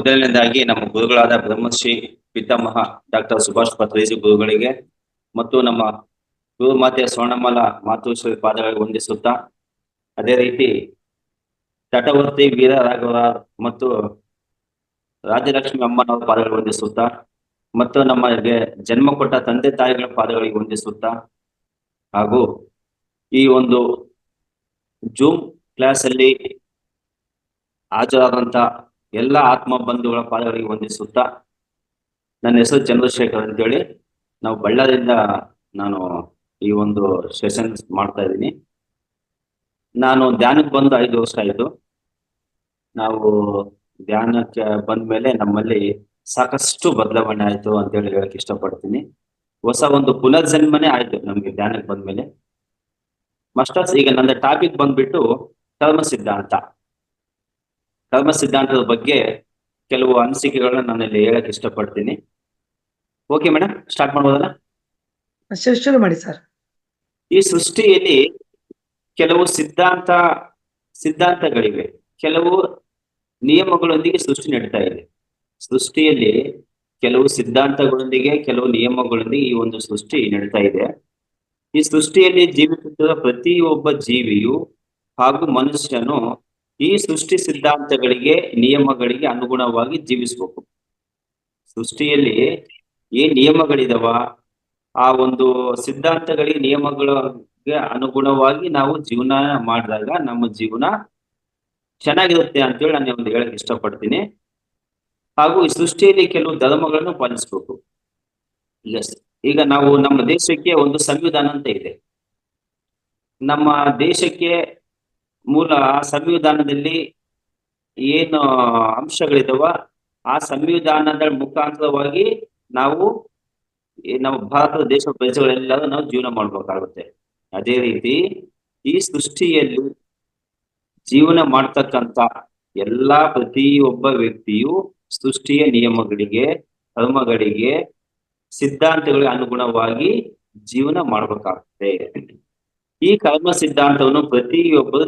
ಮೊದಲನೇದಾಗಿ ನಮ್ಮ ಗುರುಗಳಾದ ಬ್ರಹ್ಮಶ್ರೀ ಪಿತಾಮಹ ಡಾಕ್ಟರ್ ಸುಭಾಷ್ ಪತ್ರೇಜಿ ಗುರುಗಳಿಗೆ ಮತ್ತು ನಮ್ಮ ಗುರು ಮಾತೆ ಸ್ವರ್ಣಮಾಲ ಮಾತುಶ್ರೀ ಪಾದಗಳಿಗೆ ವಂದಿಸುತ್ತಾ, ಅದೇ ರೀತಿ ತಟವರ್ತಿ ವೀರ ರಾಘವ ಮತ್ತು ರಾಜಲಕ್ಷ್ಮಿ ಅಮ್ಮನವರ ಪಾದಗಳಿಗೆ ವಂದಿಸುತ್ತಾ, ಮತ್ತು ನಮಗೆ ಜನ್ಮ ಕೊಟ್ಟ ತಂದೆ ತಾಯಿಗಳ ಪಾದಗಳಿಗೆ ವಂದಿಸುತ್ತಾ, ಹಾಗೂ ಈ ಒಂದು ಜೂಮ್ ಕ್ಲಾಸ್ ಅಲ್ಲಿ ಹಾಜರಾದಂತ ಎಲ್ಲ ಆತ್ಮ ಬಂಧುಗಳ ಪಾದಗಳಿಗೆ ವಂದಿಸುತ್ತಾ, ನನ್ನ ಹೆಸರು ಚಂದ್ರಶೇಖರ್ ಅಂತೇಳಿ, ನಾವು ಬಳ್ಳಾರಿಯಿಂದ ನಾನು ಈ ಒಂದು ಸೆಷನ್ ಮಾಡ್ತಾ ಇದ್ದೀನಿ. ನಾನು ಧ್ಯಾನಕ್ಕೆ ಬಂದು 5 ವರ್ಷ ಆಯಿತು. ನಾವು ಧ್ಯಾನಕ್ಕೆ ಬಂದ ಮೇಲೆ ನಮ್ಮಲ್ಲಿ ಸಾಕಷ್ಟು ಬದಲಾವಣೆ ಆಯ್ತು ಅಂತೇಳಿ ಹೇಳಕ್ ಇಷ್ಟಪಡ್ತೀನಿ. ಹೊಸ ಒಂದು ಪುನರ್ಜನ್ಮನೇ ಆಯ್ತು ನಮ್ಗೆ ಧ್ಯಾನಕ್ಕೆ ಬಂದ್ಮೇಲೆ. ಮಾಸ್ಟರ್ಸ್, ಈಗ ನನ್ನ ಟಾಪಿಕ್ ಬಂದ್ಬಿಟ್ಟು ಕರ್ಮ ಸಿದ್ಧಾಂತ. ಕರ್ಮ ಸಿದ್ಧಾಂತದ ಬಗ್ಗೆ ಕೆಲವು ಅನಿಸಿಕೆಗಳನ್ನ ನಾನಲ್ಲಿ ಹೇಳಕ್ ಇಷ್ಟಪಡ್ತೀನಿ. ಓಕೆ ಮೇಡಮ್, ಸ್ಟಾರ್ಟ್ ಮಾಡ್ಬೋದಲ್ಲ? ಶುರು ಮಾಡಿ ಸರ್. ಈ ಸೃಷ್ಟಿಯಲ್ಲಿ ಕೆಲವು ಸಿದ್ಧಾಂತಗಳಿವೆ, ಕೆಲವು ನಿಯಮಗಳೊಂದಿಗೆ ಸೃಷ್ಟಿ ನಡೀತಾ ಇದೆ. ಸೃಷ್ಟಿಯಲ್ಲಿ ಕೆಲವು ಸಿದ್ಧಾಂತಗಳೊಂದಿಗೆ, ಕೆಲವು ನಿಯಮಗಳೊಂದಿಗೆ ಈ ಒಂದು ಸೃಷ್ಟಿ ನಡೀತಾ ಇದೆ. ಈ ಸೃಷ್ಟಿಯಲ್ಲಿ ಜೀವಿಸುತ್ತಿರುವ ಪ್ರತಿಯೊಬ್ಬ ಜೀವಿಯು ಹಾಗೂ ಮನುಷ್ಯನು ಈ ಸೃಷ್ಟಿ ಸಿದ್ಧಾಂತಗಳಿಗೆ, ನಿಯಮಗಳಿಗೆ ಅನುಗುಣವಾಗಿ ಜೀವಿಸಬೇಕು. ಸೃಷ್ಟಿಯಲ್ಲಿ ಏನ್ ನಿಯಮಗಳಿದಾವ, ಆ ಒಂದು ಸಿದ್ಧಾಂತಗಳಿಗೆ, ನಿಯಮಗಳಿಗೆ ಅನುಗುಣವಾಗಿ ನಾವು ಜೀವನ ಮಾಡಿದಾಗ ನಮ್ಮ ಜೀವನ ಚೆನ್ನಾಗಿರುತ್ತೆ ಅಂತೇಳಿ ನಾನು ಒಂದು ಹೇಳಕ್ ಇಷ್ಟಪಡ್ತೀನಿ. ಹಾಗೂ ಈ ಸೃಷ್ಟಿಯಲ್ಲಿ ಕೆಲವು ಧರ್ಮಗಳನ್ನು ಪಾಲಿಸ್ಬೇಕು. ಈಗ ನಾವು ನಮ್ಮ ದೇಶಕ್ಕೆ ಒಂದು ಸಂವಿಧಾನ ಅಂತ ಇದೆ. ನಮ್ಮ ದೇಶಕ್ಕೆ ಮೂಲ ಸಂವಿಧಾನದಲ್ಲಿ ಏನು ಅಂಶಗಳಿದಾವ, ಆ ಸಂವಿಧಾನದ ಮುಖಾಂತರವಾಗಿ ನಾವು ನಮ್ಮ ಭಾರತದ ದೇಶ ಪ್ರಜೆಗಳೆಲ್ಲರೂ ನಾವು ಜೀವನ ಮಾಡ್ಬೇಕಾಗುತ್ತೆ. ಅದೇ ರೀತಿ ಈ ಸೃಷ್ಟಿಯಲ್ಲಿ ಜೀವನ ಮಾಡ್ತಕ್ಕಂಥ ಎಲ್ಲಾ ಪ್ರತಿಯೊಬ್ಬ ವ್ಯಕ್ತಿಯು ಸೃಷ್ಟಿಯ ನಿಯಮಗಳಿಗೆ, ಧರ್ಮಗಳಿಗೆ, ಸಿದ್ಧಾಂತಗಳಿಗೆ ಅನುಗುಣವಾಗಿ ಜೀವನ ಮಾಡ್ಬೇಕಾಗುತ್ತೆ. ಈ ಕರ್ಮ ಸಿದ್ಧಾಂತವನ್ನು ಪ್ರತಿಯೊಬ್ಬರು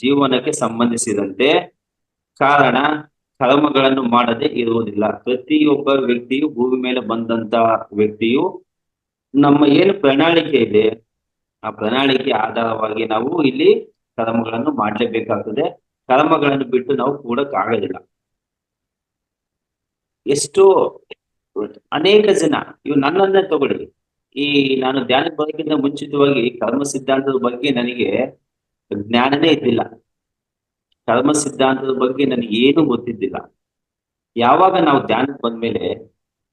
ಜೀವನಕ್ಕೆ ಸಂಬಂಧಿಸಿದಂತೆ ಕಾರಣ ಕರ್ಮಗಳನ್ನು ಮಾಡದೆ ಇರುವುದಿಲ್ಲ. ಪ್ರತಿಯೊಬ್ಬ ವ್ಯಕ್ತಿಯು, ಭೂಮಿ ಮೇಲೆ ಬಂದಂತ ವ್ಯಕ್ತಿಯು, ನಮ್ಮ ಏನು ಪ್ರಣಾಳಿಕೆ ಇದೆ ಆ ಪ್ರಣಾಳಿಕೆ ಆಧಾರವಾಗಿ ನಾವು ಇಲ್ಲಿ ಕರ್ಮಗಳನ್ನು ಮಾಡಲೇಬೇಕಾಗ್ತದೆ. ಕರ್ಮಗಳನ್ನು ಬಿಟ್ಟು ನಾವು ಕೂಡಕ್ಕಾಗೋದಿಲ್ಲ. ಎಷ್ಟೋ ಅನೇಕ ಜನ, ಇವು ನನ್ನನ್ನೇ ತಗೊಳ್ಳಿ, ಈ ನಾನು ಧ್ಯಾನಕ್ಕೆ ಬರೋಕ್ಕಿಂತ ಮುಂಚಿತವಾಗಿ ಕರ್ಮ ಸಿದ್ಧಾಂತದ ಬಗ್ಗೆ ನನಗೆ ಜ್ಞಾನನೇ ಇದ್ದಿಲ್ಲ. ಕರ್ಮ ಸಿದ್ಧಾಂತದ ಬಗ್ಗೆ ನನಗೆ ಏನು ಗೊತ್ತಿದ್ದಿಲ್ಲ. ಯಾವಾಗ ನಾವು ಧ್ಯಾನಕ್ಕೆ ಬಂದ್ಮೇಲೆ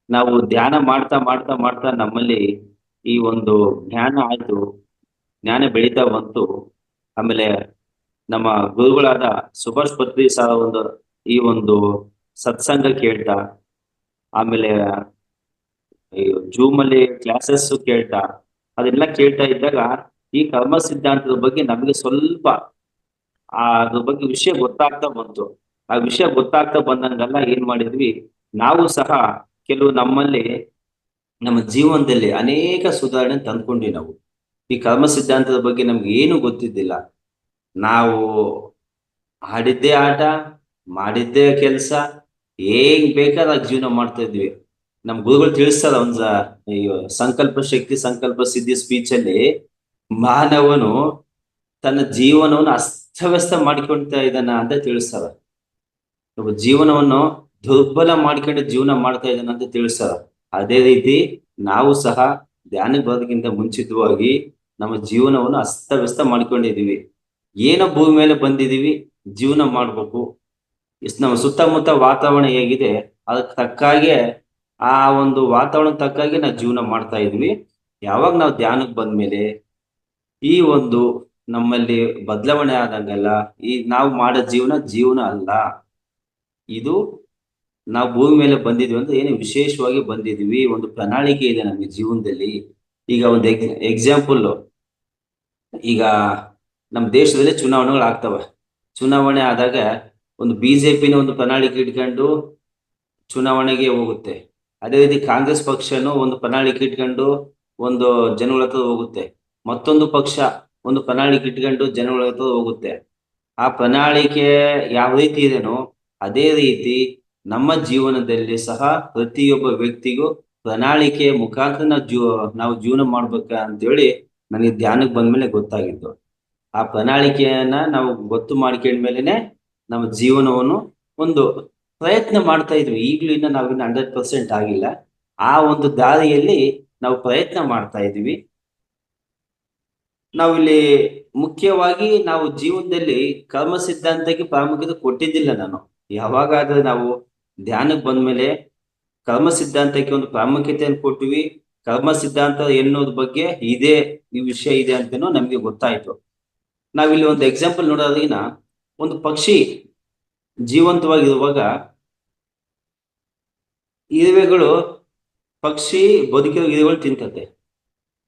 ನಾವು ಧ್ಯಾನ ಮಾಡ್ತಾ ಮಾಡ್ತಾ ಮಾಡ್ತಾ ನಮ್ಮಲ್ಲಿ ಈ ಒಂದು ಜ್ಞಾನ ಆಯ್ತು, ಜ್ಞಾನ ಬೆಳೀತಾ ಬಂತು. ಆಮೇಲೆ ನಮ್ಮ ಗುರುಗಳಾದ ಸುಭಾಷ್ ಪತ್ರಿ ಸಹ ಈ ಒಂದು ಸತ್ಸಂಗ ಕೇಳ್ತಾ, ಆಮೇಲೆ ಜೂಮ್ ಅಲ್ಲಿ ಕ್ಲಾಸಸ್ ಕೇಳ್ತಾ, ಅದೆಲ್ಲ ಕೇಳ್ತಾ ಇದ್ದಾಗ ಈ ಕರ್ಮ ಸಿದ್ಧಾಂತದ ಬಗ್ಗೆ ನಮಗೆ ಸ್ವಲ್ಪ ಅದ್ರ ಬಗ್ಗೆ ವಿಷಯ ಗೊತ್ತಾಗ್ತಾ ಬಂತು. ಆ ವಿಷಯ ಗೊತ್ತಾಗ್ತಾ ಬಂದಂಗೆಲ್ಲ ಏನ್ ಮಾಡಿದ್ವಿ, ನಾವು ಸಹ ಕೆಲವು ನಮ್ಮಲ್ಲಿ ನಮ್ಮ ಜೀವನದಲ್ಲಿ ಅನೇಕ ಸುಧಾರಣೆ ತಂದ್ಕೊಂಡ್ವಿ. ನಾವು ಈ ಕರ್ಮ ಸಿದ್ಧಾಂತದ ಬಗ್ಗೆ ನಮ್ಗೆ ಏನು ಗೊತ್ತಿದ್ದಿಲ್ಲ. ನಾವು ಆಡಿದ್ದೇ ಆಟ, ಮಾಡಿದ್ದೇ ಕೆಲಸ, ಹೇಗ್ ಬೇಕಾದಾಗ ಜೀವನ ಮಾಡ್ತಾ ಇದ್ವಿ. ನಮ್ ಗುರುಗಳು ತಿಳಿಸ್ತಾರ ಈ ಸಂಕಲ್ಪ ಶಕ್ತಿ ಸಂಕಲ್ಪ ಸಿದ್ಧಿ ಸ್ಪೀಚ್ ಅಲ್ಲಿ, ಮಾನವನು ತನ್ನ ಜೀವನವನ್ನು ಅಸ್ತವ್ಯಸ್ತ ಮಾಡ್ಕೊಳ್ತಾ ಇದ್ದಾನ ಅಂತ ತಿಳಿಸ್ತಾರ. ಜೀವನವನ್ನು ದುರ್ಬಲ ಮಾಡ್ಕೊಂಡು ಜೀವನ ಮಾಡ್ತಾ ಇದ್ದಾನ ಅಂತ ತಿಳಿಸ್ತಾರ. ಅದೇ ರೀತಿ ನಾವು ಸಹ ಧ್ಯಾನಕ್ಕೆ ಬರೋದಕ್ಕಿಂತ ಮುಂಚಿತವಾಗಿ ನಮ್ಮ ಜೀವನವನ್ನು ಅಸ್ತವ್ಯಸ್ತ ಮಾಡ್ಕೊಂಡಿದೀವಿ. ಏನೋ ಭೂಮಿ ಮೇಲೆ ಬಂದಿದೀವಿ, ಜೀವನ ಮಾಡ್ಬೇಕು. ನಮ್ಮ ಸುತ್ತಮುತ್ತ ವಾತಾವರಣ ಹೇಗಿದೆ ಅದಕ್ಕೆ ತಕ್ಕಾಗೆ, ಆ ಒಂದು ವಾತಾವರಣ ತಕ್ಕಾಗೆ ನಾವು ಜೀವನ ಮಾಡ್ತಾ ಇದ್ವಿ. ಯಾವಾಗ ನಾವು ಧ್ಯಾನಕ್ಕೆ ಬಂದ್ಮೇಲೆ ಈ ಒಂದು ನಮ್ಮಲ್ಲಿ ಬದಲಾವಣೆ ಆದಂಗೆಲ್ಲ ಈ ನಾವು ಮಾಡೋ ಜೀವನ ಅಲ್ಲ, ಇದು ನಾವು ಭೂಮಿ ಮೇಲೆ ಬಂದಿದ್ವಿ ಅಂತ ಏನು ವಿಶೇಷವಾಗಿ ಬಂದಿದ್ವಿ. ಒಂದು ಪ್ರಣಾಳಿಕೆ ಇದೆ ನಮಗೆ ಜೀವನದಲ್ಲಿ. ಈಗ ಒಂದು ಎಕ್ಸಾಂಪಲ್, ಈಗ ನಮ್ಮ ದೇಶದಲ್ಲಿ ಚುನಾವಣೆಗಳು ಆಗ್ತವೆ. ಚುನಾವಣೆ ಆದಾಗ ಒಂದು ಬಿಜೆಪಿನ ಒಂದು ಪ್ರಣಾಳಿಕೆ ಇಟ್ಕೊಂಡು ಚುನಾವಣೆಗೆ ಹೋಗುತ್ತೆ. ಅದೇ ರೀತಿ ಕಾಂಗ್ರೆಸ್ ಪಕ್ಷನೂ ಒಂದು ಪ್ರಣಾಳಿಕೆ ಇಟ್ಕೊಂಡು ಒಂದು ಜನಗಳ ಹತ್ರ ಹೋಗುತ್ತೆ. ಮತ್ತೊಂದು ಪಕ್ಷ ಒಂದು ಪ್ರಣಾಳಿಕೆ ಇಟ್ಕೊಂಡು ಜನಗಳ ಹತ್ರ ಹೋಗುತ್ತೆ. ಆ ಪ್ರಣಾಳಿಕೆ ಯಾವ ರೀತಿ ಇದೆನೋ ಅದೇ ರೀತಿ ನಮ್ಮ ಜೀವನದಲ್ಲಿ ಸಹ ಪ್ರತಿಯೊಬ್ಬ ವ್ಯಕ್ತಿಗೂ ಪ್ರಣಾಳಿಕೆಯ ಮುಖಾಂತರ ನಾವು ಜೀವನ ಮಾಡ್ಬೇಕ ಅಂತೇಳಿ ನನಗೆ ಧ್ಯಾನಕ್ಕೆ ಬಂದ್ಮೇಲೆ ಗೊತ್ತಾಗಿತ್ತು. ಆ ಪ್ರಣಾಳಿಕೆಯನ್ನ ನಾವು ಗೊತ್ತು ಮಾಡ್ಕೊಂಡ್ಮೇಲೆನೆ ನಮ್ಮ ಜೀವನವನ್ನು ಒಂದು ಪ್ರಯತ್ನ ಮಾಡ್ತಾ ಇದ್ವಿ. ಈಗಲೂ ಇನ್ನ ನಾವಿನ್ನ 100% ಆಗಿಲ್ಲ. ಆ ಒಂದು ದಾರಿಯಲ್ಲಿ ನಾವು ಪ್ರಯತ್ನ ಮಾಡ್ತಾ ಇದೀವಿ. ನಾವಿಲ್ಲಿ ಮುಖ್ಯವಾಗಿ ನಾವು ಜೀವನದಲ್ಲಿ ಕರ್ಮ ಸಿದ್ಧಾಂತಕ್ಕೆ ಪ್ರಾಮುಖ್ಯತೆ ಕೊಟ್ಟಿದ್ದಿಲ್ಲ ನಾನು. ಯಾವಾಗಾದ್ರೆ ನಾವು ಧ್ಯಾನಕ್ಕೆ ಬಂದ್ಮೇಲೆ ಕರ್ಮ ಸಿದ್ಧಾಂತಕ್ಕೆ ಒಂದು ಪ್ರಾಮುಖ್ಯತೆಯನ್ನು ಕೊಟ್ಟಿವಿ. ಕರ್ಮ ಸಿದ್ಧಾಂತ ಎನ್ನುವುದ್ರ ಬಗ್ಗೆ ಈ ವಿಷಯ ಇದೆ ಅಂತನೂ ನಮ್ಗೆ ಗೊತ್ತಾಯ್ತು. ನಾವಿಲ್ಲಿ ಒಂದು ಎಕ್ಸಾಂಪಲ್ ನೋಡೋದ್ರಿಗಿನ ಒಂದು ಪಕ್ಷಿ ಜೀವಂತವಾಗಿರುವಾಗ ಇರುವೆಗಳು ಪಕ್ಷಿ ಬದುಕಿರೋ ಇರುವೆಗಳು ತಿಂತತೆ.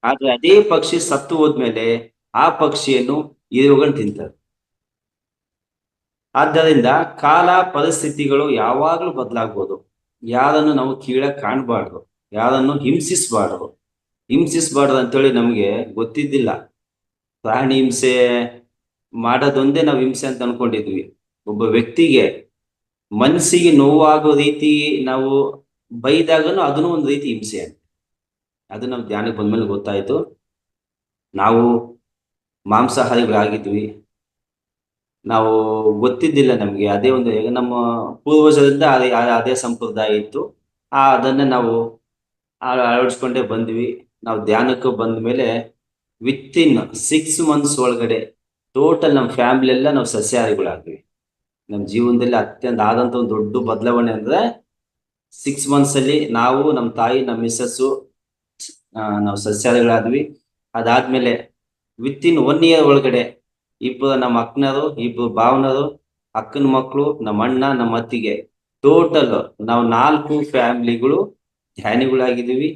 ಆದ್ರೆ ಅದೇ ಪಕ್ಷಿ ಸತ್ತು ಹೋದ್ಮೇಲೆ ಆ ಪಕ್ಷಿಯನ್ನು ಇರುವೆಗಳು ತಿಂತದೆ. ಆದ್ದರಿಂದ ಕಾಲ ಪರಿಸ್ಥಿತಿಗಳು ಯಾವಾಗ್ಲೂ ಬದಲಾಗ್ಬೋದು. ಯಾರನ್ನು ನಾವು ಕೀಳಾಗಿ ಕಾಣಬಾರ್ದು, ಯಾರನ್ನು ಹಿಂಸಿಸಬಾರ್ದು ಅಂತೇಳಿ ನಮ್ಗೆ ಗೊತ್ತಿದ್ದಿಲ್ಲ. ಪ್ರಾಣಿ ಹಿಂಸೆ ಮಾಡೋದೊಂದೇ ನಾವು ಹಿಂಸೆ ಅಂತ ಅನ್ಕೊಂಡಿದ್ವಿ. ಒಬ್ಬ ವ್ಯಕ್ತಿಗೆ ಮನಸ್ಸಿಗೆ ನೋವಾಗೋ ರೀತಿ ನಾವು ಬೈದಾಗನು ಅದನ್ನು ಒಂದು ರೀತಿ ಹಿಂಸೆ ಅಂತ. ಅದು ನಮ್ ಧ್ಯಾನಕ್ಕೆ ಬಂದ್ಮೇಲೆ ಗೊತ್ತಾಯ್ತು. ನಾವು ಮಾಂಸಾಹಾರಿಗಳಾಗಿದ್ವಿ. ನಾವು ಗೊತ್ತಿದ್ದಿಲ್ಲ ನಮ್ಗೆ. ಅದೇ ಒಂದು ನಮ್ಮ ಪೂರ್ವಜರಿಂದ ಅದೇ ಸಂಪ್ರದಾಯ ಇತ್ತು. ಅದನ್ನ ನಾವು ಅಳವಡಿಸ್ಕೊಂಡೇ ಬಂದ್ವಿ. ನಾವು ಧ್ಯಾನಕ್ಕೆ ಬಂದ ಮೇಲೆ ವಿತಿನ್ 6 months ಒಳಗಡೆ ಟೋಟಲ್ ನಮ್ಮ ಫ್ಯಾಮಿಲಿ ಎಲ್ಲ ನಾವು ಸಸ್ಯಾಹಾರಿಗಳಾದ್ವಿ. ನಮ್ಮ ಜೀವನದಲ್ಲಿ ಅತ್ಯಂತ ಆದಂತ ಒಂದು ದೊಡ್ಡ ಬದಲಾವಣೆ ಅಂದ್ರೆ 6 months ಅಲ್ಲಿ ನಾವು, ನಮ್ಮ ತಾಯಿ, ನಮ್ಮ ಮಿಸ್ಸಸ್ಸು ನಾವು ಸಸ್ಯಾಹಾರಿಗಳಾದ್ವಿ. ಅದಾದ್ಮೇಲೆ ವಿತಿನ್ 1 year ಒಳಗಡೆ ಇಬ್ಬರು ನಮ್ಮ ಅಕ್ಕನರು, ಇಬ್ಬರು ಭಾವನರು, ಅಕ್ಕನ ಮಕ್ಕಳು, ನಮ್ಮ ಅಣ್ಣ, ನಮ್ಮ ಅತ್ತಿಗೆ, ಟೋಟಲ್ ನಾವು 4 ಫ್ಯಾಮಿಲಿಗಳು ಧ್ಯಾನಿಗಳಾಗಿದ್ದೀವಿ.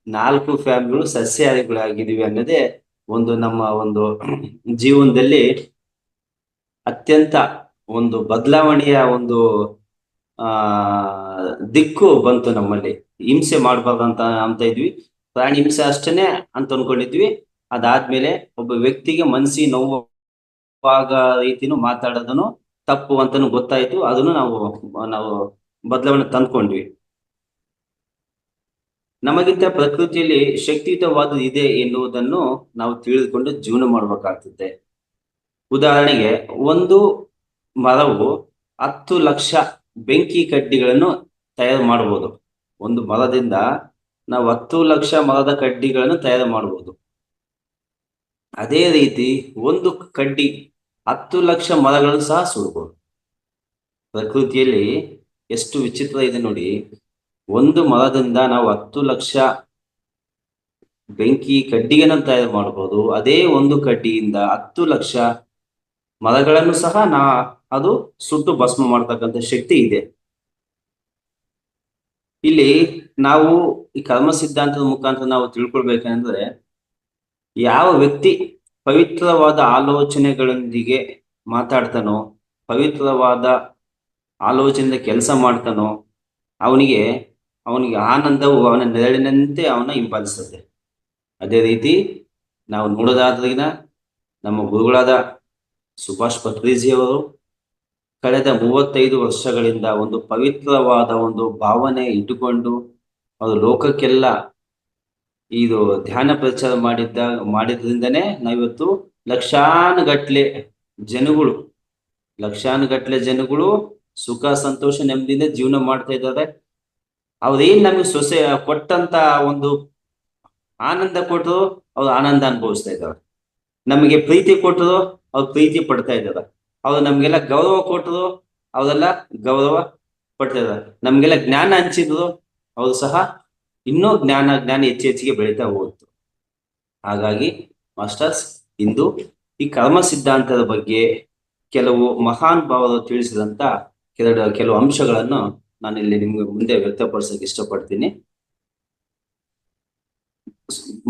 4 ಫ್ಯಾಮಿಲಿಗಳು ಸಸ್ಯಾಹಾರಿಗಳಾಗಿದ್ದೀವಿ ಅನ್ನೋದೇ ಒಂದು ನಮ್ಮ ಒಂದು ಜೀವನದಲ್ಲಿ ಅತ್ಯಂತ ಒಂದು ಬದಲಾವಣೆಯ ಒಂದು ಆ ದಿಕ್ಕು ಬಂತು ನಮ್ಮಲ್ಲಿ. ಹಿಂಸೆ ಮಾಡ್ಬಾರ್ದಂತ ಅಂತ ಇದ್ವಿ. ಪ್ರಾಣಿ ಹಿಂಸೆ ಅಷ್ಟೇನೆ ಅಂತ ಅನ್ಕೊಂಡಿದ್ವಿ. ಅದಾದ್ಮೇಲೆ ಒಬ್ಬ ವ್ಯಕ್ತಿಗೆ ಮನಸ್ಸಿಗೆ ನೋವಾಗ ರೀತಿನೂ ಮಾತಾಡೋದನ್ನು ತಪ್ಪು ಅಂತಾನು ಗೊತ್ತಾಯ್ತು. ಅದನ್ನು ನಾವು ಬದಲಾವಣೆ ತಂದ್ಕೊಂಡ್ವಿ. ನಮಗಿಂತ ಪ್ರಕೃತಿಯಲ್ಲಿ ಶಕ್ತಿಯುತವಾದ ಇದೆ ಎನ್ನುವುದನ್ನು ನಾವು ತಿಳಿದುಕೊಂಡು ಜೀವನ ಮಾಡ್ಬೇಕಾಗ್ತದೆ. ಉದಾಹರಣೆಗೆ ಒಂದು ಮರವು 10 ಲಕ್ಷ ಬೆಂಕಿ ಕಡ್ಡಿಗಳನ್ನು ತಯಾರು ಮಾಡಬಹುದು. ಒಂದು ಮರದಿಂದ ನಾವು 10 ಲಕ್ಷ ಮರದ ಕಡ್ಡಿಗಳನ್ನು ತಯಾರು ಮಾಡಬಹುದು. ಅದೇ ರೀತಿ ಒಂದು ಕಡ್ಡಿ 10 ಲಕ್ಷ ಮರಗಳನ್ನು ಸಹ ಸುಡಬಹುದು. ಪ್ರಕೃತಿಯಲ್ಲಿ ಎಷ್ಟು ವಿಚಿತ್ರ ಇದೆ ನೋಡಿ. ಒಂದು ಮರದಿಂದ ನಾವು 10 ಲಕ್ಷ ಬೆಂಕಿ ಕಡ್ಡಿಯನ್ನು ತಯಾರು ಮಾಡಬಹುದು. ಅದೇ ಒಂದು ಕಡ್ಡಿಯಿಂದ 10 ಲಕ್ಷ ಮರಗಳನ್ನು ಸಹ ಅದು ಸುಟ್ಟು ಭಸ್ಮ ಮಾಡ್ತಕ್ಕಂಥ ಶಕ್ತಿ ಇದೆ. ಇಲ್ಲಿ ನಾವು ಈ ಕರ್ಮ ಸಿದ್ಧಾಂತದ ಮುಖಾಂತರ ನಾವು ತಿಳ್ಕೊಳ್ಬೇಕಂದ್ರೆ, ಯಾವ ವ್ಯಕ್ತಿ ಪವಿತ್ರವಾದ ಆಲೋಚನೆಗಳೊಂದಿಗೆ ಮಾತಾಡ್ತಾನೋ, ಪವಿತ್ರವಾದ ಆಲೋಚನೆಯಿಂದ ಕೆಲಸ ಮಾಡ್ತಾನೋ, ಅವನಿಗೆ ಆನಂದವು ಅವನ ನೆರಳಿನಂತೆ ಅವನ ಹಿಂಬಾಲಿಸುತ್ತೆ. ಅದೇ ರೀತಿ ನಾವು ನೋಡೋದಾದ್ರಿನ ನಮ್ಮ ಗುರುಗಳಾದ ಸುಭಾಷ್ ಪತ್ರಿಜಿಯವರು ಕಳೆದ 35 ವರ್ಷಗಳಿಂದ ಒಂದು ಪವಿತ್ರವಾದ ಒಂದು ಭಾವನೆ ಇಟ್ಟುಕೊಂಡು ಅವರು ಲೋಕಕ್ಕೆಲ್ಲ ಇದು ಧ್ಯಾನ ಪ್ರಚಾರ ಮಾಡಿದ್ರಿಂದನೇ ನಾವಿವತ್ತು ಲಕ್ಷಾನುಗಟ್ಲೆ ಜನಗಳು ಸುಖ ಸಂತೋಷ ನೆಮ್ಮದಿಯಿಂದ ಜೀವನ ಮಾಡ್ತಾ ಇದ್ದಾರೆ. ಅವ್ರೇನ್ ನಮಗೆ ಕೊಟ್ಟಂತ ಒಂದು ಆನಂದ ಕೊಟ್ಟರು, ಅವ್ರು ಆನಂದ ಅನುಭವಿಸ್ತಾ ಇದ್ದಾರೆ. ನಮಗೆ ಪ್ರೀತಿ ಕೊಟ್ಟರು, ಅವ್ರು ಪ್ರೀತಿ ಪಡ್ತಾ ಇದ್ದಾರೆ. ಅವ್ರು ನಮ್ಗೆಲ್ಲ ಗೌರವ ಕೊಟ್ಟರು, ಅವರೆಲ್ಲ ಗೌರವ ಪಡ್ತಾ ಇದ್ದಾರೆ. ನಮ್ಗೆಲ್ಲ ಜ್ಞಾನ ಹಂಚಿದ್ರು, ಅವರು ಸಹ ಇನ್ನೂ ಜ್ಞಾನ ಹೆಚ್ಚಿಗೆ ಬೆಳೀತಾ ಹೋಗುತ್ತೆ. ಹಾಗಾಗಿ ಮಾಸ್ಟರ್ಸ್, ಇಂದು ಈ ಕರ್ಮ ಸಿದ್ಧಾಂತದ ಬಗ್ಗೆ ಕೆಲವು ಮಹಾನ್ ಭಾವರು ತಿಳಿಸಿದಂತ ಕೆಲವು ಅಂಶಗಳನ್ನು ನಾನು ಇಲ್ಲಿ ನಿಮ್ಗೆ ಮುಂದೆ ವ್ಯಕ್ತಪಡಿಸಕ್ಕೆ ಇಷ್ಟಪಡ್ತೀನಿ.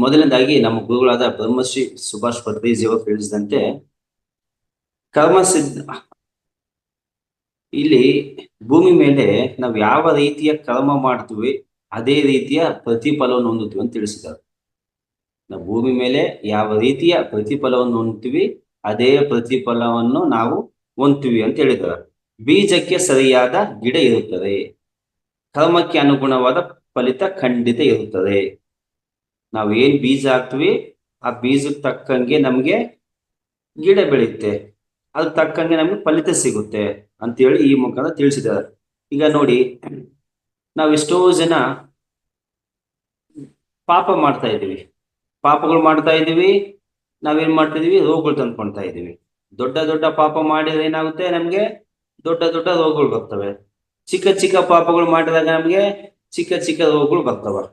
ಮೊದಲನೇದಾಗಿ ನಮ್ಮ ಗುರುಗಳಾದ ಬ್ರಹ್ಮಶ್ರೀ ಸುಭಾಷ್ ಪತ್ರಿಜಿ ಅವರು ತಿಳಿಸಿದಂತೆ, ಇಲ್ಲಿ ಭೂಮಿ ಮೇಲೆ ನಾವು ಯಾವ ರೀತಿಯ ಕರ್ಮ ಮಾಡ್ತೀವಿ ಅದೇ ರೀತಿಯ ಪ್ರತಿಫಲವನ್ನು ಹೊಂದುತ್ತೀವಿ ಅಂತ ತಿಳಿಸಿದ್ದಾರೆ. ನಾವು ಭೂಮಿ ಮೇಲೆ ಯಾವ ರೀತಿಯ ಪ್ರತಿಫಲವನ್ನು ಹೊಂದ್ತೀವಿ ಅದೇ ಪ್ರತಿಫಲವನ್ನು ನಾವು ಹೊಂದ್ತೀವಿ ಅಂತ ಹೇಳಿದ್ದಾರೆ. ಬೀಜಕ್ಕೆ ಸರಿಯಾದ ಗಿಡ ಇರುತ್ತದೆ. ಕರ್ಮಕ್ಕೆ ಅನುಗುಣವಾದ ಫಲಿತ ಖಂಡಿತ ಇರುತ್ತದೆ. ನಾವು ಏನ್ ಬೀಜ ಹಾಕ್ತಿವಿ ಆ ಬೀಜಕ್ಕೆ ತಕ್ಕಂಗೆ ನಮ್ಗೆ ಗಿಡ ಬೆಳೆಯುತ್ತೆ, ಅದ್ ತಕ್ಕಂಗೆ ನಮ್ಗೆ ಫಲಿತ ಸಿಗುತ್ತೆ ಅಂತೇಳಿ ಈ ಮುಖಾಂತರ ತಿಳಿಸಿದ್ದಾರೆ. ಈಗ ನೋಡಿ, ನಾವ್ ಎಷ್ಟೋ ಜನ ಪಾಪ ಮಾಡ್ತಾ ಇದೀವಿ, ಪಾಪಗಳು ಮಾಡ್ತಾ ಇದೀವಿ, ನಾವೇನ್ ಮಾಡ್ತಾ ಇದೀವಿ, ರೋಗಗಳು ತಂದ್ಕೊಳ್ತಾ ಇದೀವಿ. ದೊಡ್ಡ ದೊಡ್ಡ ಪಾಪ ಮಾಡಿದ್ರೆ ಏನಾಗುತ್ತೆ, ನಮ್ಗೆ ದೊಡ್ಡ ದೊಡ್ಡ ರೋಗಗಳು ಬರ್ತವೆ. ಚಿಕ್ಕ ಚಿಕ್ಕ ಪಾಪಗಳು ಮಾಡಿದಾಗ ನಮ್ಗೆ ಚಿಕ್ಕ ಚಿಕ್ಕ ರೋಗಗಳು ಬರ್ತವೆ.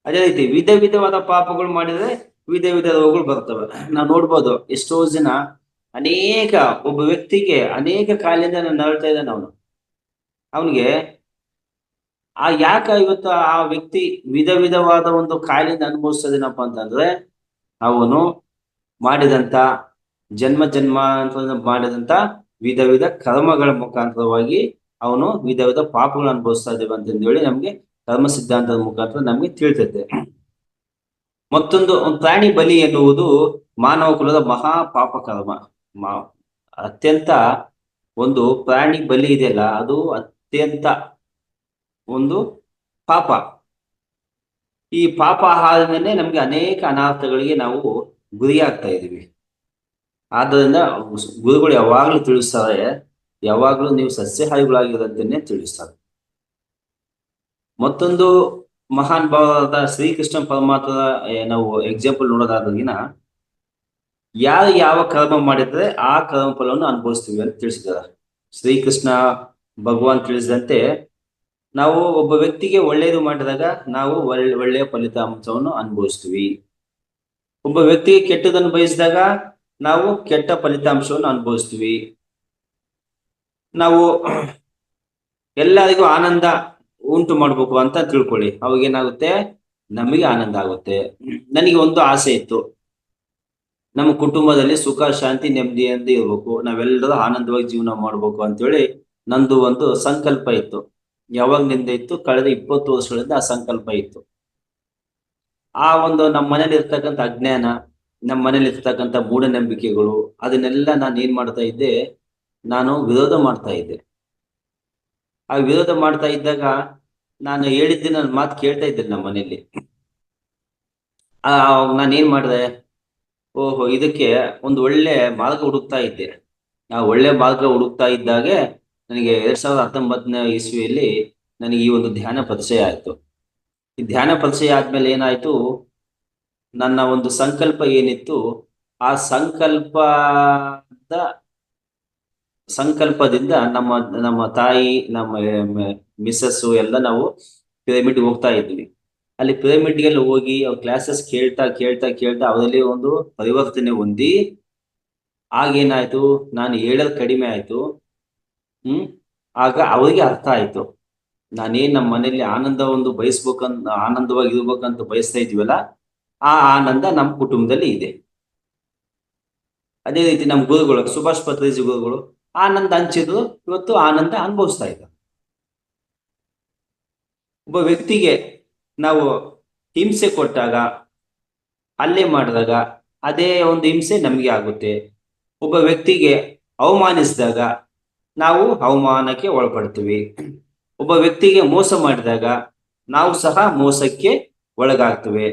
ಅದೇ ರೀತಿ ವಿಧ ವಿಧವಾದ ಪಾಪಗಳು ಮಾಡಿದ್ರೆ ವಿಧ ವಿಧ ರೋಗಗಳು ಬರ್ತವೆ. ನಾವು ನೋಡ್ಬೋದು ಎಷ್ಟೋ ಜನ ಅನೇಕ, ಒಬ್ಬ ವ್ಯಕ್ತಿಗೆ ಅನೇಕ ಕಾಯಿಲೆಯಿಂದ ನರಳ್ತಾ ಇದ್ದಾನೆ ಅವನು. ಅವನಿಗೆ ಯಾಕ ಇವತ್ತು ಆ ವ್ಯಕ್ತಿ ವಿಧ ವಿಧವಾದ ಒಂದು ಕಾಯಿಲೆಯಿಂದ ಅನುಭವಿಸ್ತದೇನಪ್ಪ ಅಂತಂದ್ರೆ, ಅವನು ಮಾಡಿದಂತ ಜನ್ಮ ಜನ್ಮಾಂತರ ಮಾಡಿದಂತ ವಿಧ ವಿಧ ಕರ್ಮಗಳ ಮುಖಾಂತರವಾಗಿ ಅವನು ವಿಧ ವಿಧ ಪಾಪಗಳನ್ನು ಅನುಭವಿಸ್ತಾ ಇದ್ದೇವೆ ಅಂತಂದೇಳಿ ನಮ್ಗೆ ಕರ್ಮ ಸಿದ್ಧಾಂತದ ಮುಖಾಂತರ ನಮ್ಗೆ ತಿಳಿತೈತೆ. ಮತ್ತೊಂದು, ಪ್ರಾಣಿ ಬಲಿ ಎನ್ನುವುದು ಮಾನವ ಕುಲದ ಮಹಾ ಪಾಪ ಕರ್ಮ. ಅತ್ಯಂತ ಒಂದು ಪ್ರಾಣಿ ಬಲಿ ಇದೆಯಲ್ಲ, ಅದು ಅತ್ಯಂತ ಒಂದು ಪಾಪ. ಈ ಪಾಪ ಆಹಾರದಿಂದನೇ ನಮ್ಗೆ ಅನೇಕ ಅನಾಹುತಗಳಿಗೆ ನಾವು ಗುರಿಯಾಗ್ತಾ ಇದೀವಿ. ಆದ್ದರಿಂದ ಗುರುಗಳು ಯಾವಾಗ್ಲೂ ತಿಳಿಸ್ತಾರೆ, ಯಾವಾಗ್ಲೂ ನೀವು ಸಸ್ಯಾಹಾರಿಗಳಾಗಿರೋದನ್ನೇ ತಿಳಿಸ್ತಾರೆ. ಮತ್ತೊಂದು ಮಹಾನ್ ಭಾವದ ಶ್ರೀಕೃಷ್ಣ ಪರಮಾತ್ಮ ನಾವು ಎಕ್ಸಾಂಪಲ್ ನೋಡೋದಾದ್ರಿಗಿನ, ಯಾರು ಯಾವ ಕರ್ಮ ಮಾಡಿದ್ರೆ ಆ ಕರ್ಮ ಫಲವನ್ನು ಅನುಭವಿಸ್ತೀವಿ ಅಂತ ತಿಳಿಸಿದ್ದಾರೆ. ಶ್ರೀಕೃಷ್ಣ ಭಗವಾನ್ ತಿಳಿಸಿದಂತೆ, ನಾವು ಒಬ್ಬ ವ್ಯಕ್ತಿಗೆ ಒಳ್ಳೆಯದು ಮಾಡಿದಾಗ ನಾವು ಒಳ್ಳೆಯ ಫಲಿತಾಂಶವನ್ನು ಅನುಭವಿಸ್ತೀವಿ. ಒಬ್ಬ ವ್ಯಕ್ತಿಗೆ ಕೆಟ್ಟದನ್ನು ಬಯಸಿದಾಗ ನಾವು ಕೆಟ್ಟ ಫಲಿತಾಂಶವನ್ನು ಅನುಭವಿಸ್ತೀವಿ. ನಾವು ಎಲ್ಲರಿಗೂ ಆನಂದ ಉಂಟು ಮಾಡ್ಬೇಕು ಅಂತ ತಿಳ್ಕೊಳ್ಳಿ, ಅವಾಗ ಏನಾಗುತ್ತೆ, ನಮಗೆ ಆನಂದ ಆಗುತ್ತೆ. ನನಗೆ ಒಂದು ಆಸೆ ಇತ್ತು, ನಮ್ಮ ಕುಟುಂಬದಲ್ಲಿ ಸುಖ ಶಾಂತಿ ನೆಮ್ಮದಿಯಿಂದ ಇರ್ಬೇಕು, ನಾವೆಲ್ಲರೂ ಆನಂದವಾಗಿ ಜೀವನ ಮಾಡ್ಬೇಕು ಅಂತೇಳಿ ನಂದು ಒಂದು ಸಂಕಲ್ಪ ಇತ್ತು. ಯಾವಾಗ್ನಿಂದ ಇತ್ತು, ಕಳೆದ 20 ವರ್ಷಗಳಿಂದ ಆ ಸಂಕಲ್ಪ ಇತ್ತು. ಆ ಒಂದು ನಮ್ಮ ಮನೇಲಿ ಇರ್ತಕ್ಕಂಥ ಅಜ್ಞಾನ, ನಮ್ಮ ಮನೇಲಿ ಇರ್ತಕ್ಕಂಥ ಮೂಢನಂಬಿಕೆಗಳು, ಅದನ್ನೆಲ್ಲ ನಾನು ಏನ್ ಮಾಡ್ತಾ ಇದ್ದೆ, ನಾನು ವಿರೋಧ ಮಾಡ್ತಾ ಇದ್ದೆ. ಆ ವಿರೋಧ ಮಾಡ್ತಾ ಇದ್ದಾಗ ನಾನು ಹೇಳಿದ್ದೆ, ನನ್ನ ಮಾತು ಕೇಳ್ತಾ ಇದ್ದೆ ನಮ್ಮ ಮನೆಯಲ್ಲಿ. ನಾನು ಏನ್ ಮಾಡಿದೆ, ಓಹೋ ಇದಕ್ಕೆ ಒಂದು ಒಳ್ಳೆ ಮಾರ್ಗ ಹುಡುಕ್ತಾ ಇದ್ದೆ. ಆ ಒಳ್ಳೆ ಮಾರ್ಗ ಹುಡುಕ್ತಾ ಇದ್ದಾಗೆ ನನಗೆ 2019ನೇ ಇಸ್ವಿಯಲ್ಲಿ ನನಗೆ ಈ ಒಂದು ಧ್ಯಾನ ಪರಿಚಯ ಆಯ್ತು. ಈ ಧ್ಯಾನ ಪರಿಚಯ ಆದ್ಮೇಲೆ ಏನಾಯ್ತು, ನನ್ನ ಒಂದು ಸಂಕಲ್ಪ ಏನಿತ್ತು, ಆ ಸಂಕಲ್ಪದಿಂದ ನಮ್ಮ ನಮ್ಮ ತಾಯಿ, ನಮ್ಮ ಮಿಸ್ಸಸ್ಸು ಎಲ್ಲ ನಾವು ಪಿರಮಿಡ್ ಹೋಗ್ತಾ ಇದ್ವಿ. ಅಲ್ಲಿ ಪಿರಮಿಡ್ಗೆಲ್ಲ ಹೋಗಿ ಅವ್ರ ಕ್ಲಾಸಸ್ ಕೇಳ್ತಾ ಕೇಳ್ತಾ ಕೇಳ್ತಾ ಅವರಲ್ಲಿ ಒಂದು ಪರಿವರ್ತನೆ ಹೊಂದಿ, ಆಗೇನಾಯ್ತು, ನಾನು ಹೇಳೋದು ಕಡಿಮೆ ಆಯ್ತು. ಆಗ ಅವರಿಗೆ ಅರ್ಥ ಆಯ್ತು, ನಾನೇನ್ ನಮ್ಮ ಮನೇಲಿ ಆನಂದ ಒಂದು ಬಯಸ್ಬೇಕಂತ, ಆನಂದವಾಗಿ ಇರ್ಬೇಕಂತ ಬಯಸ್ತಾ ಇದೀವಲ್ಲ, ಆ ಆನಂದ ನಮ್ಮ ಕುಟುಂಬದಲ್ಲಿ ಇದೆ. ಅದೇ ರೀತಿ ನಮ್ಮ ಗುರುಗಳು ಸುಭಾಷ್ ಪತ್ರಿಜಿ ಗುರುಗಳು ಆನಂದ ಹಂಚಿದ್ರು, ಇವತ್ತು ಆನಂದ ಅನುಭವಿಸ್ತಾ ಇದ್ದಾರೆ. ಒಬ್ಬ ವ್ಯಕ್ತಿಗೆ ನಾವು ಹಿಂಸೆ ಕೊಟ್ಟಾಗ, ಹಲ್ಲೆ ಮಾಡಿದಾಗ ಅದೇ ಒಂದು ಹಿಂಸೆ ನಮಗೆ ಆಗುತ್ತೆ. ಒಬ್ಬ ವ್ಯಕ್ತಿಗೆ ಅವಮಾನಿಸಿದಾಗ ನಾವು ಅವಮಾನಕ್ಕೆ ಒಳಪಡ್ತೀವಿ. ಒಬ್ಬ ವ್ಯಕ್ತಿಗೆ ಮೋಸ ಮಾಡಿದಾಗ ನಾವು ಸಹ ಮೋಸಕ್ಕೆ ಒಳಗಾಗ್ತೇವೆ.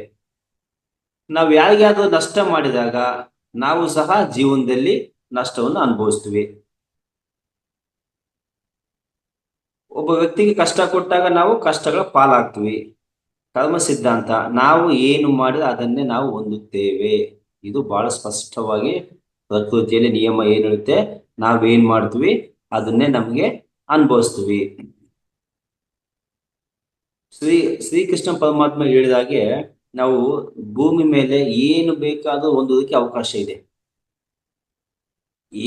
ನಾವು ಯಾರಿಗಾದ್ರೂ ನಷ್ಟ ಮಾಡಿದಾಗ ನಾವು ಸಹ ಜೀವನದಲ್ಲಿ ನಷ್ಟವನ್ನು ಅನುಭವಿಸ್ತೀವಿ. ಒಬ್ಬ ವ್ಯಕ್ತಿಗೆ ಕಷ್ಟ ಕೊಟ್ಟಾಗ ನಾವು ಕಷ್ಟಗಳ ಪಾಲಾಗ್ತೀವಿ. ಕರ್ಮ ಸಿದ್ಧಾಂತ, ನಾವು ಏನು ಮಾಡಿದ್ರೆ ಅದನ್ನೇ ನಾವು ಹೊಂದುತ್ತೇವೆ. ಇದು ಬಹಳ ಸ್ಪಷ್ಟವಾಗಿ ಪ್ರಕೃತಿಯಲ್ಲಿ ನಿಯಮ ಏನ್ ಹೇಳುತ್ತೆ, ನಾವೇನ್ ಮಾಡ್ತೀವಿ ಅದನ್ನೇ ನಮ್ಗೆ ಅನುಭವಿಸ್ತೀವಿ. ಶ್ರೀಕೃಷ್ಣ ಪರಮಾತ್ಮ ಹೇಳಿದಾಗೆ, ನಾವು ಭೂಮಿ ಮೇಲೆ ಏನು ಬೇಕಾದ್ರೂ ಹೊಂದೋದಕ್ಕೆ ಅವಕಾಶ ಇದೆ.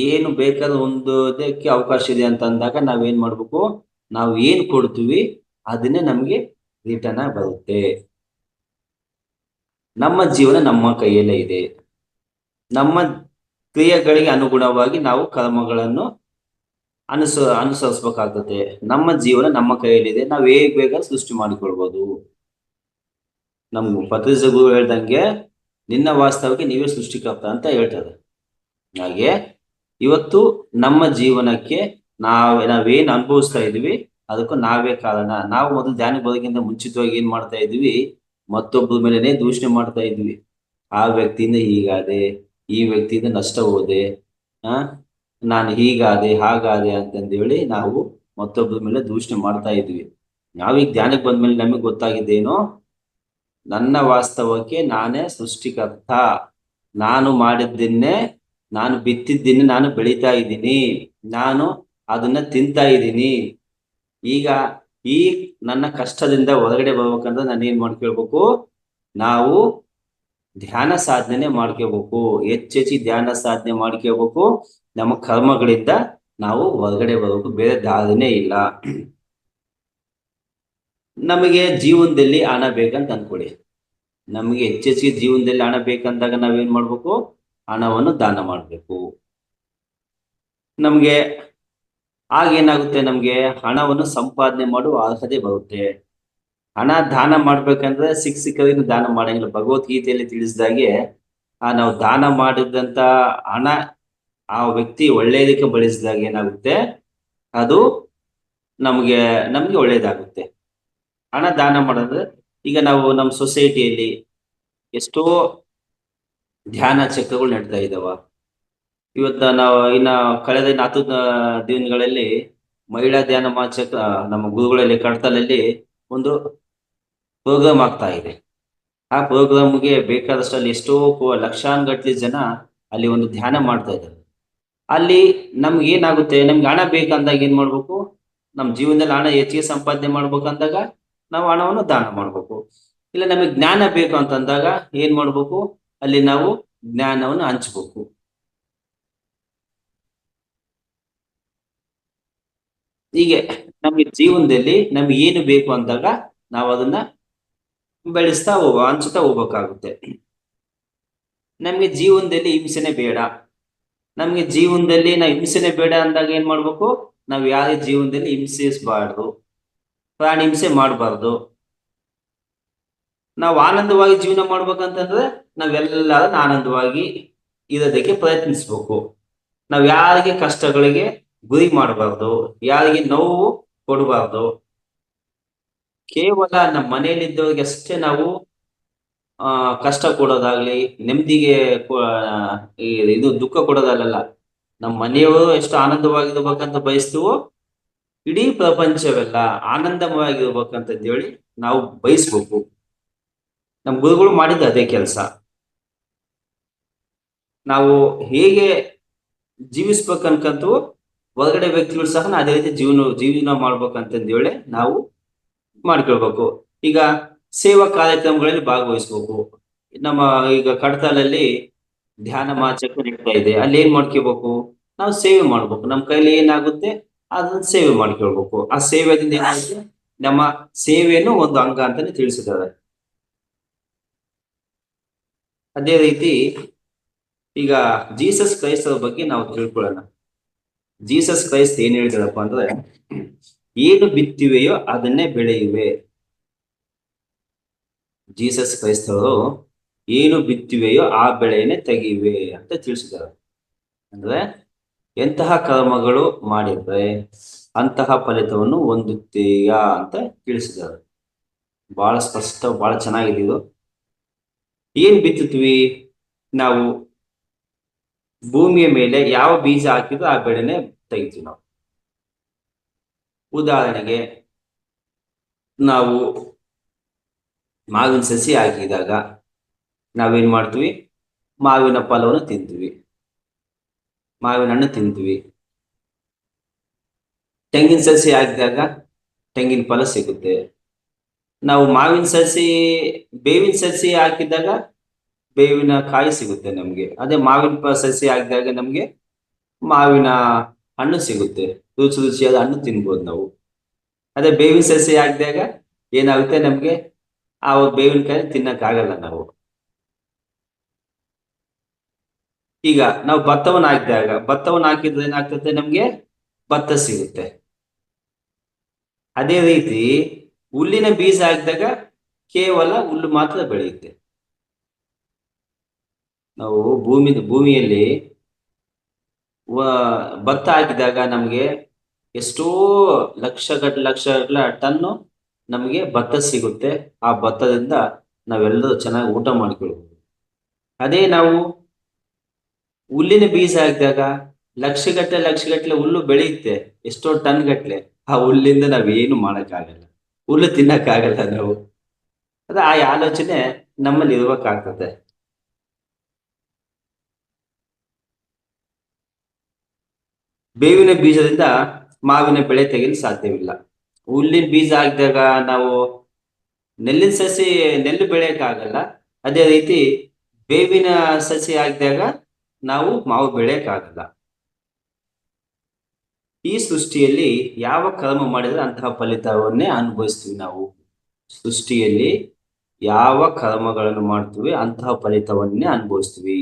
ಏನು ಬೇಕಾದ್ರೂ ಹೊಂದೋದಕ್ಕೆ ಅವಕಾಶ ಇದೆ ಅಂತ ಅಂದಾಗ ನಾವೇನ್ ಮಾಡ್ಬೇಕು, ನಾವು ಏನ್ ಕೊಡ್ತೀವಿ ಅದನ್ನೇ ನಮ್ಗೆ ರಿಟರ್ನ್ ಆಗಿ ಬರುತ್ತೆ. ನಮ್ಮ ಜೀವನ ನಮ್ಮ ಕೈಯಲ್ಲೇ ಇದೆ. ನಮ್ಮ ಕ್ರಿಯೆಗಳಿಗೆ ಅನುಗುಣವಾಗಿ ನಾವು ಕರ್ಮಗಳನ್ನು ಅನುಸರಿಸಬೇಕಾಗ್ತದೆ. ನಮ್ಮ ಜೀವನ ನಮ್ಮ ಕೈಯಲ್ಲಿದೆ, ನಾವು ಹೇಗ್ ಬೇಕಾದ್ರೂ ಸೃಷ್ಟಿ ಮಾಡಿಕೊಳ್ಬೋದು. ನಮ್ಮ ಪತ್ರಿಜಿ ಗುರು ಹೇಳ್ದಂಗೆ, ನಿನ್ನ ವಾಸ್ತವಕ್ಕೆ ನೀವೇ ಸೃಷ್ಟಿಕರ್ತ ಅಂತ ಹೇಳ್ತಾರೆ. ಹಾಗೆ ಇವತ್ತು ನಮ್ಮ ಜೀವನಕ್ಕೆ ನಾವೇನ್ ಅನುಭವಿಸ್ತಾ ಇದೀವಿ ಅದಕ್ಕೂ ನಾವೇ ಕಾರಣ. ನಾವು ಮೊದಲು ಧ್ಯಾನಕ್ಕೆ ಬರೋದಕ್ಕಿಂತ ಮುಂಚಿತವಾಗಿ ಏನ್ ಮಾಡ್ತಾ ಇದೀವಿ, ಮತ್ತೊಬ್ಬರ ಮೇಲೆನೆ ದೂಷಣೆ ಮಾಡ್ತಾ ಇದ್ವಿ. ಆ ವ್ಯಕ್ತಿಯಿಂದ ಹೀಗಾದೆ, ಈ ವ್ಯಕ್ತಿಯಿಂದ ನಷ್ಟ ಹೋದೆ, ಆ ನಾನು ಹೀಗಾದೆ ಹಾಗಾದೆ ಅಂತಂದೇಳಿ ನಾವು ಮತ್ತೊಬ್ಬರ ಮೇಲೆ ದೂಷಣೆ ಮಾಡ್ತಾ ಇದ್ವಿ. ನಾವೀಗ ಧ್ಯಾನಕ್ಕೆ ಬಂದ್ಮೇಲೆ ನಮಗೆ ಗೊತ್ತಾಗಿದ್ದೇನೋ, ನನ್ನ ವಾಸ್ತವಕ್ಕೆ ನಾನೇ ಸೃಷ್ಟಿಕರ್ತ. ನಾನು ಮಾಡಿದ್ದನ್ನೇ, ನಾನು ಬಿತ್ತಿದ್ದನ್ನೇ ನಾನು ಬೆಳೀತಾ ಇದ್ದೀನಿ, ನಾನು ಅದನ್ನ ತಿಂತಾ ಇದ್ದೀನಿ. ಈಗ ಈ ನನ್ನ ಕಷ್ಟದಿಂದ ಹೊರಗಡೆ ಬರ್ಬೇಕಂದ್ರೆ ನಾನು ಏನ್ ಮಾಡ್ಕೊಳ್ಬೇಕು, ನಾವು ಧ್ಯಾನ ಸಾಧನೆ ಮಾಡ್ಕೋಬೇಕು. ಹೆಚ್ಚೆಚ್ಚಿ ಧ್ಯಾನ ಸಾಧನೆ ಮಾಡ್ಕೋಬೇಕು. ನಮ್ಮ ಕರ್ಮಗಳಿಂದ ನಾವು ಹೊರಗಡೆ ಬರಬೇಕು, ಬೇರೆ ದಾರಿನೇ ಇಲ್ಲ. ನಮಗೆ ಜೀವನದಲ್ಲಿ ಹಣ ಬೇಕಂತ ಅನ್ಕೊಳ್ಳಿ. ನಮಗೆ ಹೆಚ್ಚೆಚ್ಚಿಗೆ ಜೀವನದಲ್ಲಿ ಹಣ ಬೇಕಂದಾಗ ನಾವೇನ್ ಮಾಡ್ಬೇಕು, ಹಣವನ್ನು ದಾನ ಮಾಡ್ಬೇಕು. ನಮ್ಗೆ ಆಗೇನಾಗುತ್ತೆ, ನಮ್ಗೆ ಹಣವನ್ನು ಸಂಪಾದನೆ ಮಾಡುವ ಅರ್ಹತೆ ಬರುತ್ತೆ. ಹಣ ದಾನ ಮಾಡ್ಬೇಕಂದ್ರೆ ಸಿಕ್ಕರಿಗೆ ದಾನ ಮಾಡಂಗಿಲ್ಲ. ಭಗವದ್ಗೀತೆಯಲ್ಲಿ ತಿಳಿಸಿದಾಗೆ ನಾವು ದಾನ ಮಾಡಿದಂತ ಹಣ ಆ ವ್ಯಕ್ತಿ ಒಳ್ಳೆಯದಕ್ಕೆ ಬಳಸಿದಾಗ ಏನಾಗುತ್ತೆ, ಅದು ನಮ್ಗೆ ಒಳ್ಳೇದಾಗುತ್ತೆ. ಹಣ ದಾನ ಮಾಡೋದ್ರೆ, ಈಗ ನಾವು ನಮ್ಮ ಸೊಸೈಟಿಯಲ್ಲಿ ಎಷ್ಟೋ ಧ್ಯಾನ ಚಕ್ರಗಳು ನಡೀತಾ ಇದಾವ. ಇವತ್ತ ನಾವು ಕಳೆದ 4 ದಿನಗಳಲ್ಲಿ ಮಹಿಳಾ ಧ್ಯಾನ ಚಕ್ರ ನಮ್ಮ ಗುರುಗಳಲ್ಲಿ ಕಡತಲಲ್ಲಿ ಒಂದು ಪ್ರೋಗ್ರಾಮ್ ಆಗ್ತಾ ಇದೆ. ಆ ಪ್ರೋಗ್ರಾಮ್ಗೆ ಬೇಕಾದಷ್ಟು ಅಲ್ಲಿ ಎಷ್ಟೋ ಲಕ್ಷಾನುಗಟ್ಟಲೆ ಜನ ಅಲ್ಲಿ ಒಂದು ಧ್ಯಾನ ಮಾಡ್ತಾ ಇದ್ದಾರೆ. ಅಲ್ಲಿ ನಮ್ಗೆ ಏನಾಗುತ್ತೆ, ನಮ್ಗೆ ಹಣ ಬೇಕಂದಾಗ ಏನ್ ಮಾಡ್ಬೇಕು, ನಮ್ಮ ಜೀವನದಲ್ಲಿ ಹಣ ಹೆಚ್ಚಿಗೆ ಸಂಪಾದನೆ ಮಾಡ್ಬೇಕಂದಾಗ ನಾವು ಹಣವನ್ನು ದಾನ ಮಾಡ್ಬೇಕು. ಇಲ್ಲ ನಮಗೆ ಜ್ಞಾನ ಬೇಕು ಅಂತಂದಾಗ ಏನ್ ಮಾಡ್ಬೇಕು, ಅಲ್ಲಿ ನಾವು ಜ್ಞಾನವನ್ನು ಹಂಚ್ಬೇಕು. ಹೀಗೆ ನಮ್ಗೆ ಜೀವನದಲ್ಲಿ ನಮ್ಗೆ ಏನು ಬೇಕು ಅಂದಾಗ ನಾವು ಅದನ್ನ ಬೆಳೆಸ್ತಾ ಹಂಚ್ತಾ ಹೋಗ್ಬೇಕಾಗುತ್ತೆ. ನಮ್ಗೆ ಜೀವನದಲ್ಲಿ ಹಿಂಸೆನೆ ಬೇಡ. ನಮ್ಗೆ ಜೀವನದಲ್ಲಿ ನಾವು ಹಿಂಸೆನೆ ಬೇಡ ಅಂದಾಗ ಏನ್ ಮಾಡ್ಬೇಕು, ನಾವ್ ಯಾರೇ ಜೀವನದಲ್ಲಿ ಹಿಂಸಿಸಬಾರ್ದು, ಪ್ರಾಣಿ ಹಿಂಸೆ ಮಾಡಬಾರ್ದು. ನಾವು ಆನಂದವಾಗಿ ಜೀವನ ಮಾಡ್ಬೇಕಂತಂದ್ರೆ ನಾವೆಲ್ಲರೂ ಆನಂದವಾಗಿ ಇರೋದಕ್ಕೆ ಪ್ರಯತ್ನಿಸ್ಬೇಕು. ನಾವ್ ಯಾರಿಗೆ ಕಷ್ಟಗಳಿಗೆ ಗುರಿ ಮಾಡಬಾರ್ದು, ಯಾರಿಗೆ ನೋವು ಕೊಡಬಾರ್ದು. ಕೇವಲ ನಮ್ಮ ಮನೆಯಲ್ಲಿದ್ದವ್ರಿಗೆ ಅಷ್ಟೇ ನಾವು ಕಷ್ಟ ಕೊಡೋದಾಗ್ಲಿ, ನೆಮ್ಮದಿಗೆ ಇದು ದುಃಖ ಕೊಡೋದಲ್ಲ. ನಮ್ಮ ಮನೆಯವರು ಎಷ್ಟು ಆನಂದವಾಗಿರ್ಬೇಕಂತ ಬಯಸ್ತೀವೋ, ಇಡೀ ಪ್ರಪಂಚವೆಲ್ಲ ಆನಂದಮಯವಾಗಿರ್ಬೇಕಂತ ಹೇಳಿ ನಾವು ಬಯಸ್ಬೇಕು. ನಮ್ಮ ಗುರುಗಳು ಮಾಡಿದ ಅದೇ ಕೆಲಸ. ನಾವು ಹೇಗೆ ಜೀವಿಸ್ಬೇಕನ್ಕಂತು ಹೊರಗಡೆ ವ್ಯಕ್ತಿಗಳು ಸಹ ಅದೇ ರೀತಿ ಜೀವನ ಮಾಡ್ಬೇಕಂತಂದೇಳಿ ನಾವು ಮಾಡ್ಕೊಳ್ಬೇಕು. ಈಗ ಸೇವಾ ಕಾರ್ಯಕ್ರಮಗಳಲ್ಲಿ ಭಾಗವಹಿಸ್ಬೇಕು. ನಮ್ಮ ಈಗ ಕಡತಲಲ್ಲಿ ಧ್ಯಾನ ಮಾಚಕ ನಡೀತಾ ಇದೆ, ಅಲ್ಲಿ ಏನ್ ಮಾಡ್ಕೋಬೇಕು, ನಾವು ಸೇವೆ ಮಾಡ್ಬೇಕು. ನಮ್ಮ ಕೈಲಿ ಏನಾಗುತ್ತೆ ಅದನ್ನ ಸೇವೆ ಮಾಡ್ಕೊಳ್ಬೇಕು. ಆ ಸೇವೆದಿಂದ ಏನಾಗುತ್ತೆ, ನಮ್ಮ ಸೇವೆಯನ್ನು ಒಂದು ಅಂಗ ಅಂತಾನೆ ತಿಳಿಸಿದ್ದಾರೆ. ಅದೇ ರೀತಿ ಈಗ ಜೀಸಸ್ ಕ್ರೈಸ್ತರ ಬಗ್ಗೆ ನಾವು ತಿಳ್ಕೊಳ್ಳೋಣ. ಜೀಸಸ್ ಕ್ರೈಸ್ತ್ ಏನ್ ಹೇಳಿದಾರಪ್ಪ ಅಂದ್ರೆ, ಏನು ಬಿತ್ತಿವೆಯೋ ಅದನ್ನೇ ಬೆಳೆಯುವೆ. ಜೀಸಸ್ ಕ್ರೈಸ್ತವರು ಏನು ಬಿತ್ತಿವೆಯೋ ಆ ಬೆಳೆಯನ್ನೇ ತೆಗೆಯುವೆ ಅಂತ ತಿಳಿಸಿದ್ದಾರೆ. ಅಂದ್ರೆ ಎಂತಹ ಕರ್ಮಗಳು ಮಾಡಿದ್ರೆ ಅಂತಹ ಫಲಿತವನ್ನು ಹೊಂದುತ್ತೀಯಾ ಅಂತ ತಿಳಿಸಿದ್ದಾರೆ. ಬಹಳ ಸ್ಪಷ್ಟ, ಬಹಳ ಚೆನ್ನಾಗಿದೆ ಇದು. ಏನ್ ಬಿತ್ತುತ್ತೀವಿ ನಾವು, ಭೂಮಿಯ ಮೇಲೆ ಯಾವ ಬೀಜ ಹಾಕಿದ್ರು ಆ ಬೆಳೆನೆ ತೆಗಿತೀವಿ ನಾವು. ಉದಾಹರಣೆಗೆ ನಾವು ಮಾವಿನ ಸಸಿ ಹಾಕಿದಾಗ ನಾವೇನ್ ಮಾಡ್ತೀವಿ, ಮಾವಿನ ಫಲವನ್ನು ತಿಂತೀವಿ, ಮಾವಿನ ಹಣ್ಣು ತಿಂತೀವಿ. ತೆಂಗಿನ ಸಸಿ ಹಾಕಿದಾಗ ತೆಂಗಿನ ಫಲ ಸಿಗುತ್ತೆ. ನಾವು ಬೇವಿನ ಸಸಿ ಹಾಕಿದಾಗ ಬೇವಿನ ಕಾಯಿ ಸಿಗುತ್ತೆ ನಮ್ಗೆ. ಅದೇ ಮಾವಿನ ಸಸಿ ಹಾಕಿದಾಗ ನಮ್ಗೆ ಮಾವಿನ ಹಣ್ಣು ಸಿಗುತ್ತೆ, ರುಚಿ ರುಚಿಯಾದ ಹಣ್ಣು ತಿನ್ಬೋದು ನಾವು. ಅದೇ ಬೇವಿನ ಸಸಿ ಹಾಕಿದಾಗ ಏನಾಗುತ್ತೆ, ನಮ್ಗೆ ಆ ಬೇವಿನಕಾಯಿ ತಿನ್ನಕ್ಕಾಗಲ್ಲ ನಾವು. ಈಗ ನಾವು ಭತ್ತವನ್ನು ಹಾಕಿದ್ರೆ ಏನಾಗ್ತದೆ, ನಮ್ಗೆ ಭತ್ತ ಸಿಗುತ್ತೆ. ಅದೇ ರೀತಿ ಹುಲ್ಲಿನ ಬೀಜ ಹಾಕಿದಾಗ ಕೇವಲ ಹುಲ್ಲು ಮಾತ್ರ ಬೆಳೆಯುತ್ತೆ. ನಾವು ಭೂಮಿಯಲ್ಲಿ ಭತ್ತ ಹಾಕಿದಾಗ ನಮ್ಗೆ ಎಷ್ಟೋ ಲಕ್ಷ ಟನ್ನು ನಮಗೆ ಭತ್ತ ಸಿಗುತ್ತೆ. ಆ ಭತ್ತದಿಂದ ನಾವೆಲ್ಲರೂ ಚೆನ್ನಾಗಿ ಊಟ ಮಾಡ್ಕೊಳ್ಬೋದು. ಅದೇ ನಾವು ಹುಲ್ಲಿನ ಬೀಜ ಹಾಕಿದಾಗ ಲಕ್ಷಗಟ್ಟಲೆ ಹುಲ್ಲು ಬೆಳೆಯುತ್ತೆ, ಎಷ್ಟೋ ಟನ್ ಗಟ್ಲೆ. ಆ ಹುಲ್ಲಿಂದ ನಾವೇನು ಮಾಡಕ್ಕಾಗಲ್ಲ, ಹುಲ್ಲು ತಿನ್ನಕ್ಕಾಗಲ್ಲ ನಾವು. ಅದ ಆ ಆಲೋಚನೆ ನಮ್ಮಲ್ಲಿ ಇರ್ಬೇಕಾಗ್ತದೆ. ಬೇವಿನ ಬೀಜದಿಂದ ಮಾವಿನ ಬೆಳೆ ತೆಗೆಯಲು ಸಾಧ್ಯವಿಲ್ಲ. ಹುಲ್ಲಿನ ಬೀಜ ಹಾಕಿದಾಗ ನಾವು ನೆಲ್ಲಿನ ಸಸಿ ನೆಲ್ಲು ಬೆಳೆಯಕ್ಕಾಗಲ್ಲ. ಅದೇ ರೀತಿ ಬೇವಿನ ಸಸಿ ಹಾಕಿದಾಗ ನಾವು ಮಾವು ಬೆಳೆಯಕ್ಕಾಗಲ್ಲ. ಈ ಸೃಷ್ಟಿಯಲ್ಲಿ ಯಾವ ಕರ್ಮ ಮಾಡಿದ್ರೆ ಅಂತಹ ಫಲಿತವನ್ನೇ ಅನುಭವಿಸ್ತೀವಿ ನಾವು. ಸೃಷ್ಟಿಯಲ್ಲಿ ಯಾವ ಕರ್ಮಗಳನ್ನು ಮಾಡ್ತೀವಿ ಅಂತಹ ಫಲಿತವನ್ನೇ ಅನುಭವಿಸ್ತೀವಿ.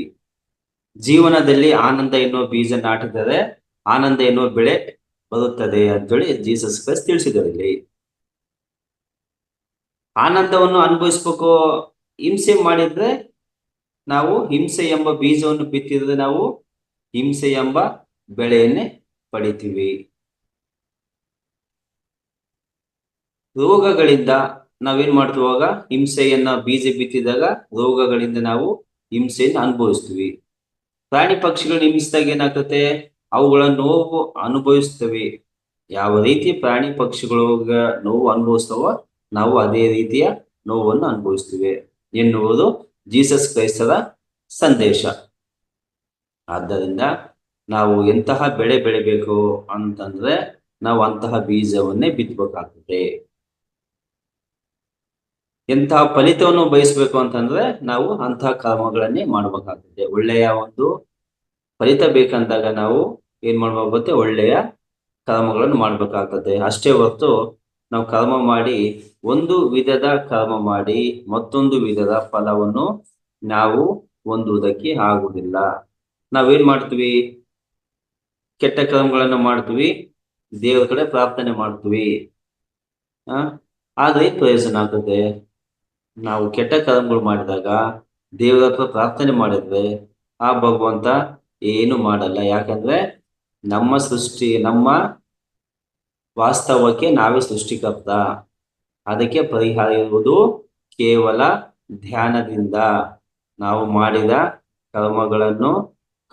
ಜೀವನದಲ್ಲಿ ಆನಂದ ಎನ್ನುವ ಬೀಜ ನಾಟಿದರೆ ಆನಂದ ಎನ್ನುವ ಬೆಳೆ ಬರುತ್ತದೆ ಅಂತೇಳಿ ಜೀಸಸ್ ಕ್ರೈಸ್ಟ್ ತಿಳಿಸಿದ್ದಾರೆ ಇಲ್ಲಿ. ಆನಂದವನ್ನು ಅನುಭವಿಸ್ಬೇಕು, ಹಿಂಸೆ ಮಾಡಿದ್ರೆ ನಾವು ಹಿಂಸೆ ಎಂಬ ಬೀಜವನ್ನು ಬಿತ್ತಿದ್ರೆ ನಾವು ಹಿಂಸೆ ಎಂಬ ಬೆಳೆಯನ್ನೇ ಪಡಿತೀವಿ. ರೋಗಗಳಿಂದ ನಾವೇನ್ ಮಾಡ್ತೀವಾಗ ಹಿಂಸೆಯನ್ನ ಬೀಜ ಬಿತ್ತಿದಾಗ ರೋಗಗಳಿಂದ ನಾವು ಹಿಂಸೆಯನ್ನು ಅನುಭವಿಸ್ತೀವಿ. ಪ್ರಾಣಿ ಪಕ್ಷಿಗಳು ಹಿಂಸಿದಾಗ ಏನಾಗ್ತದೆ, ಅವುಗಳ ನೋವು ಅನುಭವಿಸ್ತವೆ. ಯಾವ ರೀತಿ ಪ್ರಾಣಿ ಪಕ್ಷಿಗಳು ನೋವು ಅನುಭವಿಸ್ತವೋ ನಾವು ಅದೇ ರೀತಿಯ ನೋವನ್ನು ಅನುಭವಿಸ್ತೀವಿ ಎನ್ನುವುದು ಜೀಸಸ್ ಕ್ರೈಸ್ತರ ಸಂದೇಶ. ಆದ್ದರಿಂದ ನಾವು ಎಂತಹ ಬೆಳೆ ಬೆಳಿಬೇಕು ಅಂತಂದ್ರೆ ನಾವು ಅಂತಹ ಬೀಜವನ್ನೇ ಬಿತ್ತಬೇಕಾಗ್ತದೆ. ಎಂತಹ ಫಲಿತವನ್ನು ಬಯಸ್ಬೇಕು ಅಂತಂದ್ರೆ ನಾವು ಅಂತಹ ಕರ್ಮಗಳನ್ನೇ ಮಾಡ್ಬೇಕಾಗ್ತದೆ. ಒಳ್ಳೆಯ ಒಂದು ಫಲಿತ ಬೇಕಂದಾಗ ನಾವು ಏನ್ ಮಾಡ್ಬೇಕಾಗುತ್ತೆ, ಒಳ್ಳೆಯ ಕರ್ಮಗಳನ್ನು ಮಾಡ್ಬೇಕಾಗ್ತದೆ. ಅಷ್ಟೇ ಹೊರತು ನಾವು ಕರ್ಮ ಮಾಡಿ ಒಂದು ವಿಧದ ಕರ್ಮ ಮಾಡಿ ಮತ್ತೊಂದು ವಿಧದ ಫಲವನ್ನು ನಾವು ಹೊಂದುವುದಕ್ಕೆ ಆಗುವುದಿಲ್ಲ. ನಾವೇನ್ ಮಾಡ್ತೀವಿ, ಕೆಟ್ಟ ಕರ್ಮಗಳನ್ನು ಮಾಡ್ತೀವಿ, ದೇವರ ಕಡೆ ಪ್ರಾರ್ಥನೆ ಮಾಡ್ತೀವಿ, ಆದ್ರೆ ಪ್ರಯೋಜನ ಆಗ್ತದೆ. ನಾವು ಕೆಟ್ಟ ಕರ್ಮಗಳು ಮಾಡಿದಾಗ ದೇವರ ಹತ್ರ ಪ್ರಾರ್ಥನೆ ಮಾಡಿದ್ರೆ ಆ ಭಗವಂತ ಏನು ಮಾಡಲ್ಲ. ಯಾಕಂದ್ರೆ ನಮ್ಮ ಸೃಷ್ಟಿ, ನಮ್ಮ ವಾಸ್ತವಕ್ಕೆ ನಾವೇ ಸೃಷ್ಟಿಕರ್ತ. ಅದಕ್ಕೆ ಪರಿಹಾರ ಇರುವುದು ಕೇವಲ ಧ್ಯಾನದಿಂದ. ನಾವು ಮಾಡಿದ ಕರ್ಮಗಳನ್ನು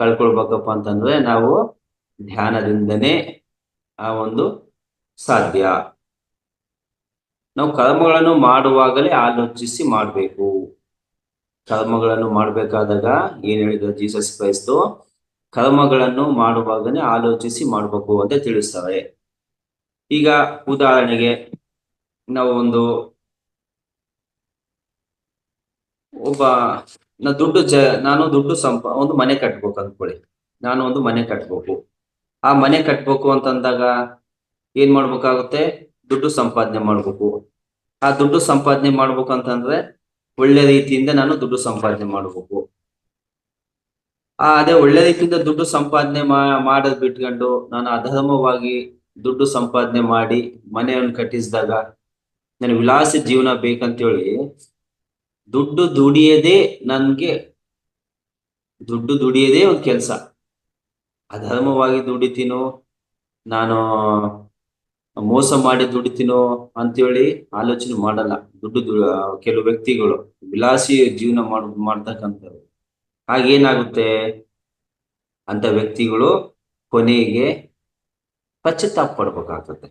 ಕಳ್ಕೊಳ್ಬೇಕಪ್ಪ ಅಂತಂದ್ರೆ ನಾವು ಧ್ಯಾನದಿಂದನೇ ಆ ಒಂದು ಸಾಧ್ಯ. ನಾವು ಕರ್ಮಗಳನ್ನು ಮಾಡುವಾಗಲೇ ಆಲೋಚಿಸಿ ಮಾಡಬೇಕು. ಕರ್ಮಗಳನ್ನು ಮಾಡಬೇಕಾದಾಗ ಏನ್ ಹೇಳಿದ್ರು ಜೀಸಸ್ ಕ್ರೈಸ್ತು, ಕರ್ಮಗಳನ್ನು ಮಾಡುವಾಗನೇ ಆಲೋಚಿಸಿ ಮಾಡಬೇಕು ಅಂತ ತಿಳಿಸ್ತಾರೆ. ಈಗ ಉದಾಹರಣೆಗೆ ನಾವು ನಾನು ದುಡ್ಡು ಒಂದು ಮನೆ ಕಟ್ಬೇಕು ಅಂದ್ಕೊಳ್ಳಿ. ನಾನು ಒಂದು ಮನೆ ಕಟ್ಬೇಕು. ಆ ಮನೆ ಕಟ್ಬೇಕು ಅಂತಂದಾಗ ಏನ್ ಮಾಡ್ಬೇಕಾಗುತ್ತೆ, ದುಡ್ಡು ಸಂಪಾದನೆ ಮಾಡ್ಬೇಕು. ಆ ದುಡ್ಡು ಸಂಪಾದನೆ ಮಾಡ್ಬೇಕು ಅಂತಂದ್ರೆ ಒಳ್ಳೆ ರೀತಿಯಿಂದ ನಾನು ದುಡ್ಡು ಸಂಪಾದನೆ ಮಾಡ್ಬೇಕು. ಅದೇ ಒಳ್ಳೆ ರೀತಿಯಿಂದ ದುಡ್ಡು ಸಂಪಾದನೆ ಮಾಡೋದ್ ಬಿಟ್ಕೊಂಡು ನಾನು ಅಧರ್ಮವಾಗಿ ದುಡ್ಡು ಸಂಪಾದನೆ ಮಾಡಿ ಮನೆಯನ್ನು ಕಟ್ಟಿಸಿದಾಗ ನನಗೆ ವಿಲಾಸಿ ಜೀವನ ಬೇಕಂತೇಳಿ ದುಡ್ಡು ದುಡಿಯದೇ ಒಂದು ಕೆಲಸ, ಅಧರ್ಮವಾಗಿ ದುಡಿತೀನೋ, ನಾನು ಮೋಸ ಮಾಡಿ ದುಡಿತೀನೋ ಅಂತೇಳಿ ಆಲೋಚನೆ ಮಾಡಲ್ಲ. ಕೆಲವು ವ್ಯಕ್ತಿಗಳು ವಿಲಾಸಿ ಜೀವನ ಮಾಡ್ತಕ್ಕಂಥವ್ರು. ಹಾಗೇನಾಗುತ್ತೆ, ಅಂತ ವ್ಯಕ್ತಿಗಳು ಕೊನೆಗೆ ಪಶ್ಚಾತ್ತಾಪ ಪಡ್ಬೇಕಾಗ್ತದೆ.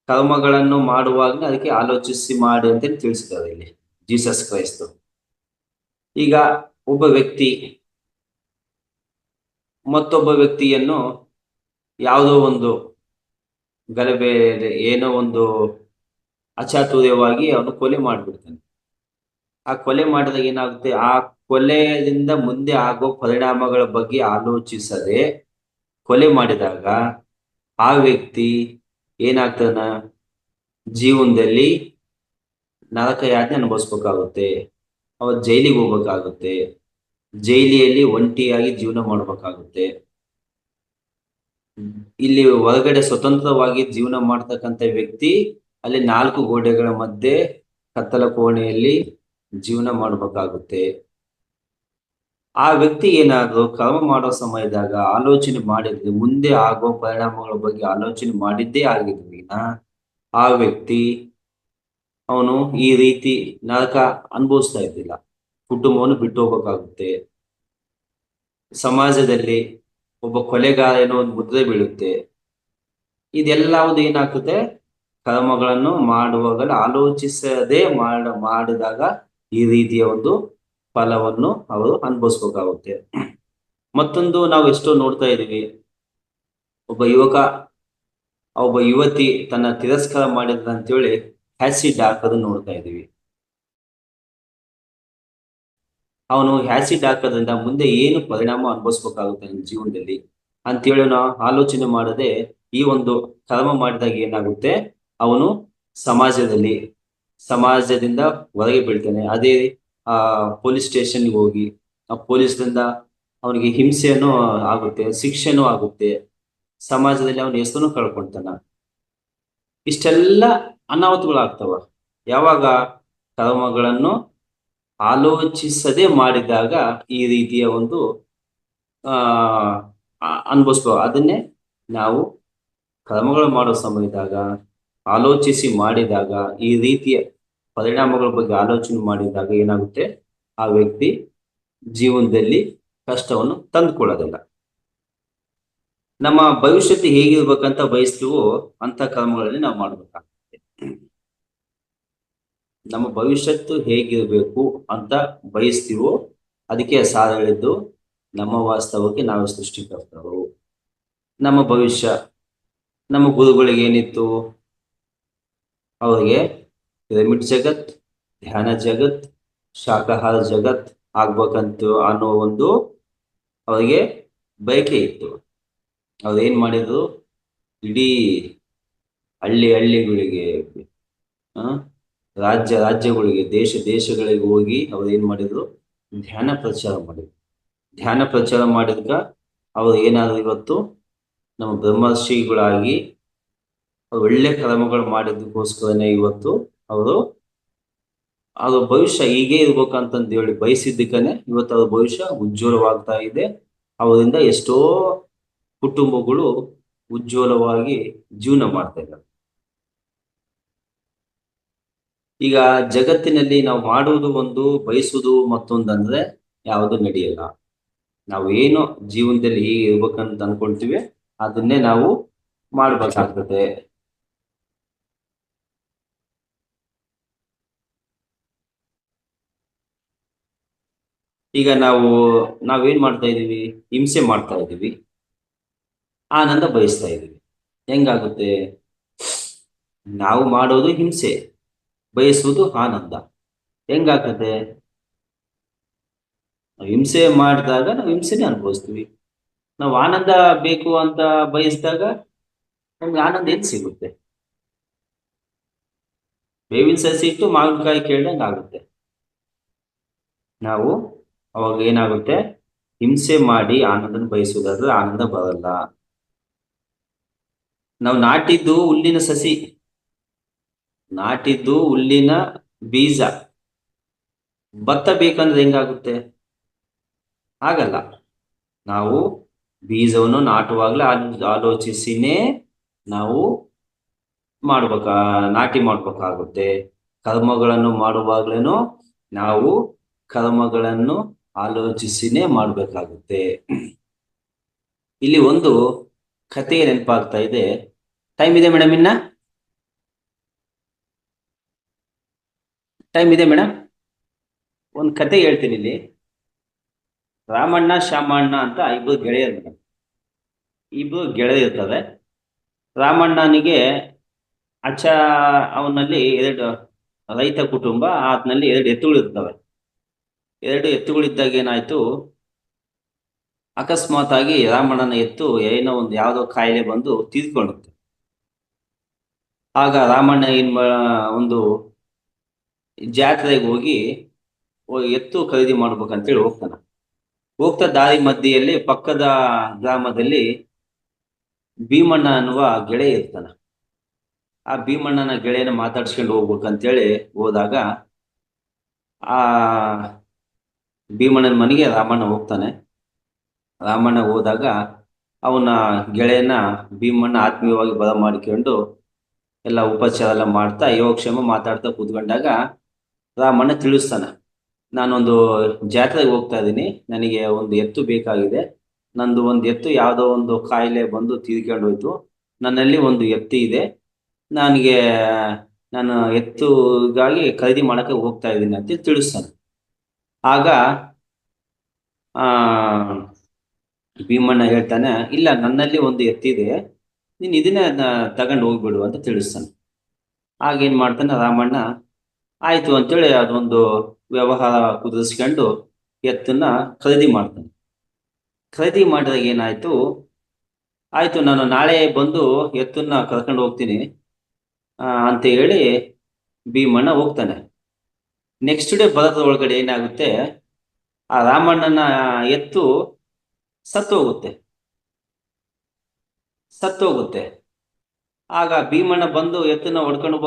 ಕರ್ಮಗಳನ್ನು ಮಾಡುವಾಗ ಅದಕ್ಕೆ ಆಲೋಚಿಸಿ ಮಾಡಿ ಅಂತ ತಿಳಿಸಿದ್ದಾರೆ ಇಲ್ಲಿ ಜೀಸಸ್ ಕ್ರೈಸ್ತ. ಈಗ ಒಬ್ಬ ವ್ಯಕ್ತಿ ಮತ್ತೊಬ್ಬ ವ್ಯಕ್ತಿಯನ್ನು ಯಾವುದೋ ಒಂದು ಗಲಭೆ, ಏನೋ ಒಂದು ಅಚಾತುರ್ಯವಾಗಿ ಅವನು ಕೊಲೆ ಮಾಡಿಬಿಡ್ತಾನೆ. ಆ ಕೊಲೆ ಮಾಡಿದಾಗ ಏನಾಗುತ್ತೆ, ಆ ಕೊಲೆಯಿಂದ ಮುಂದೆ ಆಗೋ ಪರಿಣಾಮಗಳ ಬಗ್ಗೆ ಆಲೋಚಿಸದೆ ಕೊಲೆ ಮಾಡಿದಾಗ ಆ ವ್ಯಕ್ತಿ ಏನಾಗ್ತಾನ, ಜೀವನದಲ್ಲಿ ನರಕ ಯಾತನೆ ಅನುಭವಿಸ್ಬೇಕಾಗುತ್ತೆ. ಅವ ಜೈಲಿಗೆ ಹೋಗ್ಬೇಕಾಗುತ್ತೆ. ಜೈಲಿಯಲ್ಲಿ ಒಂಟಿಯಾಗಿ ಜೀವನ ಮಾಡ್ಬೇಕಾಗುತ್ತೆ. ಇಲ್ಲಿ ಹೊರಗಡೆ ಸ್ವತಂತ್ರವಾಗಿ ಜೀವನ ಮಾಡ್ತಕ್ಕಂಥ ವ್ಯಕ್ತಿ ಅಲ್ಲಿ 4 ಗೋಡೆಗಳ ಮಧ್ಯೆ ಕತ್ತಲ ಕೋಣೆಯಲ್ಲಿ ಜೀವನ ಮಾಡ್ಬೇಕಾಗುತ್ತೆ. ಆ ವ್ಯಕ್ತಿ ಏನಾದ್ರು ಕರ್ಮ ಮಾಡೋ ಸಮಯದಾಗ ಆಲೋಚನೆ ಮಾಡಿದ್ರೆ ಮುಂದೆ ಆಗೋ ಪರಿಣಾಮಗಳ ಬಗ್ಗೆ ಆಲೋಚನೆ ಮಾಡಿದ್ದೇ ಆಗಿದ್ರೆ ಆ ವ್ಯಕ್ತಿ ಅವನು ಈ ರೀತಿ ನರಕ ಅನುಭವಿಸ್ತಾ ಇದ್ದಿಲ್ಲ. ಕುಟುಂಬವನ್ನು ಬಿಟ್ಟು ಹೋಗ್ಬೇಕಾಗುತ್ತೆ. ಸಮಾಜದಲ್ಲಿ ಒಬ್ಬ ಕೊಲೆಗಾರ ಏನೋ ಒಂದು ಮುದ್ರೆ ಬೀಳುತ್ತೆ. ಇದೆಲ್ಲವುದು ಏನಾಗ್ತದೆ, ಕರ್ಮಗಳನ್ನು ಮಾಡುವಾಗಲೂ ಆಲೋಚಿಸದೆ ಮಾಡಿದಾಗ ಈ ರೀತಿಯ ಒಂದು ಫಲವನ್ನು ಅವರು ಅನುಭವಿಸ್ಬೇಕಾಗುತ್ತೆ. ಮತ್ತೊಂದು ನಾವು ಎಷ್ಟೋ ನೋಡ್ತಾ ಇದ್ದೀವಿ, ಒಬ್ಬ ಯುವಕ ಒಬ್ಬ ಯುವತಿ ತನ್ನ ತಿರಸ್ಕಾರ ಮಾಡಿದ ಅಂತೇಳಿ ಆಸಿಡ್ ಹಾಕೋದನ್ನ ನೋಡ್ತಾ ಇದ್ದೀವಿ. ಅವನು ಆಸಿಡ್ ಹಾಕೋದ್ರಿಂದ ಮುಂದೆ ಏನು ಪರಿಣಾಮ ಅನುಭವಿಸ್ಬೇಕಾಗುತ್ತೆ ನನ್ನ ಜೀವನದಲ್ಲಿ ಅಂತೇಳಿ ನಾವು ಆಲೋಚನೆ ಮಾಡದೆ ಈ ಒಂದು ಕರ್ಮ ಮಾಡಿದಾಗ ಏನಾಗುತ್ತೆ, ಅವನು ಸಮಾಜದಿಂದ ಹೊರಗೆ ಬೀಳ್ತಾನೆ. ಅದೇ ಪೊಲೀಸ್ ಸ್ಟೇಷನ್ಗೆ ಹೋಗಿ ಆ ಪೊಲೀಸ್ರಿಂದ ಅವನಿಗೆ ಹಿಂಸೆನೂ ಆಗುತ್ತೆ, ಶಿಕ್ಷೆನೂ ಆಗುತ್ತೆ, ಸಮಾಜದಲ್ಲಿ ಅವನ ಹೆಸರನ್ನು ಕಳ್ಕೊಳ್ತಾನ. ಇಷ್ಟೆಲ್ಲ ಅನಾಹುತಗಳಾಗ್ತವ ಯಾವಾಗ ಕರ್ಮಗಳನ್ನು ಆಲೋಚಿಸದೆ ಮಾಡಿದಾಗ ಈ ರೀತಿಯ ಒಂದು ಅನುಭವಿಸ್ಕೋ. ಅದನ್ನೇ ನಾವು ಕರ್ಮಗಳು ಮಾಡೋ ಸಮಯದಾಗ ಆಲೋಚಿಸಿ ಮಾಡಿದಾಗ ಈ ರೀತಿಯ ಪರಿಣಾಮಗಳ ಬಗ್ಗೆ ಆಲೋಚನೆ ಮಾಡಿದಾಗ ಏನಾಗುತ್ತೆ, ಆ ವ್ಯಕ್ತಿ ಜೀವನದಲ್ಲಿ ಕಷ್ಟವನ್ನು ತಂದುಕೊಳ್ಳೋದಿಲ್ಲ. ನಮ್ಮ ಭವಿಷ್ಯತ್ತು ಹೇಗಿರ್ಬೇಕಂತ ಬಯಸ್ತೀವೋ ಅಂತ ಕರ್ಮಗಳಲ್ಲಿ ನಾವು ಮಾಡ್ಬೇಕಾಗ್ತದೆ. ನಮ್ಮ ಭವಿಷ್ಯತ್ತು ಹೇಗಿರ್ಬೇಕು ಅಂತ ಬಯಸ್ತೀವೋ ಅದಕ್ಕೆ ಸಾರ ಹೇಳಿದ್ದು, ನಮ್ಮ ವಾಸ್ತವಕ್ಕೆ ನಾವು ಸೃಷ್ಟಿಕರ್ತರು. ನಮ್ಮ ಭವಿಷ್ಯ, ನಮ್ಮ ಗುರುಗಳಿಗೆ ಏನಿತ್ತು, ಅವರಿಗೆ ಪಿರಮಿಡ್ ಜಗತ್, ಧ್ಯಾನ ಜಗತ್, ಶಾಕಾಹಾರ ಜಗತ್ ಆಗ್ಬೇಕಂತ ಅನ್ನೋ ಒಂದು ಅವರಿಗೆ ಬಯಕೆ ಇತ್ತು. ಅವ್ರು ಏನ್ ಮಾಡಿದ್ರು, ಇಡೀ ಹಳ್ಳಿಗಳಿಗೆ ರಾಜ್ಯಗಳಿಗೆ ದೇಶಗಳಿಗೆ ಹೋಗಿ ಅವ್ರು ಏನ್ ಮಾಡಿದ್ರು, ಧ್ಯಾನ ಪ್ರಚಾರ ಮಾಡಿದ್ಕ ಅವ್ರು ಏನಾದ್ರು ಇವತ್ತು ನಮ್ಮ ಬ್ರಹ್ಮರ್ಷಿಗಳಾಗಿ ಒಳ್ಳೆ ಕರ್ಮಗಳು ಮಾಡಿದ್ದಕ್ಕೋಸ್ಕರನೇ ಇವತ್ತು ಅವರು ಭವಿಷ್ಯ ಹೀಗೆ ಇರ್ಬೇಕಂತಂದು ಹೇಳಿ ಬಯಸಿದ್ದಕ್ಕನೆ ಇವತ್ತು ಅವ್ರ ಭವಿಷ್ಯ ಉಜ್ವಲವಾಗ್ತಾ ಇದೆ. ಅವರಿಂದ ಎಷ್ಟೋ ಕುಟುಂಬಗಳು ಉಜ್ವಲವಾಗಿ ಜೀವನ ಮಾಡ್ತಾ ಇದ್ದಾರೆ. ಈಗ ಜಗತ್ತಿನಲ್ಲಿ ನಾವು ಮಾಡುವುದು ಒಂದು, ಬಯಸುವುದು ಮತ್ತೊಂದಂದ್ರೆ ಯಾವುದು ನಡೆಯಲ್ಲ. ನಾವು ಏನು ಜೀವನದಲ್ಲಿ ಹೀಗೆ ಇರ್ಬೇಕಂತ ಅನ್ಕೊಳ್ತೀವಿ ಅದನ್ನೇ ನಾವು ಮಾಡ್ಬೇಕಾಗ್ತದೆ. ಈಗ ನಾವೇನ್ ಮಾಡ್ತಾ ಇದೀವಿ, ಹಿಂಸೆ ಮಾಡ್ತಾ ಇದೀವಿ, ಆನಂದ ಬಯಸ್ತಾ ಇದೀವಿ. ಹೆಂಗಾಗುತ್ತೆ, ನಾವು ಮಾಡೋದು ಹಿಂಸೆ, ಬಯಸುವುದು ಆನಂದ. ಹೆಂಗಾಗ್ತದೆ, ಹಿಂಸೆ ಮಾಡಿದಾಗ ನಾವು ಹಿಂಸೆನೇ ಅನುಭವಿಸ್ತೀವಿ. ನಾವು ಆನಂದ ಬೇಕು ಅಂತ ಬಯಸಿದಾಗ ನಮ್ಗೆ ಆನಂದ ಎಲ್ಲಿ ಸಿಗುತ್ತೆ? ಬೇವಿನ ಸಸಿ ಇಟ್ಟು ಮಾವಿನಕಾಯಿ ಕೇಳ್ದಂಗೆ ಆಗುತ್ತೆ. ನಾವು ಅವಾಗ ಏನಾಗುತ್ತೆ, ಹಿಂಸೆ ಮಾಡಿ ಆನಂದನ ಬಯಸುವುದಾದ್ರೆ ಆನಂದ ಬರಲ್ಲ. ನಾವು ನಾಟಿದ್ದು ಹುಲ್ಲಿನ ಬೀಜ, ಭತ್ತ ಬೇಕಂದ್ರೆ ಹೆಂಗಾಗುತ್ತೆ? ಆಗಲ್ಲ. ನಾವು ಬೀಜವನ್ನು ನಾಟುವಾಗ್ಲೇ ಆಲೋಚಿಸಿನೇ ನಾವು ನಾಟಿ ಮಾಡ್ಬೇಕಾಗುತ್ತೆ. ಕರ್ಮಗಳನ್ನು ಮಾಡುವಾಗ್ಲೇನು ನಾವು ಕರ್ಮಗಳನ್ನು ಆಲೋಚಿಸಿನೇ ಮಾಡ್ಬೇಕಾಗುತ್ತೆ. ಇಲ್ಲಿ ಒಂದು ಕಥೆ ನೆನಪಾಗ್ತಾ ಇದೆ. ಟೈಮ್ ಇದೆ ಮೇಡಮ್? ಟೈಮ್ ಇದೆ ಮೇಡಮ್? ಒಂದು ಕತೆ ಹೇಳ್ತೀನಿ ಇಲ್ಲಿ. ರಾಮಣ್ಣ ಶಾಮಣ್ಣ ಅಂತ ಇಬ್ರು ಗೆಳೆಯರಿರ್ತವೆ. ರಾಮಣ್ಣನಿಗೆ ಅವನಲ್ಲಿ ರೈತ ಕುಟುಂಬ, ಆತನಲ್ಲಿ 2 ಎತ್ತುಗಳು ಇರ್ತವೆ. 2 ಎತ್ತುಗಳಿದ್ದಾಗ ಏನಾಯ್ತು, ಅಕಸ್ಮಾತ್ ಆಗಿ ರಾಮಣ್ಣನ ಎತ್ತು ಯಾವುದೋ ಕಾಯಿಲೆ ಬಂದು ತೀರ್ಕೊಳ್ಳುತ್ತೆ. ಆಗ ರಾಮಣ್ಣ ಒಂದು ಜಾತ್ರೆಗೆ ಹೋಗಿ ಎತ್ತು ಖರೀದಿ ಮಾಡ್ಬೇಕಂತೇಳಿ ಹೋಗ್ತಾ ದಾರಿ ಮಧ್ಯೆಯಲ್ಲಿ ಪಕ್ಕದ ಗ್ರಾಮದಲ್ಲಿ ಭೀಮಣ್ಣ ಅನ್ನುವ ಗೆಳೆಯ ಇರ್ತಾನ. ಆ ಭೀಮಣ್ಣನ ಗೆಳೆಯನ ಮಾತಾಡ್ಸ್ಕೊಂಡು ಹೋಗ್ಬೇಕಂತೇಳಿ ಹೋದಾಗ ಆ ಭೀಮಣ್ಣನ ಮನೆಗೆ ರಾಮಣ್ಣ ಹೋಗ್ತಾನೆ. ರಾಮಣ್ಣ ಹೋದಾಗ ಅವನ ಗೆಳೆಯನ ಭೀಮಣ್ಣ ಆತ್ಮೀಯವಾಗಿ ಬರಮಾಡಿಕೊಂಡು ಎಲ್ಲ ಉಪಚಾರ ಎಲ್ಲ ಮಾಡ್ತಾ ಯೋಗಕ್ಷೇಮ ಮಾತಾಡ್ತಾ ಕೂತ್ಕೊಂಡಾಗ ರಾಮಣ್ಣ ತಿಳಿಸ್ತಾನೆ, ನಾನೊಂದು ಜಾತ್ರೆಗೆ ಹೋಗ್ತಾ ಇದ್ದೀನಿ, ನನಗೆ ಒಂದು ಎತ್ತು ಬೇಕಾಗಿದೆ. ನಂದು ಒಂದು ಎತ್ತು ಯಾವುದೋ ಒಂದು ಕಾಯಿಲೆ ಬಂದು ತೀರ್ಕೊಂಡು ಹೋಯ್ತು. ನನ್ನಲ್ಲಿ ಒಂದು ಎತ್ತು ಇದೆ, ನನಗೆ ನಾನು ಎತ್ತುಗಾಗಿ ಖರೀದಿ ಮಾಡಕ್ಕೆ ಹೋಗ್ತಾ ಇದ್ದೀನಿ ಅಂತ ತಿಳಿಸ್ತಾನೆ. ಆಗ ಆ ಭೀಮಣ್ಣ ಹೇಳ್ತಾನೆ, ಇಲ್ಲ ನನ್ನಲ್ಲಿ ಒಂದು ಎತ್ತಿದೆ, ನೀನು ಇದನ್ನೇ ತಗೊಂಡು ಹೋಗ್ಬಿಡು ಅಂತ ತಿಳಿಸ್ತಾನೆ. ಆಗೇನ್ ಮಾಡ್ತಾನೆ ರಾಮಣ್ಣ, ಆಯ್ತು ಅಂತೇಳಿ ಅದೊಂದು ವ್ಯವಹಾರ ಕುದುರಿಸ್ಕೊಂಡು ಎತ್ತನ್ನ ಖರೀದಿ ಮಾಡ್ತಾನೆ. ಖರೀದಿ ಮಾಡಿದಾಗ ಏನಾಯ್ತು, ಆಯ್ತು ನಾನು ನಾಳೆ ಬಂದು ಎತ್ತನ್ನ ಕರ್ಕೊಂಡು ಹೋಗ್ತೀನಿ ಅಂತ ಹೇಳಿ ಭೀಮಣ್ಣ ಹೋಗ್ತಾನೆ. ನೆಕ್ಸ್ಟ್ ಡೇ ಬರೋದ್ರ ಒಳಗಡೆ ಏನಾಗುತ್ತೆ, ಆ ರಾಮಣ್ಣನ ಎತ್ತು ಸತ್ತೋಗುತ್ತೆ. ಆಗ ಭೀಮಣ್ಣ ಬಂದು ಎತ್ತನ್ನ ಹೊಡ್ಕೊಂಡು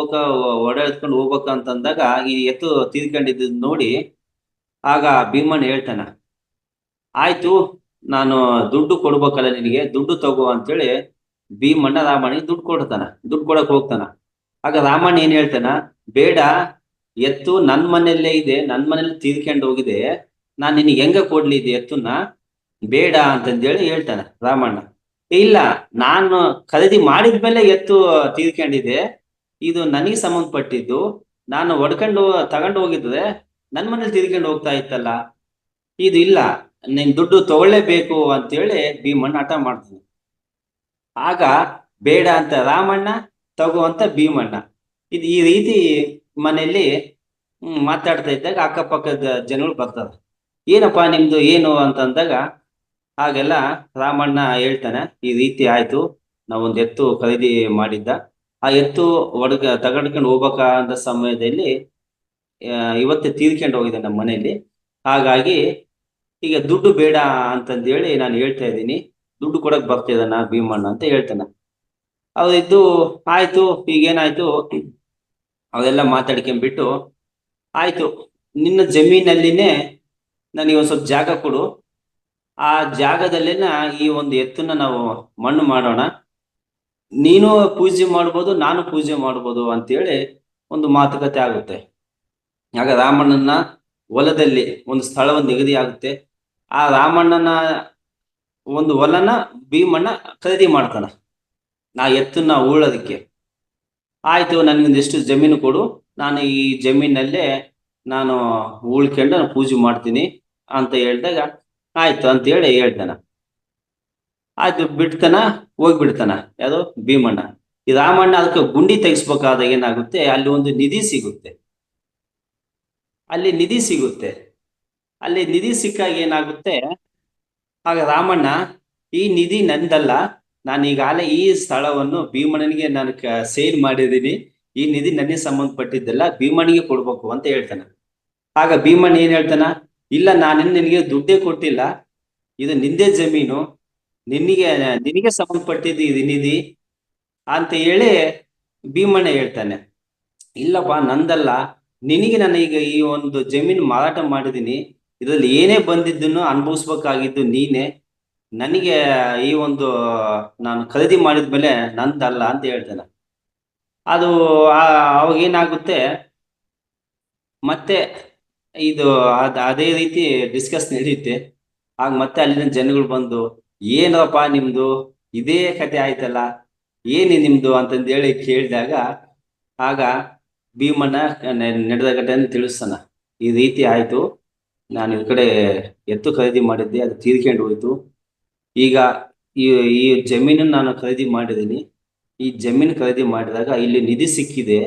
ಎತ್ಕೊಂಡು ಹೋಗ್ಬೇಕಂತಂದಾಗ ಈ ಎತ್ತು ತೀರ್ಕೊಂಡಿದ್ದು ನೋಡಿ ಆಗ ಭೀಮಣ್ಣ ಹೇಳ್ತಾನ, ಆಯ್ತು ನಾನು ದುಡ್ಡು ಕೊಡ್ಬೇಕಲ್ಲ ನಿನಗೆ, ದುಡ್ಡು ತಗೋ ಅಂತೇಳಿ ಭೀಮಣ್ಣ ರಾಮಣ್ಣಗೆ ದುಡ್ಡು ಕೊಡಕ್ ಹೋಗ್ತಾನ. ಆಗ ರಾಮಣ್ಣ ಏನ್ ಹೇಳ್ತಾನ, ಬೇಡ, ಎತ್ತು ನನ್ ಮನೆಯಲ್ಲೇ ಇದೆ, ನನ್ ಮನೇಲಿ ತೀರ್ಕೊಂಡು ಹೋಗಿದೆ, ನಾನ್ ನಿನಗೆ ಹೆಂಗ ಕೊಡ್ಲಿ ಇದೆ ಎತ್ತನ್ನ, ಬೇಡ ಅಂತಂದೇಳಿ ಹೇಳ್ತಾನ ರಾಮಣ್ಣ. ಇಲ್ಲ, ನಾನು ಖರೀದಿ ಮಾಡಿದ್ಮೇಲೆ ಎತ್ತು ತೀರ್ಕೊಂಡಿದೆ, ಇದು ನನಗೆ ಸಂಬಂಧಪಟ್ಟಿದ್ದು, ನಾನು ತಗೊಂಡು ಹೋಗಿದ್ರೆ ನನ್ ಮನೇಲಿ ತೀರ್ಕೊಂಡು ಹೋಗ್ತಾ ಇತ್ತಲ್ಲ, ಇದು ಇಲ್ಲ, ನೀನ್ ದುಡ್ಡು ತಗೊಳ್ಳೇಬೇಕು ಅಂತೇಳಿ ಭೀಮಣ್ಣ ಹಠ ಮಾಡ್ತಾನೆ. ಆಗ ಬೇಡ ಅಂತ ರಾಮಣ್ಣ, ತಗೋ ಅಂತ ಭೀಮಣ್ಣ. ಇದು ಈ ರೀತಿ ಮನೆಯಲ್ಲಿ ಮಾತಾಡ್ತಾ ಇದ್ದಾಗ ಅಕ್ಕಪಕ್ಕದ ಜನಗಳು ಬರ್ತಾರೆ. ಏನಪ್ಪಾ ನಿಮ್ದು ಏನು ಅಂತಂದಾಗ ಹಾಗೆಲ್ಲ ರಾಮಣ್ಣ ಹೇಳ್ತಾನೆ, ಈ ರೀತಿ ಆಯ್ತು, ನಾವೊಂದು ಎತ್ತು ಖರೀದಿ ಮಾಡಿದ್ದ, ಆ ಎತ್ತು ತಗೊಂಡ್ಕೊಂಡು ಹೋಗ್ಬೇಕಂತ ಸಮಯದಲ್ಲಿ ಇವತ್ತೇ ತೀರ್ಕೊಂಡು ಹೋಗಿದೆ ನಮ್ಮ ಮನೆಯಲ್ಲಿ, ಹಾಗಾಗಿ ಈಗ ದುಡ್ಡು ಬೇಡ ಅಂತಂದೇಳಿ ನಾನು ಹೇಳ್ತಾ ಇದ್ದೀನಿ, ದುಡ್ಡು ಕೊಡಕ್ ಬರ್ತಿದ್ದಾನ ಭೀಮಣ್ಣ ಅಂತ ಹೇಳ್ತಾನೆ. ಅವ್ರಿದ್ದು ಆಯ್ತು, ಈಗೇನಾಯ್ತು ಅವೆಲ್ಲ ಮಾತಾಡ್ಕೊಂಡ್ಬಿಟ್ಟು, ಆಯ್ತು ನಿನ್ನ ಜಮೀನಲ್ಲಿನೇ ನನಗೆ ಒಂದ್ ಸ್ವಲ್ಪ ಜಾಗ ಕೊಡು, ಆ ಜಾಗದಲ್ಲೇನ ಈ ಒಂದು ಎತ್ತನ್ನ ನಾವು ಮಣ್ಣು ಮಾಡೋಣ, ನೀನು ಪೂಜೆ ಮಾಡ್ಬೋದು, ನಾನು ಪೂಜೆ ಮಾಡ್ಬೋದು ಅಂತೇಳಿ ಒಂದು ಮಾತುಕತೆ ಆಗುತ್ತೆ. ಆಗ ರಾಮಣ್ಣನ ಹೊಲದಲ್ಲಿ ಒಂದು ಸ್ಥಳವನ್ನು ನಿಗದಿ ಆಗುತ್ತೆ. ಆ ರಾಮಣ್ಣನ ಒಂದು ಹೊಲನ ಭೀಮಣ್ಣ ಖರೀದಿ ಮಾಡ್ತಾನ ನಾ ಎತ್ತನ್ನ ಉಳೋದಕ್ಕೆ. ಆಯ್ತು ನನ್ಗೊಂದಿಷ್ಟು ಜಮೀನು ಕೊಡು, ನಾನು ಈ ಜಮೀನಲ್ಲೇ ನಾನು ಉಳ್ಕೊಂಡು ಪೂಜೆ ಮಾಡ್ತೀನಿ ಅಂತ ಹೇಳಿದಾಗ ಆಯ್ತು ಅಂತ ಹೇಳಿ ಹೇಳ್ತಾನ. ಆಯ್ತು ಹೋಗ್ಬಿಡ್ತಾನ ಯಾವುದು ಭೀಮಣ್ಣ. ಈ ರಾಮಣ್ಣ ಅದಕ್ಕೆ ಗುಂಡಿ ತೆಗಿಸ್ಬೇಕಾದಾಗ ಏನಾಗುತ್ತೆ, ಅಲ್ಲಿ ಒಂದು ನಿಧಿ ಸಿಗುತ್ತೆ. ಅಲ್ಲಿ ನಿಧಿ ಸಿಕ್ಕಾಗ ಏನಾಗುತ್ತೆ, ಆಗ ರಾಮಣ್ಣ, ಈ ನಿಧಿ ನಂದಲ್ಲ, ನಾನು ಈಗಾಗಲೇ ಈ ಸ್ಥಳವನ್ನು ಭೀಮಣ್ಣನಿಗೆ ನಾನು ಸೇಲ್ ಮಾಡಿದ್ದೀನಿ, ಈ ನಿಧಿ ನನಗೆ ಸಂಬಂಧಪಟ್ಟಿದ್ದಲ್ಲ, ಭೀಮಣ್ಣನಿಗೆ ಕೊಡ್ಬೇಕು ಅಂತ ಹೇಳ್ತಾನ. ಆಗ ಭೀಮಣ್ಣ ಏನ್ ಹೇಳ್ತಾನ, ಇಲ್ಲ ನಿನಗೆ ದುಡ್ಡೇ ಕೊಟ್ಟಿಲ್ಲ, ಇದು ನಿಂದೇ ಜಮೀನು, ನಿನಗೆ ಸಂಬಂಧಪಟ್ಟಿದ್ದು ಇದು ನಿಧಿ ಅಂತ ಹೇಳಿ ಭೀಮಣ್ಣ ಹೇಳ್ತಾನೆ. ಇಲ್ಲಪ್ಪ ನಂದಲ್ಲ, ನಿನಗೆ ನಾನು ಈಗ ಈ ಒಂದು ಜಮೀನು ಮಾರಾಟ ಮಾಡಿದ್ದೀನಿ, ಇದರಲ್ಲಿ ಏನೇ ಬಂದಿದ್ದನ್ನು ಅನುಭವಿಸ್ಬೇಕಾಗಿದ್ದು ನೀನೆ, ನನಗೆ ಈ ಒಂದು ನಾನು ಖರೀದಿ ಮಾಡಿದ್ಮೇಲೆ ನಂದಲ್ಲ ಅಂತ ಹೇಳ್ತಾನೆ. ಅದು ಅವಾಗ ಏನಾಗುತ್ತೆ, ಮತ್ತೆ ಇದು ಅದೇ ರೀತಿ ಡಿಸ್ಕಸ್ ನಡೆಯುತ್ತೆ. ಆಗ ಮತ್ತೆ ಅಲ್ಲಿನ ಜನಗಳು ಬಂದು, ಏನಪ್ಪ ನಿಮ್ದು ಇದೇ ಕತೆ ಆಯ್ತಲ್ಲ, ಏನಿ ನಿಮ್ದು ಅಂತಂದೇಳಿ ಕೇಳಿದಾಗ ಆಗ ಭೀಮಣ್ಣ ನಡೆದ ಘಟನೆ ತಿಳಿಸ್ತಾನ. ಈ ರೀತಿ ಆಯ್ತು, ನಾನು ಈ ಕಡೆ ಎತ್ತು ಖರೀದಿ ಮಾಡಿದ್ದೆ, ಅದು ತೀರ್ಕೊಂಡು ಹೋಯ್ತು, ಈಗ ಈ ಜಮೀನನ್ನು ನಾನು ಖರೀದಿ ಮಾಡಿದ್ದೀನಿ, ಈ ಜಮೀನು ಖರೀದಿ ಮಾಡಿದಾಗ ಇಲ್ಲಿ ನಿಧಿ ಸಿಕ್ಕಿದೆ,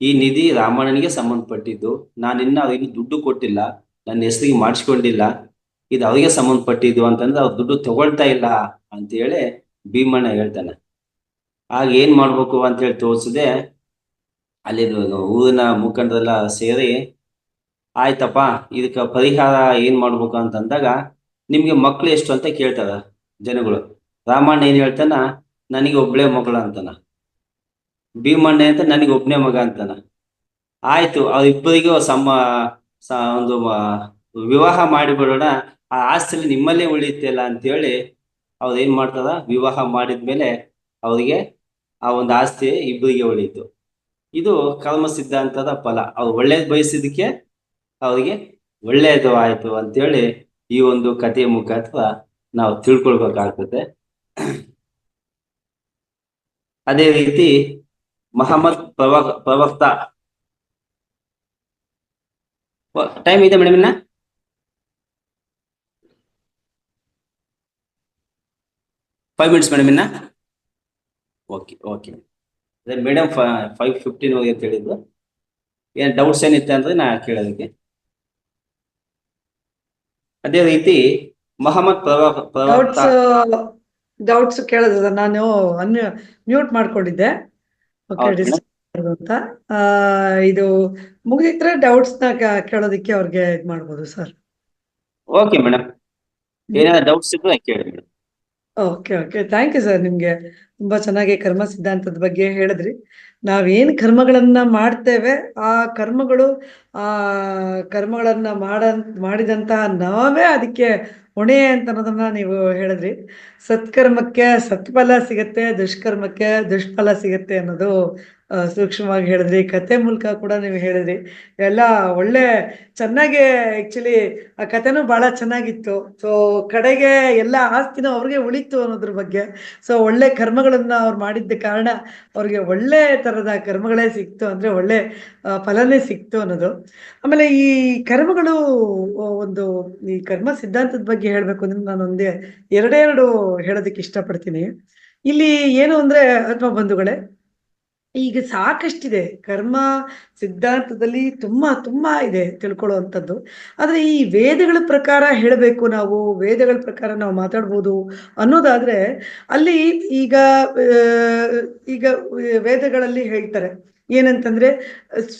ಈ ನಿಧಿ ರಾಮಣ್ಣನಿಗೆ ಸಂಬಂಧಪಟ್ಟಿದ್ದು, ನಾನಿನ್ನ ಅವ್ರಿಗೆ ದುಡ್ಡು ಕೊಟ್ಟಿಲ್ಲ, ನನ್ನ ಹೆಸರಿಗೆ ಮಾಡಿಸ್ಕೊಂಡಿಲ್ಲ, ಇದು ಅವ್ರಿಗೆ ಸಂಬಂಧಪಟ್ಟಿದ್ದು ಅಂತಂದ್ರೆ ಅವ್ರು ದುಡ್ಡು ತಗೊಳ್ತಾ ಇಲ್ಲ ಅಂತೇಳಿ ಭೀಮಣ್ಣ ಹೇಳ್ತಾನೆ. ಆಗ ಏನ್ ಮಾಡ್ಬೇಕು ಅಂತೇಳಿ ತೋರಿಸಿದೆ, ಅಲ್ಲಿ ಊರಿನ ಮುಖಂಡರೆಲ್ಲ ಸೇರಿ, ಆಯ್ತಪ್ಪ ಇದಕ್ಕೆ ಪರಿಹಾರ ಏನ್ ಮಾಡ್ಬೇಕು ಅಂತಂದಾಗ, ನಿಮ್ಗೆ ಮಕ್ಳು ಎಷ್ಟು ಅಂತ ಕೇಳ್ತಾರ ಜನಗಳು. ರಾಮಣ್ಣ ಏನ್ ಹೇಳ್ತಾನ, ನನಗೆ ಒಬ್ಳೆ ಮಗಳು ಅಂತಾನ. ಭೀಮಣ್ಣ ಅಂತ ನನಗೆ ಒಬ್ನೇ ಮಗ ಅಂತಾನ. ಆಯ್ತು ಅವ್ರಿಬ್ಬರಿಗೂ ಒಂದು ವಿವಾಹ ಮಾಡಿಬಿಡೋಣ, ಆ ಆಸ್ತಿಲಿ ನಿಮ್ಮಲ್ಲೇ ಉಳಿಯುತ್ತಲ್ಲ ಅಂತೇಳಿ ಅವ್ರು ಏನ್ ಮಾಡ್ತಾರ, ವಿವಾಹ ಮಾಡಿದ್ಮೇಲೆ ಅವರಿಗೆ ಆ ಒಂದು ಆಸ್ತಿ ಇಬ್ಬರಿಗೆ ಉಳಿಯಿತು. ಇದು ಕರ್ಮ ಸಿದ್ಧಾಂತದ ಫಲ. ಅವ್ರು ಒಳ್ಳೇದ್ ಬಯಸಿದಕ್ಕೆ ಅವರಿಗೆ ಒಳ್ಳೆಯದು ಆಯ್ತು ಅಂತೇಳಿ ಈ ಒಂದು ಕಥೆಯ ಮುಖಾಂತರ ನಾವು ತಿಳ್ಕೊಳ್ಬೇಕಾಗ್ತದೆ. ಅದೇ ರೀತಿ ಮಹಮ್ಮದ್ ಪ್ರವಕ್ತ, ಟೈಮ್ ಇದೆ ಮೇಡಮ್, ಇನ್ನ 5 minutes ಮೇಡಮ್, ಇನ್ನ ಓಕೆ ಓಕೆ. ಅದೇ ಮೇಡಮ್ 5:15 ಹೋಗಿ ಅಂತ ಹೇಳಿದ್ದು. ಏನ್ ಡೌಟ್ಸ್ ಏನಿತ್ತು ಅಂದ್ರೆ ನಾ ಕೇಳೋದಕ್ಕೆ. ಅದೇ ರೀತಿ ಮಹಮ್ಮದ್ ಪ್ರವಕ್ತ. ಡೌಟ್ಸ್ ಕೇಳೋದ ನಾನು ಮ್ಯೂಟ್ ಮಾಡ್ಕೊಂಡಿದ್ದೆ. ಓಕೆ, ಹೌದು ಮೇಡಮ್. ಡಿಸ್ಟರ್ಬ್ ಅಂತ. ಇದು ಮುಗಿದಿದ್ರೆ ಡೌಟ್ಸ್ ನ ಕೇಳೋದಕ್ಕೆ ಅವ್ರಿಗೆ ಇದ್ ಮಾಡ್ಬೋದು ಸರ್. ಓಕೆ ಮೇಡಮ್, ಏನಾದ್ರು ಡೌಟ್ಸ್ ಇದ್ರೆ ಕೇಳಿ madam. Okay okay, thank you sir. ನಿಮ್ಗೆ ತುಂಬಾ ಚೆನ್ನಾಗಿ ಕರ್ಮ ಸಿದ್ಧಾಂತದ ಬಗ್ಗೆ ಹೇಳಿದ್ರಿ. ನಾವೇನ್ ಕರ್ಮಗಳನ್ನ ಮಾಡ್ತೇವೆ, ಆ ಕರ್ಮಗಳು ಆ ಕರ್ಮಗಳನ್ನ ಮಾಡಿದಂತಹ ನಾವೇ ಅದಕ್ಕೆ ಹೊಣೆ ಅಂತ ಅನ್ನೋದನ್ನ ನೀವು ಹೇಳಿದ್ರಿ. ಸತ್ಕರ್ಮಕ್ಕೆ ಸತ್ಫಲ ಸಿಗತ್ತೆ, ದುಷ್ಕರ್ಮಕ್ಕೆ ದುಷ್ಫಲ ಸಿಗತ್ತೆ ಅನ್ನೋದು ಸೂಕ್ಷ್ಮವಾಗಿ ಹೇಳಿದ್ರಿ. ಕತೆ ಮೂಲಕ ಕೂಡ ನೀವು ಹೇಳಿದ್ರಿ. ಎಲ್ಲ ಒಳ್ಳೆ ಚೆನ್ನಾಗಿ, ಆಕ್ಚುಲಿ ಆ ಕಥೆನೂ ಬಹಳ ಚೆನ್ನಾಗಿತ್ತು. ಸೊ ಕಡೆಗೆ ಎಲ್ಲ ಆಸ್ತಿನೂ ಅವ್ರಿಗೆ ಉಳಿತು ಅನ್ನೋದ್ರ ಬಗ್ಗೆ. ಸೊ ಒಳ್ಳೆ ಕರ್ಮಗಳನ್ನ ಅವ್ರು ಮಾಡಿದ್ದ ಕಾರಣ ಅವ್ರಿಗೆ ಒಳ್ಳೆ ತರದ ಕರ್ಮಗಳೇ ಸಿಕ್ತು, ಅಂದ್ರೆ ಒಳ್ಳೆ ಫಲನೇ ಸಿಕ್ತು ಅನ್ನೋದು. ಆಮೇಲೆ ಈ ಕರ್ಮಗಳು ಒಂದು, ಈ ಕರ್ಮ ಸಿದ್ಧಾಂತದ ಬಗ್ಗೆ ಹೇಳ್ಬೇಕು ಅಂದ್ರೆ ನಾನು ಎರಡೆರಡು ಹೇಳೋದಕ್ಕೆ ಇಷ್ಟಪಡ್ತೀನಿ. ಇಲ್ಲಿ ಏನು ಅಂದ್ರೆ ಆತ್ಮ ಬಂಧುಗಳೇ, ಈಗ ಸಾಕಷ್ಟಿದೆ ಕರ್ಮ ಸಿದ್ಧಾಂತದಲ್ಲಿ, ತುಂಬಾ ತುಂಬಾ ಇದೆ ತಿಳ್ಕೊಳ್ಳುವಂಥದ್ದು. ಆದ್ರೆ ಈ ವೇದಗಳ ಪ್ರಕಾರ ಹೇಳಬೇಕು, ನಾವು ವೇದಗಳ ಪ್ರಕಾರ ನಾವು ಮಾತಾಡ್ಬೋದು ಅನ್ನೋದಾದ್ರೆ, ಅಲ್ಲಿ ಈಗ ಈಗ ವೇದಗಳಲ್ಲಿ ಹೇಳ್ತಾರೆ ಏನಂತಂದ್ರೆ,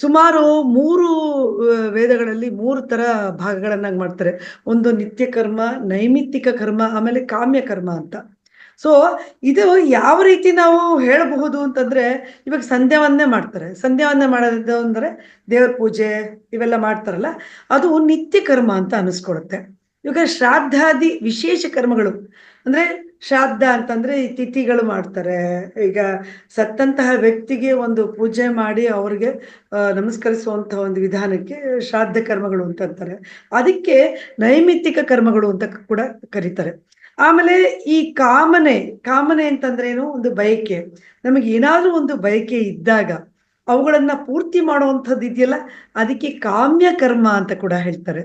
ಸುಮಾರು 3 ವೇದಗಳಲ್ಲಿ 3 ತರ ಭಾಗಗಳನ್ನಾಗಿ ಮಾಡ್ತಾರೆ. ಒಂದು ನಿತ್ಯ ಕರ್ಮ, ನೈಮಿತ್ತಿಕ ಕರ್ಮ, ಆಮೇಲೆ ಕಾಮ್ಯ ಕರ್ಮ ಅಂತ. ಸೊ ಇದು ಯಾವ ರೀತಿ ನಾವು ಹೇಳಬಹುದು ಅಂತಂದ್ರೆ, ಇವಾಗ ಸಂಧ್ಯಾವಂದನೆ ಮಾಡ್ತಾರೆ. ಸಂಧ್ಯಾವಂದನೆ ಮಾಡೋದು ಅಂದ್ರೆ ದೇವ್ರ ಪೂಜೆ ಇವೆಲ್ಲ ಮಾಡ್ತಾರಲ್ಲ, ಅದು ನಿತ್ಯ ಕರ್ಮ ಅಂತ ಅನಿಸ್ಕೊಳುತ್ತೆ. ಇವಾಗ ಶ್ರಾದ್ದಾದಿ ವಿಶೇಷ ಕರ್ಮಗಳು ಅಂದ್ರೆ, ಶ್ರಾದ್ದ ಅಂತಂದ್ರೆ ಈ ತಿಥಿಗಳು ಮಾಡ್ತಾರೆ. ಈಗ ಸತ್ತಂತಹ ವ್ಯಕ್ತಿಗೆ ಒಂದು ಪೂಜೆ ಮಾಡಿ ಅವ್ರಿಗೆ ನಮಸ್ಕರಿಸುವಂತಹ ಒಂದು ವಿಧಾನಕ್ಕೆ ಶ್ರಾದ್ದ ಕರ್ಮಗಳು ಅಂತ ಅಂತಾರೆ. ಅದಕ್ಕೆ ನೈಮಿತ್ತಿಕ ಕರ್ಮಗಳು ಅಂತ ಕೂಡ ಕರೀತಾರೆ. ಆಮೇಲೆ ಈ ಕಾಮನೆ ಅಂತಂದ್ರೆ ಏನು, ಒಂದು ಬಯಕೆ. ನಮಗೆ ಏನಾದ್ರೂ ಒಂದು ಬಯಕೆ ಇದ್ದಾಗ ಅವುಗಳನ್ನ ಪೂರ್ತಿ ಮಾಡುವಂಥದ್ದು ಇದೆಯಲ್ಲ, ಅದಕ್ಕೆ ಕಾಮ್ಯ ಕರ್ಮ ಅಂತ ಕೂಡ ಹೇಳ್ತಾರೆ.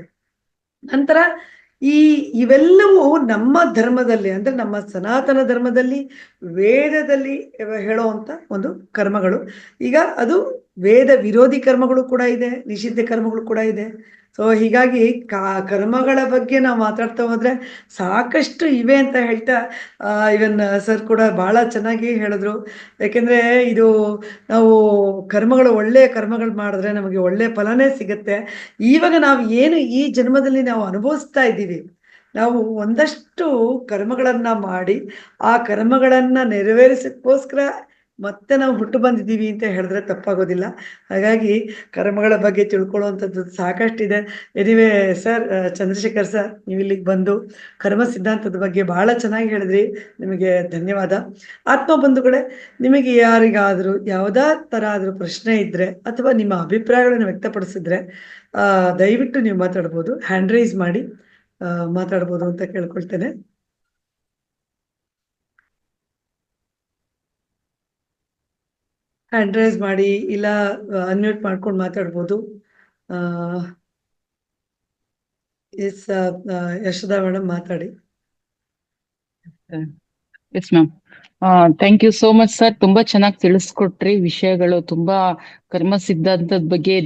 ನಂತರ ಇವೆಲ್ಲವೂ ನಮ್ಮ ಧರ್ಮದಲ್ಲಿ, ಅಂದ್ರೆ ನಮ್ಮ ಸನಾತನ ಧರ್ಮದಲ್ಲಿ, ವೇದದಲ್ಲಿ ಹೇಳುವಂತ ಒಂದು ಕರ್ಮಗಳು. ಈಗ ಅದು ವೇದ ವಿರೋಧಿ ಕರ್ಮಗಳು ಕೂಡ ಇದೆ, ನಿಷಿದ್ಧ ಕರ್ಮಗಳು ಕೂಡ ಇದೆ. ಸೊ ಹೀಗಾಗಿ ಕರ್ಮಗಳ ಬಗ್ಗೆ ನಾವು ಮಾತಾಡ್ತಾ ಹೋದ್ರೆ ಸಾಕಷ್ಟು ಇವೆ ಅಂತ ಹೇಳ್ತಾ, ಇವನ್ ಸರ್ ಕೂಡ ಬಹಳ ಚೆನ್ನಾಗಿ ಹೇಳಿದ್ರು. ಯಾಕೆಂದ್ರೆ ಇದು ನಾವು ಒಳ್ಳೆಯ ಕರ್ಮಗಳು ಮಾಡಿದ್ರೆ ನಮಗೆ ಒಳ್ಳೆ ಫಲನೇ ಸಿಗುತ್ತೆ. ಇವಾಗ ನಾವು ಏನು ಈ ಜನ್ಮದಲ್ಲಿ ನಾವು ಅನುಭವಿಸ್ತಾ ಇದ್ದೀವಿ, ನಾವು ಒಂದಷ್ಟು ಕರ್ಮಗಳನ್ನ ಮಾಡಿ ಆ ಕರ್ಮಗಳನ್ನ ನೆರವೇರಿಸಕ್ಕೋಸ್ಕರ ಮತ್ತೆ ನಾವು ಹುಟ್ಟು ಬಂದಿದ್ದೀವಿ ಅಂತ ಹೇಳಿದ್ರೆ ತಪ್ಪಾಗೋದಿಲ್ಲ. ಹಾಗಾಗಿ ಕರ್ಮಗಳ ಬಗ್ಗೆ ತಿಳ್ಕೊಳ್ಳುವಂಥದ್ದು ಸಾಕಷ್ಟಿದೆ. ಎನಿವೆ ಸರ್, ಚಂದ್ರಶೇಖರ್ ಸರ್, ನೀವು ಇಲ್ಲಿಗೆ ಬಂದು ಕರ್ಮ ಸಿದ್ಧಾಂತದ ಬಗ್ಗೆ ಬಹಳ ಚೆನ್ನಾಗಿ ಹೇಳಿದ್ರಿ. ನಿಮಗೆ ಧನ್ಯವಾದ. ಆತ್ಮ ಬಂಧುಗಳೇ, ನಿಮಗೆ ಯಾರಿಗಾದ್ರೂ ಯಾವುದೇ ತರ ಆದ್ರೂ ಪ್ರಶ್ನೆ ಇದ್ರೆ ಅಥವಾ ನಿಮ್ಮ ಅಭಿಪ್ರಾಯಗಳನ್ನು ವ್ಯಕ್ತಪಡಿಸಿದ್ರೆ ದಯವಿಟ್ಟು ನೀವು ಮಾತಾಡ್ಬೋದು. ಹ್ಯಾಂಡ್ ರೈಸ್ ಮಾಡಿ ಮಾತಾಡ್ಬೋದು ಅಂತ ಕೇಳ್ಕೊಳ್ತೇನೆ. ಹ್ಯಾಂಡ್ ರೈಸ್ ಮಾಡಿ, ಇಲ್ಲ ಅನ್ಮ್ಯೂಟ್ ಮಾಡ್ಕೊಂಡು ಮಾತಾಡ್ಬೋದು. ಎಸ್, ಯಶೋದಾ ಮೇಡಮ್ ಮಾತಾಡಿ. Yes ma'am, thank you so much sir. ತುಂಬಾ ಚೆನ್ನಾಗಿ ತಿಳಿಸ್ಕೊಟ್ರಿ ವಿಷಯಗಳು. ತುಂಬಾ ಕರ್ಮ ಸಿದ್ಧಾಂತದ ಬಗ್ಗೆ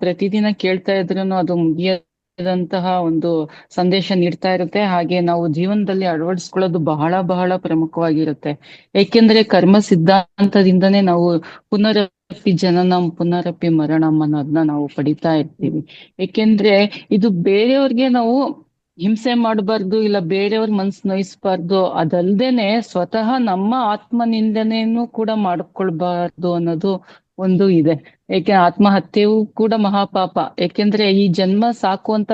ಪ್ರತಿದಿನ ಕೇಳ್ತಾ ಇದ್ರು ಅದು ಮುಗಿಯದಂತಹ ಒಂದು ಸಂದೇಶ ನೀಡ್ತಾ ಇರುತ್ತೆ. ಹಾಗೆ ನಾವು ಜೀವನದಲ್ಲಿ ಅಳವಡಿಸ್ಕೊಳ್ಳೋದು ಬಹಳ ಬಹಳ ಪ್ರಮುಖವಾಗಿರುತ್ತೆ. ಏಕೆಂದ್ರೆ ಕರ್ಮ ಸಿದ್ಧಾಂತದಿಂದನೇ ನಾವು ಪುನರಪಿ ಜನನಂ ಪುನರಪಿ ಮರಣಂ ಅನ್ನೋದನ್ನ ನಾವು ಪಡಿತಾ ಇರ್ತೀವಿ. ಏಕೆಂದ್ರೆ ಇದು ಬೇರೆಯವ್ರಿಗೆ ನಾವು ಹಿಂಸೆ ಮಾಡಬಾರ್ದು, ಇಲ್ಲ ಬೇರೆಯವ್ರ ಮನ್ಸು ನೋಯಿಸ್ಬಾರ್ದು. ಅದಲ್ದೇನೆ ಸ್ವತಃ ನಮ್ಮ ಆತ್ಮನಿಂದನೇನು ಕೂಡ ಮಾಡ್ಕೊಳ್ಬಾರ್ದು ಅನ್ನೋದು ಒಂದು ಇದೆ. ಏಕೆ ಆತ್ಮಹತ್ಯೆಯೂ ಕೂಡ ಮಹಾಪಾಪ. ಏಕೆಂದ್ರೆ ಈ ಜನ್ಮ ಸಾಕು ಅಂತ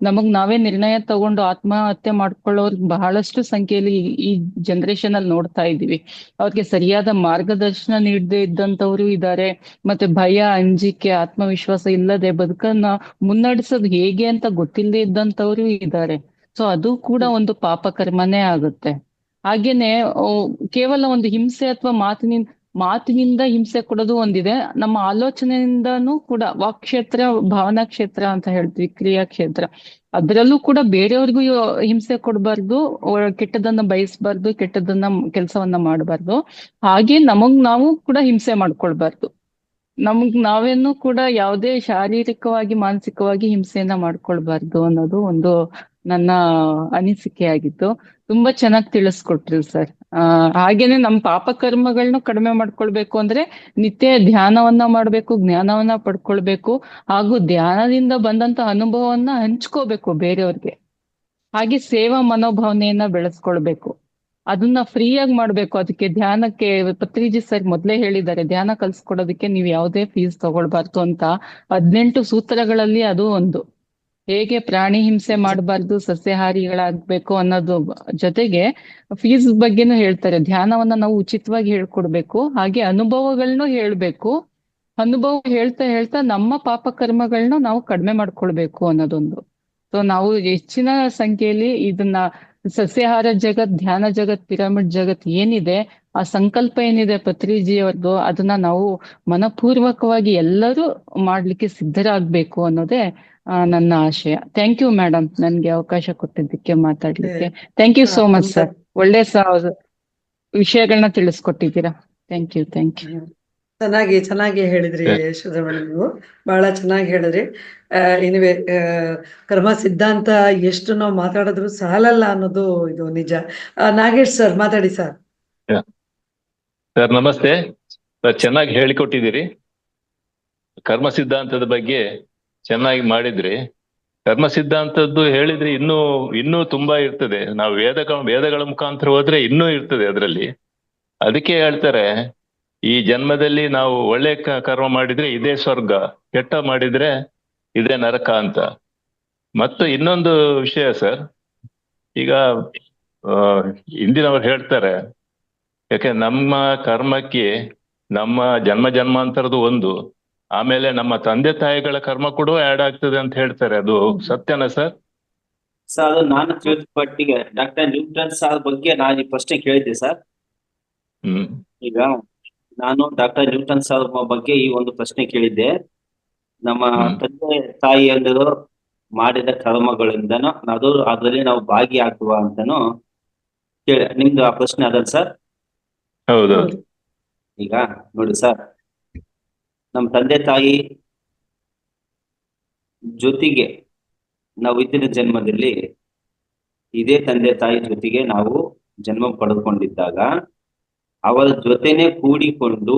ನಮಗ್ ನಾವೇ ನಿರ್ಣಯ ತಗೊಂಡು ಆತ್ಮಹತ್ಯೆ ಮಾಡ್ಕೊಳ್ಳೋರ್ ಬಹಳಷ್ಟು ಸಂಖ್ಯೆಯಲ್ಲಿ ಈ ಜನರೇಷನ್ ಅಲ್ಲಿ ನೋಡ್ತಾ ಇದ್ದೀವಿ. ಅವ್ರಿಗೆ ಸರಿಯಾದ ಮಾರ್ಗದರ್ಶನ ನೀಡದೇ ಇದ್ದಂತವ್ರು ಇದ್ದಾರೆ. ಮತ್ತೆ ಭಯ, ಅಂಜಿಕೆ, ಆತ್ಮವಿಶ್ವಾಸ ಇಲ್ಲದೆ ಬದುಕನ್ನ ಮುನ್ನಡೆಸೋದು ಹೇಗೆ ಅಂತ ಗೊತ್ತಿಲ್ಲದೆ ಇದ್ದಂತವ್ರು ಇದ್ದಾರೆ. ಸೊ ಅದು ಕೂಡ ಒಂದು ಪಾಪ ಕರ್ಮನೇ ಆಗುತ್ತೆ. ಹಾಗೇನೆ ಕೇವಲ ಒಂದು ಹಿಂಸೆ ಅಥವಾ ಮಾತಿನಿಂದ ಹಿಂಸೆ ಕೊಡೋದು ಒಂದಿದೆ. ನಮ್ಮ ಆಲೋಚನೆಯಿಂದನೂ ಕೂಡ ವಾಕ್ಕ್ಷೇತ್ರ, ಭಾವನಾ ಕ್ಷೇತ್ರ ಅಂತ ಹೇಳ್ತೀವಿ, ಕ್ರಿಯಾ ಕ್ಷೇತ್ರ. ಅದರಲ್ಲೂ ಕೂಡ ಬೇರೆಯವ್ರಿಗೂ ಹಿಂಸೆ ಕೊಡಬಾರ್ದು, ಕೆಟ್ಟದನ್ನ ಬಯಸ್ಬಾರ್ದು, ಕೆಟ್ಟದನ್ನ ಕೆಲಸವನ್ನ ಮಾಡಬಾರ್ದು. ಹಾಗೆ ನಾವು ಕೂಡ ಹಿಂಸೆ ಮಾಡ್ಕೊಳ್ಬಾರ್ದು. ನಾವೇನು ಕೂಡ ಯಾವುದೇ ಶಾರೀರಿಕವಾಗಿ, ಮಾನಸಿಕವಾಗಿ ಹಿಂಸೆಯನ್ನ ಮಾಡ್ಕೊಳ್ಬಾರ್ದು ಅನ್ನೋದು ಒಂದು ನನ್ನ ಅನಿಸಿಕೆ ಆಗಿತ್ತು. ತುಂಬಾ ಚೆನ್ನಾಗಿ ತಿಳಿಸ್ಕೊಟ್ರಿ ಸರ್. ಹಾಗೇನೆ ನಮ್ಮ ಪಾಪ ಕರ್ಮಗಳನ್ನ ಕಡಿಮೆ ಮಾಡ್ಕೊಳ್ಬೇಕು ಅಂದ್ರೆ ನಿತ್ಯ ಧ್ಯಾನವನ್ನ ಮಾಡ್ಬೇಕು, ಜ್ಞಾನವನ್ನ ಪಡ್ಕೊಳ್ಬೇಕು, ಹಾಗೂ ಧ್ಯಾನದಿಂದ ಬಂದಂತ ಅನುಭವವನ್ನ ಹಂಚ್ಕೋಬೇಕು ಬೇರೆಯವ್ರಿಗೆ. ಹಾಗೆ ಸೇವಾ ಮನೋಭಾವನೆಯನ್ನ ಬೆಳೆಸ್ಕೊಳ್ಬೇಕು. ಅದನ್ನ ಫ್ರೀಯಾಗಿ ಮಾಡ್ಬೇಕು. ಅದಕ್ಕೆ ಧ್ಯಾನಕ್ಕೆ ಪತ್ರಿಜಿ ಸರ್ ಮೊದ್ಲೇ ಹೇಳಿದ್ದಾರೆ, ಧ್ಯಾನ ಕಲ್ಸ್ಕೊಡೋದಕ್ಕೆ ನೀವು ಯಾವುದೇ ಫೀಸ್ ತಗೊಳ್ಬಾರ್ದು ಅಂತ. 18 ಸೂತ್ರಗಳಲ್ಲಿ ಅದು ಒಂದು. ಹೇಗೆ ಪ್ರಾಣಿ ಹಿಂಸೆ ಮಾಡಬಾರ್ದು, ಸಸ್ಯಾಹಾರಿಗಳಾಗ್ಬೇಕು ಅನ್ನೋದು ಜೊತೆಗೆ ಫೀಸ್ ಬಗ್ಗೆನೂ ಹೇಳ್ತಾರೆ. ಧ್ಯಾನವನ್ನ ನಾವು ಉಚಿತವಾಗಿ ಹೇಳ್ಕೊಡ್ಬೇಕು, ಹಾಗೆ ಅನುಭವಗಳನ್ನೂ ಹೇಳ್ಬೇಕು. ಅನುಭವ ಹೇಳ್ತಾ ಹೇಳ್ತಾ ನಮ್ಮ ಪಾಪ ಕರ್ಮಗಳನ್ನ ನಾವು ಕಡಿಮೆ ಮಾಡ್ಕೊಳ್ಬೇಕು ಅನ್ನೋದೊಂದು. ಸೊ ನಾವು ಹೆಚ್ಚಿನ ಸಂಖ್ಯೆಯಲ್ಲಿ ಇದನ್ನ ಸಸ್ಯಾಹಾರ ಜಗತ್, ಧ್ಯಾನ ಜಗತ್, ಪಿರಮಿಡ್ ಜಗತ್ ಏನಿದೆ, ಆ ಸಂಕಲ್ಪ ಏನಿದೆ ಪತ್ರಿಜಿ ಅವ್ರದ್ದು, ಅದನ್ನ ನಾವು ಮನಪೂರ್ವಕವಾಗಿ ಎಲ್ಲರೂ ಮಾಡ್ಲಿಕ್ಕೆ ಸಿದ್ಧರಾಗ್ಬೇಕು ಅನ್ನೋದೇ ನನ್ನ ಆಶಯ. ಥ್ಯಾಂಕ್ ಯು ಮೇಡಮ್, ನನ್ಗೆ ಅವಕಾಶ ಕೊಟ್ಟಿದ್ದಕ್ಕೆ ಮಾತಾಡ್ಲಿಕ್ಕೆ. Thank you so much sir. ಒಳ್ಳೆ ವಿಷಯಗಳನ್ನ ತಿಳಿಸ್ಕೊಟ್ಟಿದ್ದೀರಾ. Thank you. ಚೆನ್ನಾಗಿ ಹೇಳಿದ್ರಿ ಯಶೋಧ ಮೇಡಮ್. ನೀವು ಬಹಳ ಚೆನ್ನಾಗಿ ಹೇಳಿದ್ರಿ. ಎನಿವೆ, ಕರ್ಮ ಸಿದ್ಧಾಂತ ಎಷ್ಟು ನಾವು ಮಾತಾಡಿದ್ರು ಸಾಲಲ್ಲ ಅನ್ನೋದು ಇದು ನಿಜ. ನಾಗೇಶ್ ಸರ್ ಮಾತಾಡಿ ಸರ್. ಸರ್ ನಮಸ್ತೆ ಸರ್, ಚೆನ್ನಾಗಿ ಹೇಳಿಕೊಟ್ಟಿದ್ದೀರಿ. ಕರ್ಮ ಸಿದ್ಧಾಂತದ ಬಗ್ಗೆ ಚೆನ್ನಾಗಿ ಮಾಡಿದ್ರಿ. ಕರ್ಮ ಸಿದ್ಧಾಂತದ್ದು ಹೇಳಿದ್ರಿ, ಇನ್ನೂ ತುಂಬಾ ಇರ್ತದೆ. ನಾವು ವೇದಗಳ ಮುಖಾಂತರ ಹೋದ್ರೆ ಇನ್ನೂ ಇರ್ತದೆ ಅದರಲ್ಲಿ. ಅದಕ್ಕೆ ಹೇಳ್ತಾರೆ, ಈ ಜನ್ಮದಲ್ಲಿ ನಾವು ಒಳ್ಳೆ ಕರ್ಮ ಮಾಡಿದ್ರೆ ಇದೇ ಸ್ವರ್ಗ, ಕೆಟ್ಟ ಮಾಡಿದ್ರೆ ಇದೇ ನರಕ ಅಂತ. ಮತ್ತು ಇನ್ನೊಂದು ವಿಷಯ ಸರ್, ಈಗ ಹಿಂದಿನವ್ರು ಹೇಳ್ತಾರೆ, ಯಾಕೆ ನಮ್ಮ ಕರ್ಮಕ್ಕೆ ನಮ್ಮ ಜನ್ಮಾಂತರದ್ದು ಒಂದು, ಆಮೇಲೆ ನಮ್ಮ ತಂದೆ ತಾಯಿಗಳ ಕರ್ಮ ಕೂಡ ಆಡ್ ಆಗ್ತದೆ ಅಂತ ಹೇಳ್ತಾರೆ. ಅದು ಸತ್ಯನಾ ಸರ್? ಸರ್, ಅದು ನಾನು ತಿಳಿದುಪಟ್ಟಿಗೆ ಡಾಕ್ಟರ್ ನ್ಯೂಟನ್ ಸರ್ ಬಗ್ಗೆ ನಾನು ಈ ಪ್ರಶ್ನೆ ಕೇಳಿದ್ದೆ ಸರ್. ಈಗ ನಾನು ಡಾಕ್ಟರ್ ನ್ಯೂಟನ್ ಸರ್ ಬಗ್ಗೆ ಈ ಒಂದು ಪ್ರಶ್ನೆ ಕೇಳಿದ್ದೆ. ನಮ್ಮ ತಂದೆ ತಾಯಿಯಂದರು ಮಾಡಿದ ಕರ್ಮಗಳಿಂದನೂ ಅದರಲ್ಲಿ ನಾವು ಭಾಗಿಯಾಗುವ ಅಂತಾನು ನಿಮ್ದು ಆ ಪ್ರಶ್ನೆ ಅದಲ್ಲ ಸರ್? ಹೌದು. ಈಗ ನೋಡಿ ಸರ್, ನಮ್ಮ ತಂದೆ ತಾಯಿ ಜೊತೆಗೆ ನಾವು ಇದ್ದಿನ ಜನ್ಮದಲ್ಲಿ ಇದೇ ತಂದೆ ತಾಯಿ ಜೊತೆಗೆ ನಾವು ಜನ್ಮ ಪಡೆದುಕೊಂಡಿದ್ದಾಗ ಅವರ ಜೊತೆನೆ ಕೂಡಿಕೊಂಡು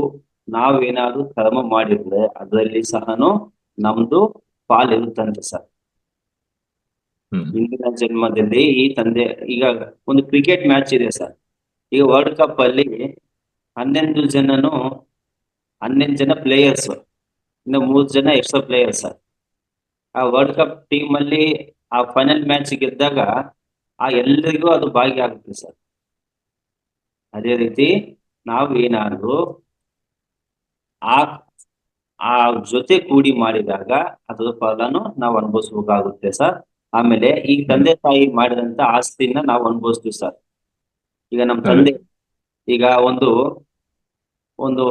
ನಾವೇನಾದ್ರೂ ಕರ್ಮ ಮಾಡಿದ್ರೆ ಅದರಲ್ಲಿ ಸಹನು ನಮ್ದು ಪಾಲಿರುತ್ತಂತೆ ಸರ್. ಹಿಂದಿನ ಜನ್ಮದಲ್ಲಿ ಈ ತಂದೆ, ಈಗ ಒಂದು ಕ್ರಿಕೆಟ್ ಮ್ಯಾಚ್ ಇದೆ ಸರ್. ಈಗ ವರ್ಲ್ಡ್ ಕಪ್ ಅಲ್ಲಿ 11 ಜನ ಪ್ಲೇಯರ್ಸ್, ಇನ್ನು 3 ಜನ ಎಕ್ಸ್ಟ್ರಾ ಪ್ಲೇಯರ್ಸ್. ಆ ವರ್ಲ್ಡ್ ಕಪ್ ಟೀಮ್ ಅಲ್ಲಿ ಆ ಫೈನಲ್ ಮ್ಯಾಚ್ ಗೆದ್ದಾಗ ಆ ಎಲ್ರಿಗೂ ಅದು ಭಾಗಿಯಾಗುತ್ತೆ ಸರ್. ಅದೇ ರೀತಿ ನಾವು ಏನಾದ್ರು ಆ ಜೊತೆ ಕೂಡಿ ಮಾಡಿದಾಗ ಅದರ ಫಲನು ನಾವು ಅನುಭವಿಸ್ಬೇಕಾಗುತ್ತೆ ಸರ್. ಆಮೇಲೆ ಈ ತಂದೆ ತಾಯಿ ಮಾಡಿದಂತ ಆಸ್ತಿನ ನಾವು ಅನುಭವಿಸ್ತೀವಿ ಸರ್. ಈಗ ನಮ್ಮ ತಂದೆ ಈಗ ಒಂದು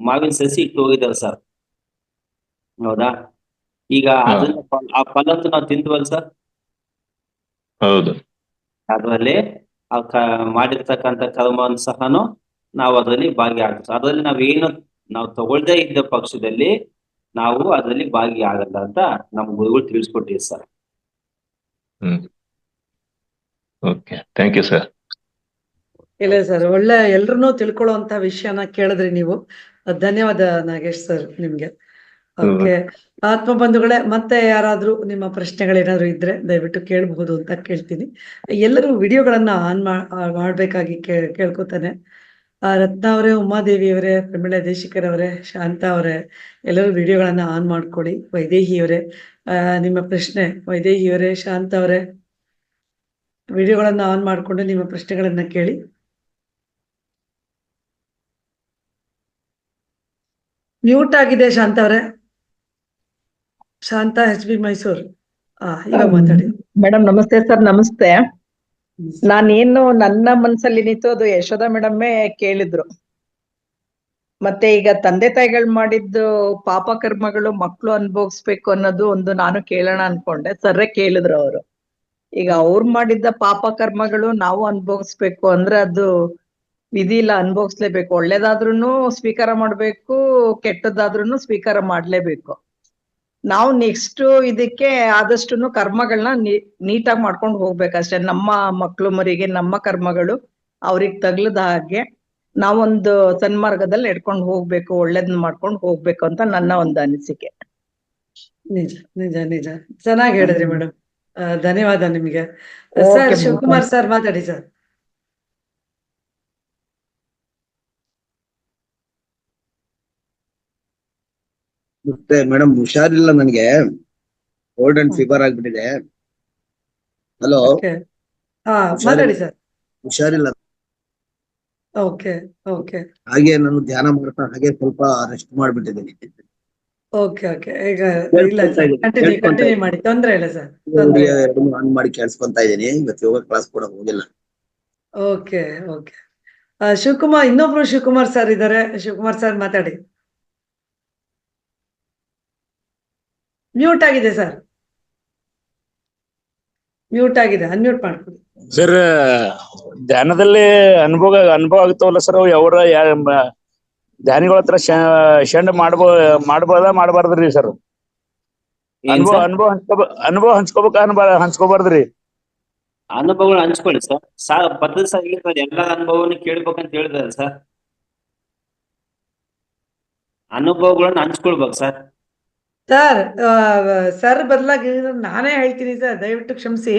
ಮಾವಿನ ಸಸಿ ಇಟ್ಟು ಹೋಗಿದ್ದಾರೆ ಸರ್, ಹೌದಾ? ಈಗ ಅದನ್ನ ಆ ಫಲಂತೂ ನಾವು ತಿಂತೀವಲ್ಲ ಸರ್? ಹೌದು. ಅದರಲ್ಲಿ ಮಾಡಿರ್ತಕ್ಕಂಥ ಕರ್ಮವನ್ನು ಸಹನು ನಾವು ಅದರಲ್ಲಿ ಭಾಗಿಯಾಗ್ತೀವಿ. ಅದರಲ್ಲಿ ನಾವು ತಗೊಳ್ದೇ ಇದ್ದ ಪಕ್ಷದಲ್ಲಿ ನಾವು ಅದರಲ್ಲಿ ಭಾಗಿಯಾಗಲ್ಲ ಅಂತ ನಮ್ಮ ಗುರುಗಳು ತಿಳಿಸ್ಕೊಟ್ಟಿವಿ sir. Okay, thank you sir. ಇಲ್ಲ ಸರ್, ಒಳ್ಳೆ ಎಲ್ರನ್ನೂ ತಿಳ್ಕೊಳ್ಳುವಂತ ವಿಷಯನ ಕೇಳಿದ್ರಿ ನೀವು. ಧನ್ಯವಾದ ನಾಗೇಶ್ ಸರ್ ನಿಮ್ಗೆ. ಓಕೆ, ಆತ್ಮ ಬಂಧುಗಳೇ, ಮತ್ತೆ ಯಾರಾದ್ರೂ ನಿಮ್ಮ ಪ್ರಶ್ನೆಗಳೇನಾದ್ರು ಇದ್ರೆ ದಯವಿಟ್ಟು ಕೇಳಬಹುದು ಅಂತ ಕೇಳ್ತೀನಿ. ಎಲ್ಲರೂ ವಿಡಿಯೋಗಳನ್ನ ಆನ್ ಮಾಡ್ಬೇಕಾಗಿ ಕೇಳ್ಕೊತಾನೆ. ರತ್ನ ಅವರೇ, ಉಮಾದೇವಿ ಅವರೇ, ಪ್ರಮೀಳಾ ದೇಶಿಕರ್ ಅವರೇ, ಶಾಂತ ಅವರೇ, ಎಲ್ಲರೂ ವಿಡಿಯೋಗಳನ್ನ ಆನ್ ಮಾಡ್ಕೊಳ್ಳಿ. ವೈದೇಹಿ ಅವರೇ, ನಿಮ್ಮ ಪ್ರಶ್ನೆ. ವೈದೇಹಿ ಅವರೇ, ಶಾಂತ ಅವರೇ, ವಿಡಿಯೋಗಳನ್ನ ಆನ್ ಮಾಡಿಕೊಂಡು ನಿಮ್ಮ ಪ್ರಶ್ನೆಗಳನ್ನ ಕೇಳಿ. ಮ್ಯೂಟ್ ಆಗಿದೆ ಶಾಂತ ಅವರೇ. ಶಾಂತ HB ಮೈಸೂರು. ಇವಾಗ ಮಾತಾಡಿ ಮೇಡಮ್. ನಮಸ್ತೆ ಸರ್. ನಮಸ್ತೆ. ನಾನೇನು ನನ್ನ ಮನ್ಸಲ್ಲಿ ನಿಂತು ಅದು ಯಶೋಧ ಮೇಡಮ್ಮೇ ಕೇಳಿದ್ರು. ಮತ್ತೆ ಈಗ ತಂದೆ ತಾಯಿಗಳು ಮಾಡಿದ್ದು ಪಾಪ ಕರ್ಮಗಳು ಮಕ್ಳು ಅನುಭವಿಸ್ಬೇಕು ಅನ್ನೋದು ಒಂದು ನಾನು ಕೇಳೋಣ ಅನ್ಕೊಂಡೆ. ಸರ್ರೇ ಕೇಳಿದ್ರು ಅವರು. ಈಗ ಅವ್ರು ಮಾಡಿದ್ದ ಪಾಪ ಕರ್ಮಗಳು ನಾವು ಅನುಭವಿಸ್ಬೇಕು ಅಂದ್ರೆ ಅದು ವಿಧಿ ಇಲ್ಲ, ಅನುಭವಿಸ್ಲೇಬೇಕು. ಒಳ್ಳೇದಾದ್ರೂ ಸ್ವೀಕಾರ ಮಾಡ್ಬೇಕು, ಕೆಟ್ಟದಾದ್ರೂ ಸ್ವೀಕಾರ ಮಾಡ್ಲೇಬೇಕು. ನಾವು ನೆಕ್ಸ್ಟ್ ಇದಕ್ಕೆ ಆದಷ್ಟು ಕರ್ಮಗಳನ್ನ ನೀಟಾಗಿ ಮಾಡ್ಕೊಂಡು ಹೋಗ್ಬೇಕಷ್ಟೇ. ನಮ್ಮ ಮಕ್ಳು ಮರಿಗೆ ನಮ್ಮ ಕರ್ಮಗಳು ಅವ್ರಿಗೆ ತಗ್ಲದ ಹಾಗೆ ನಾವೊಂದು ಸನ್ಮಾರ್ಗದಲ್ಲಿ ಎಡ್ಕೊಂಡು ಹೋಗ್ಬೇಕು, ಒಳ್ಳೇದನ್ನ ಮಾಡ್ಕೊಂಡು ಹೋಗ್ಬೇಕು ಅಂತ ನನ್ನ ಒಂದು ಅನಿಸಿಕೆ. ನಿಜ ನಿಜ ನಿಜ. ಚೆನ್ನಾಗಿ ಹೇಳಿದ್ರಿ ಮೇಡಮ್. ಧನ್ಯವಾದ ನಿಮಗೆ. Okay, sir, madam. Shivakumar sir ಮಾತಾಡಿ ಸರ್. ಮತ್ತೆ ಮೇಡಮ್, ಹುಷಾರಿಲ್ಲ, ನನಗೆ ಕೋಲ್ಡ್ ಅಂಡ್ ಫೀವರ್ ಆಗ್ಬಿಟ್ಟಿದೆ. Hello, okay. ಮಾತಾಡಿ ಸರ್. ಹುಷಾರಿಲ್ಲ. ಓಕೆ ಓಕೆ ಹಾಗೆ ನಾನು ಧ್ಯಾನ ಮಾಡ್ತಾ ಹಾಗೆ ಸ್ವಲ್ಪ ರೆಸ್ಟ್ ಮಾಡ್ಬಿಟ್ಟಿದ್ದೀನಿ. Okay okay. ಈಗ ಇಲ್ಲ ಸರ್, ಕಂಟಿನ್ಯೂ ಮಾಡಿ, ತೊಂದ್ರೆ ಇಲ್ಲ ಸರ್. ಆನ್ ಮಾಡಿ ಕೇಳಿಸ್ಕೊಂತಾ ಇದ್ದೀನಿ. ಇವತ್ತು ಯೋಗ ಕ್ಲಾಸ್ ಕೂಡ ಹೋಗಿಲ್ಲ. Okay okay. ಶಿವಕುಮಾರ್, ಇನ್ನೊಬ್ರು ಶಿವಕುಮಾರ್ ಸರ್ ಇದ್ದಾರೆ. ಶಿವಕುಮಾರ್ ಸರ್ ಮಾತಾಡಿ. ಮ್ಯೂಟ್ ಆಗಿದೆ ಸರ್, ಮ್ಯೂಟ್ ಆಗಿದೆ, ಅನ್ಮ್ಯೂಟ್ ಮಾಡ್ಕೊಡಿ. ಸರ್, ಧ್ಯಾನದಲ್ಲಿ ಅನುಭವ ಆಗ್ತಾವಲ್ಲ ಸರ್, ಅವ್ರ ಧ್ಯಾನಿಗಳ ಹತ್ರ ಶಂಡ್ ಮಾಡಬಾರ್ದ್ರಿ ಸರ್? ಅನುಭವ ಹಂಚ್ಕೋಬಾರ್ದ್ರಿ? ಅನುಭವಗಳು ಹಂಚ್ಕೊಳ್ಳಿ ಸರ್. ಪದ್ಧತಿ ಸರ್ ಹೇಳ್ತಾರೆ, ಎಲ್ಲ ಅನುಭವವನ್ನು ಕೇಳ್ಬೇಕಂತ ಹೇಳಿದಾರೆ ಸರ್. ಅನುಭವಗಳನ್ನ ಹಂಚ್ಕೊಳ್ಬೇಕು ಸರ್. ಸರ್ ಬದಲಾಗಿ ನಾನೇ ಹೇಳ್ತೀನಿ ಸರ್, ದಯವಿಟ್ಟು ಕ್ಷಮಿಸಿ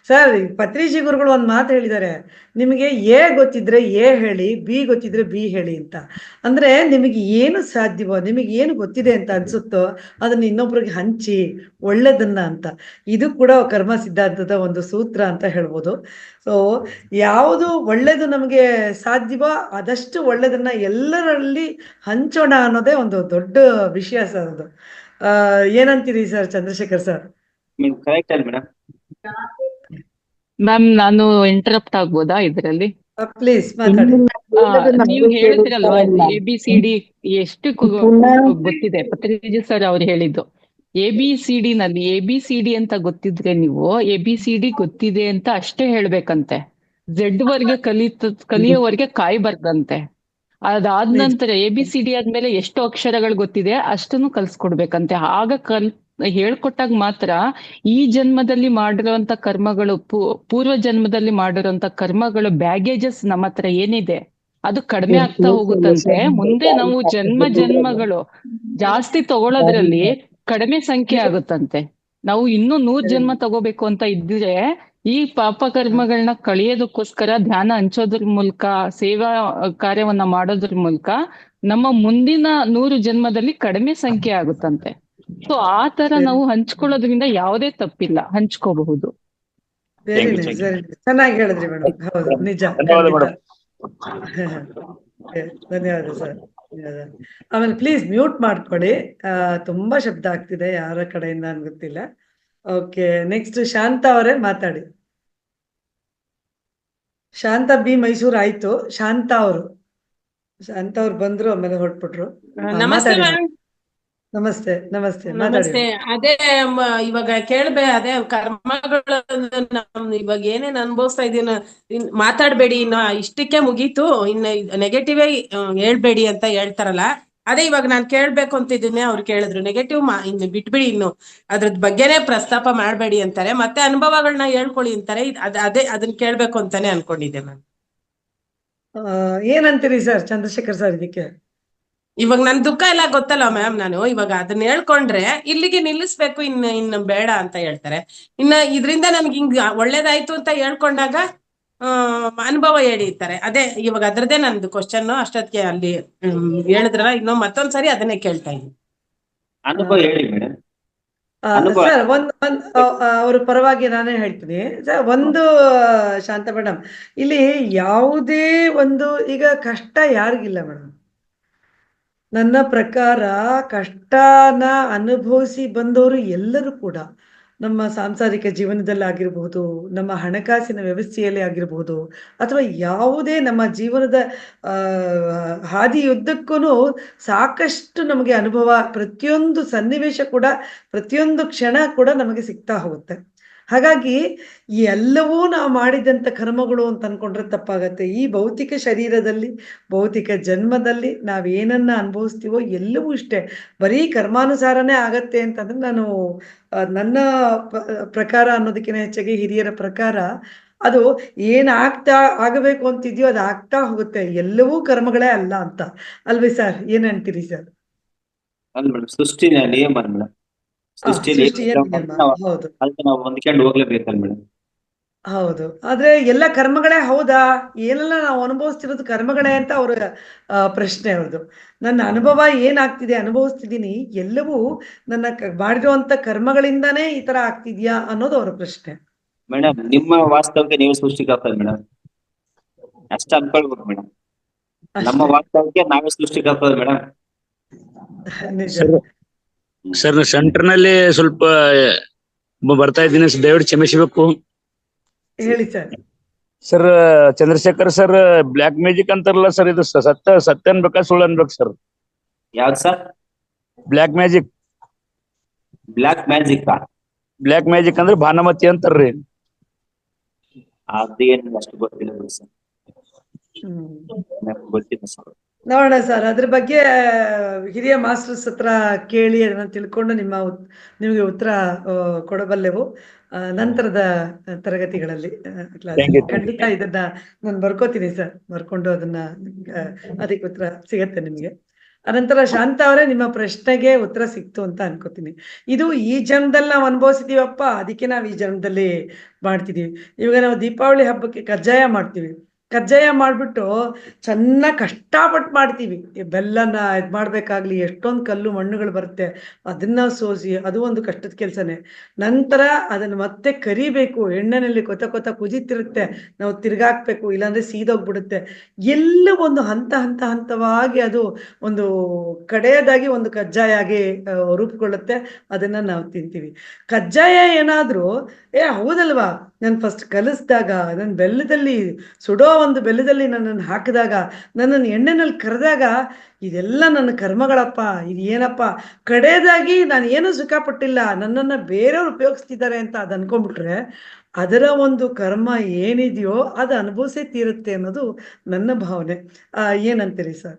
ಸರ್. ಪತ್ರಿಜಿ ಗುರುಗಳು ಒಂದು ಮಾತು ಹೇಳಿದ್ದಾರೆ, ನಿಮಗೆ ಎ ಗೊತ್ತಿದ್ರೆ ಎ ಹೇಳಿ, ಬಿ ಗೊತ್ತಿದ್ರೆ ಬಿ ಹೇಳಿ ಅಂತ. ಅಂದ್ರೆ ನಿಮಗೆ ಏನು ಸಾಧ್ಯವೋ, ನಿಮಗೆ ಏನು ಗೊತ್ತಿದೆ ಅಂತ ಅನ್ಸುತ್ತೋ ಅದನ್ನ ಇನ್ನೊಬ್ರಿಗೆ ಹಂಚಿ, ಒಳ್ಳೇದನ್ನ ಅಂತ. ಇದು ಕೂಡ ಕರ್ಮ ಸಿದ್ಧಾಂತದ ಒಂದು ಸೂತ್ರ ಅಂತ ಹೇಳ್ಬೋದು. ಸೊ ಯಾವುದು ಒಳ್ಳೇದು ನಮಗೆ ಸಾಧ್ಯವೋ ಆದಷ್ಟು ಒಳ್ಳೇದನ್ನ ಎಲ್ಲರಲ್ಲಿ ಹಂಚೋಣ ಅನ್ನೋದೇ ಒಂದು ದೊಡ್ಡ ವಿಷಯ ಸರ್ ಅದು. ಏನಂತೀರಿ ಸರ್ ಚಂದ್ರಶೇಖರ್ ಸರ್? ಕರೆಕ್ಟ್ ಅಲ್ಲ ಮೇಡಮ್? ಮ್ಯಾಮ್, ನಾನು ಇಂಟರಪ್ಟ್ ಆಗ್ಬೋದಾ ಇದರಲ್ಲಿ? ಪ್ಲೀಸ್ ಮಾತಾಡಿ. ನೀವು ಹೇಳಿದ್ರಲ್ವಾ ABCD ಎಷ್ಟು ಗೊತ್ತಿದೆ? ಪತ್ರಿಜಿ ಸರ್ ಅವ್ರು ಹೇಳಿದ್ದು ABCD ನಲ್ಲಿ ABCD ಅಂತ ಗೊತ್ತಿದ್ರೆ ನೀವು ABCD ಗೊತ್ತಿದೆ ಅಂತ ಅಷ್ಟೇ ಹೇಳ್ಬೇಕಂತೆ. Z ವರ್ಗೆ ಕಲಿಯೋವರೆಗೆ ಕಾಯ್ಬಾರ್ದಂತೆ. ಅದಾದ ನಂತರ ABCD ಆದ್ಮೇಲೆ ಎಷ್ಟು ಅಕ್ಷರಗಳು ಗೊತ್ತಿದೆ ಅಷ್ಟನ್ನು ಕಲ್ಸ್ಕೊಡ್ಬೇಕಂತೆ. ಆಗ ಹೇಳ್ಕೊಟ್ಟಾಗ ಮಾತ್ರ ಈ ಜನ್ಮದಲ್ಲಿ ಮಾಡಿರುವಂತ ಕರ್ಮಗಳು, ಪೂರ್ವ ಜನ್ಮದಲ್ಲಿ ಮಾಡಿರುವಂತ ಕರ್ಮಗಳು, ಬ್ಯಾಗೇಜಸ್ ನಮ್ಮ ಹತ್ರ ಏನಿದೆ ಅದು ಕಡಿಮೆ ಆಗ್ತಾ ಹೋಗುತ್ತಂತೆ. ಮುಂದೆ ನಾವು ಜನ್ಮಗಳು ಜಾಸ್ತಿ ತಗೊಳ್ಳೋದ್ರಲ್ಲಿ ಕಡಿಮೆ ಸಂಖ್ಯೆ ಆಗುತ್ತಂತೆ. ನಾವು ಇನ್ನೂ 100 ಜನ್ಮ ತಗೋಬೇಕು ಅಂತ ಇದ್ರೆ ಈ ಪಾಪ ಕರ್ಮಗಳನ್ನ ಕಳಿಯೋದಕ್ಕೋಸ್ಕರ ಧ್ಯಾನ ಹಂಚೋದ್ರ ಮೂಲಕ, ಸೇವಾ ಕಾರ್ಯವನ್ನ ಮಾಡೋದ್ರ ಮೂಲಕ ನಮ್ಮ ಮುಂದಿನ 100 ಜನ್ಮದಲ್ಲಿ ಕಡಿಮೆ ಸಂಖ್ಯೆ ಆಗುತ್ತಂತೆ. ಸೊ ಆ ತರ ನಾವು ಹಂಚ್ಕೊಳ್ಳೋದ್ರಿಂದ ಯಾವುದೇ ತಪ್ಪಿಲ್ಲ, ಹಂಚ್ಕೋಬಹುದು. ಚೆನ್ನಾಗಿ ಹೇಳಿದ್ರಿ ಮೇಡಮ್. ಹೌದು, ನಿಜ. ಧನ್ಯವಾದ ಸರ್. ಆಮೇಲೆ ಪ್ಲೀಸ್ ಮ್ಯೂಟ್ ಮಾಡ್ಕೊಡಿ, ತುಂಬಾ ಶಬ್ದ ಆಗ್ತಿದೆ ಯಾರ ಕಡೆಯಿಂದ ಅಂತ ಗೊತ್ತಿಲ್ಲ. ಓಕೆ, ನೆಕ್ಸ್ಟ್ ಶಾಂತ ಅವರೇ ಮಾತಾಡಿ. ಶಾಂತ ಬಿ ಮೈಸೂರು ಆಯ್ತು. ಶಾಂತ ಅವರು ಬಂದ್ರು, ಆಮೇಲೆ ಹೊರಟ್ಬಿಟ್ರು. ನಮಸ್ತೆ ನಮಸ್ತೆ ನಮಸ್ತೆ. ಅದೇ ಇವಾಗ ಅದೇ ಕರ್ಮಗಳು ಇವಾಗ ಏನೇನ್ ಅನ್ಭವಿಸ್ತಾ ಇದೀನ, ಮಾತಾಡ್ಬೇಡಿ, ಇನ್ನ ಇಷ್ಟಕ್ಕೆ ಮುಗೀತು, ಇನ್ನ ನೆಗೆಟಿವ್ ಹೇಳ್ಬೇಡಿ ಅಂತ ಹೇಳ್ತಾರಲ್ಲ. ಅದೇ ಇವಾಗ ನಾನ್ ಕೇಳ್ಬೇಕು ಅಂತಿದ್ದೀನಿ. ಅವ್ರು ಕೇಳಿದ್ರು ನೆಗೆಟಿವ್ ಇನ್ನು ಬಿಟ್ಬಿಡಿ, ಇನ್ನು ಅದ್ರದ್ ಬಗ್ಗೆನೇ ಪ್ರಸ್ತಾಪ ಮಾಡ್ಬೇಡಿ ಅಂತಾರೆ. ಮತ್ತೆ ಅನುಭವಗಳನ್ನ ಹೇಳ್ಕೊಳ್ಳಿ ಅಂತಾರೆ. ಅದೇ ಅದನ್ನ ಕೇಳ್ಬೇಕು ಅಂತಾನೆ ಅನ್ಕೊಂಡಿದ್ದೆ ನಾನು. ಏನಂತೀರಿ ಸರ್ ಚಂದ್ರಶೇಖರ್ ಸರ್ ಇದಕ್ಕೆ? ಇವಾಗ ನನ್ ದುಃಖ ಎಲ್ಲ ಗೊತ್ತಲ್ಲ ಮ್ಯಾಮ್, ನಾನು ಇವಾಗ ಅದನ್ನ ಹೇಳ್ಕೊಂಡ್ರೆ ಇಲ್ಲಿಗೆ ನಿಲ್ಲಿಸ್ಬೇಕು, ಇನ್ನು ಬೇಡ ಅಂತ ಹೇಳ್ತಾರೆ. ಇನ್ನ ಇದ್ರಿಂದ ನನ್ಗೆ ಹಿಂಗ್ ಒಳ್ಳೇದಾಯ್ತು ಅಂತ ಹೇಳ್ಕೊಂಡಾಗ ಅನುಭವ ಹೇಳಿರ್ತಾರೆ. ಅದೇ ಇವಾಗ ಅದ್ರದ್ದೇ ನಂದು ಕ್ವಶನ್ ಅಷ್ಟೊತ್ತಿಗೆ ಅಲ್ಲಿ ಹೇಳಿದ್ರಲ್ಲ, ಇನ್ನೊಂದ್ ಮತ್ತೊಂದ್ಸರಿ ಅದನ್ನೇ ಕೇಳ್ತಾ ಇದ್ದೀನಿ. ಅನುಭವ ಹೇಳಿ ಮೇಡಮ್. ಅನುಭವ ಸರ್ ಅವ್ರ ಪರವಾಗಿ ನಾನೇ ಹೇಳ್ತೀನಿ ಸರ್. ಶಾಂತ ಮೇಡಮ್, ಇಲ್ಲಿ ಯಾವುದೇ ಒಂದು ಈಗ ಕಷ್ಟ ಯಾರಿಗಿಲ್ಲ ಮೇಡಮ್. ನನ್ನ ಪ್ರಕಾರ ಕಷ್ಟನ ಅನುಭವಿಸಿ ಬಂದವರು ಎಲ್ಲರೂ ಕೂಡ ನಮ್ಮ ಸಾಂಸಾರಿಕ ಜೀವನದಲ್ಲಿ ಆಗಿರಬಹುದು, ನಮ್ಮ ಹಣಕಾಸಿನ ವ್ಯವಸ್ಥೆಯಲ್ಲಿ ಆಗಿರಬಹುದು, ಅಥವಾ ಯಾವುದೇ ನಮ್ಮ ಜೀವನದ ಹಾದಿಯುದ್ದಕ್ಕೂ ಸಾಕಷ್ಟು ನಮಗೆ ಅನುಭವ, ಪ್ರತಿಯೊಂದು ಸನ್ನಿವೇಶ ಕೂಡ, ಪ್ರತಿಯೊಂದು ಕ್ಷಣ ಕೂಡ ನಮಗೆ ಸಿಗ್ತಾ ಹೋಗುತ್ತೆ. ಹಾಗಾಗಿ ಎಲ್ಲವೂ ನಾವು ಮಾಡಿದಂಥ ಕರ್ಮಗಳು ಅಂತ ಅನ್ಕೊಂಡ್ರೆ ತಪ್ಪಾಗತ್ತೆ. ಈ ಭೌತಿಕ ಶರೀರದಲ್ಲಿ, ಭೌತಿಕ ಜನ್ಮದಲ್ಲಿ ನಾವೇನನ್ನ ಅನುಭವಿಸ್ತೀವೋ ಎಲ್ಲವೂ ಇಷ್ಟೇ ಬರೀ ಕರ್ಮಾನುಸಾರನೇ ಆಗತ್ತೆ ಅಂತಂದ್ರೆ ನಾನು ನನ್ನ ಪ್ರಕಾರ ಅನ್ನೋದಕ್ಕಿಂತ ಹೆಚ್ಚಾಗಿ ಹಿರಿಯರ ಪ್ರಕಾರ ಅದು ಆಗಬೇಕು ಅಂತಿದ್ಯೋ ಅದು ಆಗ್ತಾ ಹೋಗುತ್ತೆ. ಎಲ್ಲವೂ ಕರ್ಮಗಳೇ ಅಲ್ಲ ಅಂತ ಅಲ್ವೇ ಸರ್? ಏನ್ ಅಂತೀರಿ ಸರ್? ಅಲ್ಲ ಮೇಡಮ್, ಸೃಷ್ಟಿನ ನಿಯಮ ಮೇಡಮ್. ಸೃಷ್ಟಿಯಲ್ಲಿ ಹೌದು ಅದಕ್ಕೆ ನಾವು ಹೊಂದ್ಕೊಂಡು ಹೋಗ್ಲೇಬೇಕಲ್ಲ ಮೇಡಮ್. ಹೌದು. ಆದ್ರೆ ಎಲ್ಲ ಕರ್ಮಗಳೇ ಹೌದಾ? ಏನೆಲ್ಲ ನಾವು ಅನುಭವಿಸ್ತಿರೋದು ಕರ್ಮಗಳೇ ಅಂತ ಅವ್ರ ಪ್ರಶ್ನೆ ಅವ್ರದ್ದು. ನನ್ನ ಅನುಭವ ಏನಾಗ್ತಿದೆ, ಅನುಭವಿಸ್ತಿದ್ದೀನಿ, ಎಲ್ಲವೂ ನನ್ನ ಮಾಡಿರುವಂತ ಕರ್ಮಗಳಿಂದಾನೇ ಈ ತರ ಆಗ್ತಿದ್ಯಾ ಅನ್ನೋದು ಅವ್ರ ಪ್ರಶ್ನೆ. ಮೇಡಮ್, ನಿಮ್ಮ ವಾಸ್ತವಕ್ಕೆ ನೀವು ಸೃಷ್ಟಿಕರ್ತ ಮೇಡಮ್, ಅಷ್ಟ ಅನ್ಕೊಳ್ಬೇಕು ಮೇಡಮ್. ನಮ್ಮ ವಾಸ್ತವಕ್ಕೆ ನಾವೇ ಸೃಷ್ಟಿಕರ್ತ ಮೇಡಮ್. ನಿಜ. ಸರ್ ಸೆಂಟರ್ ನಲ್ಲಿ ಸ್ವಲ್ಪ ಬರ್ತಾ ಇದ್ದೀನಿ, ದಯವಿಟ್ಟು ಕ್ಷಮಿಸಬೇಕು. ಹೇಳಿ sir. Sir Chandrashekar sir, black magic ಅಂತಾರಲ್ಲ ಸರ್, ಇದು ಸತ್ಯ ಅನ್ಬೇಕಾ ಸುಳ್ಳು ಅನ್ಬೇಕು ಸರ್? ಯಾವ್ದು sir? Black magic. Black magic? Black magic ಅಂದ್ರೆ ಭಾನುಮತಿ ಅಂತಾರ್ರಿ. ಅದೇನು ಅಷ್ಟು ಗೊತ್ತಿಲ್ಲ ಸರ್. ಗೊತ್ತಿಲ್ಲ ಸರ್. ನೋಡೋಣ ಸರ್, ಅದ್ರ ಬಗ್ಗೆ ಹಿರಿಯ ಮಾಸ್ಟರ್ಸ್ ಹತ್ರ ಕೇಳಿ ಅದನ್ನ ತಿಳ್ಕೊಂಡು ನಿಮಗೆ ಉತ್ತರ ಕೊಡಬಲ್ಲೆವು ನಂತರದ ತರಗತಿಗಳಲ್ಲಿ. ಖಂಡಿತ ಇದನ್ನ ನಾನು ಬರ್ಕೋತೀನಿ ಸರ್, ಬರ್ಕೊಂಡು ಅದನ್ನ ಅದಕ್ಕೆ ಉತ್ತರ ಸಿಗತ್ತೆ ನಿಮ್ಗೆ. ಅನಂತರ ಶಾಂತ ಅವರೇ, ನಿಮ್ಮ ಪ್ರಶ್ನೆಗೆ ಉತ್ತರ ಸಿಕ್ತು ಅಂತ ಅನ್ಕೋತೀನಿ. ಇದು ಈ ಜನ್ಮದಲ್ಲಿ ನಾವು ಅನುಭವಿಸಿದೀವಪ್ಪ, ಅದಕ್ಕೆ ನಾವು ಈ ಜನ್ಮದಲ್ಲಿ ಮಾಡ್ತಿದೀವಿ. ಇವಾಗ ನಾವು ದೀಪಾವಳಿ ಹಬ್ಬಕ್ಕೆ ಕಜ್ಜಾಯ ಮಾಡ್ತೀವಿ. ಕಜ್ಜಾಯ ಮಾಡ್ಬಿಟ್ಟು ಚೆನ್ನಾಗಿ ಕಷ್ಟಪಟ್ಟು ಮಾಡ್ತೀವಿ. ಬೆಲ್ಲನ ಇದ್ ಮಾಡ್ಬೇಕಾಗ್ಲಿ, ಎಷ್ಟೊಂದು ಕಲ್ಲು ಮಣ್ಣುಗಳು ಬರುತ್ತೆ, ಅದನ್ನ ಸೋಸಿ, ಅದು ಒಂದು ಕಷ್ಟದ ಕೆಲಸನೇ. ನಂತರ ಅದನ್ನ ಮತ್ತೆ ಕರಿಬೇಕು, ಎಣ್ಣೆನಲ್ಲಿ ಕೊತ ಕುಜಿತಿರುತ್ತೆ, ನಾವು ತಿರ್ಗಾಕ್ಬೇಕು, ಇಲ್ಲಾಂದ್ರೆ ಸೀದೋಗ್ಬಿಡುತ್ತೆ. ಎಲ್ಲ ಒಂದು ಹಂತವಾಗಿ ಅದು ಒಂದು ಕಡೆಯದಾಗಿ ಒಂದು ಕಜ್ಜಾಯ ಆಗಿ ರೂಪುಗೊಳ್ಳುತ್ತೆ. ಅದನ್ನ ನಾವು ತಿಂತೀವಿ. ಕಜ್ಜಾಯ ಏನಾದ್ರೂ ಹೌದಲ್ವಾ, ನಾನು ಫಸ್ಟ್ ಕಲಿಸಿದಾಗ, ನನ್ನ ಬೆಲ್ಲದಲ್ಲಿ ಸುಡೋ ಒಂದು ಬೆಲ್ಲದಲ್ಲಿ ನನ್ನನ್ನು ಹಾಕಿದಾಗ, ನನ್ನನ್ನು ಎಣ್ಣೆನಲ್ಲಿ ಕರೆದಾಗ, ಇದೆಲ್ಲ ನನ್ನ ಕರ್ಮಗಳಪ್ಪ, ಇದು ಏನಪ್ಪ, ಕಡೆಯದಾಗಿ ನಾನು ಏನೂ ಸುಖ ಪಟ್ಟಿಲ್ಲ, ನನ್ನನ್ನು ಬೇರೆಯವ್ರು ಉಪಯೋಗಿಸ್ತಿದ್ದಾರೆ ಅಂತ ಅದು ಅನ್ಕೊಂಡ್ಬಿಟ್ರೆ, ಅದರ ಒಂದು ಕರ್ಮ ಏನಿದೆಯೋ ಅದು ಅನುಭವಿಸೇ ತೀರುತ್ತೆ ಅನ್ನೋದು ನನ್ನ ಭಾವನೆ. ಏನಂತೀರಿ ಸರ್?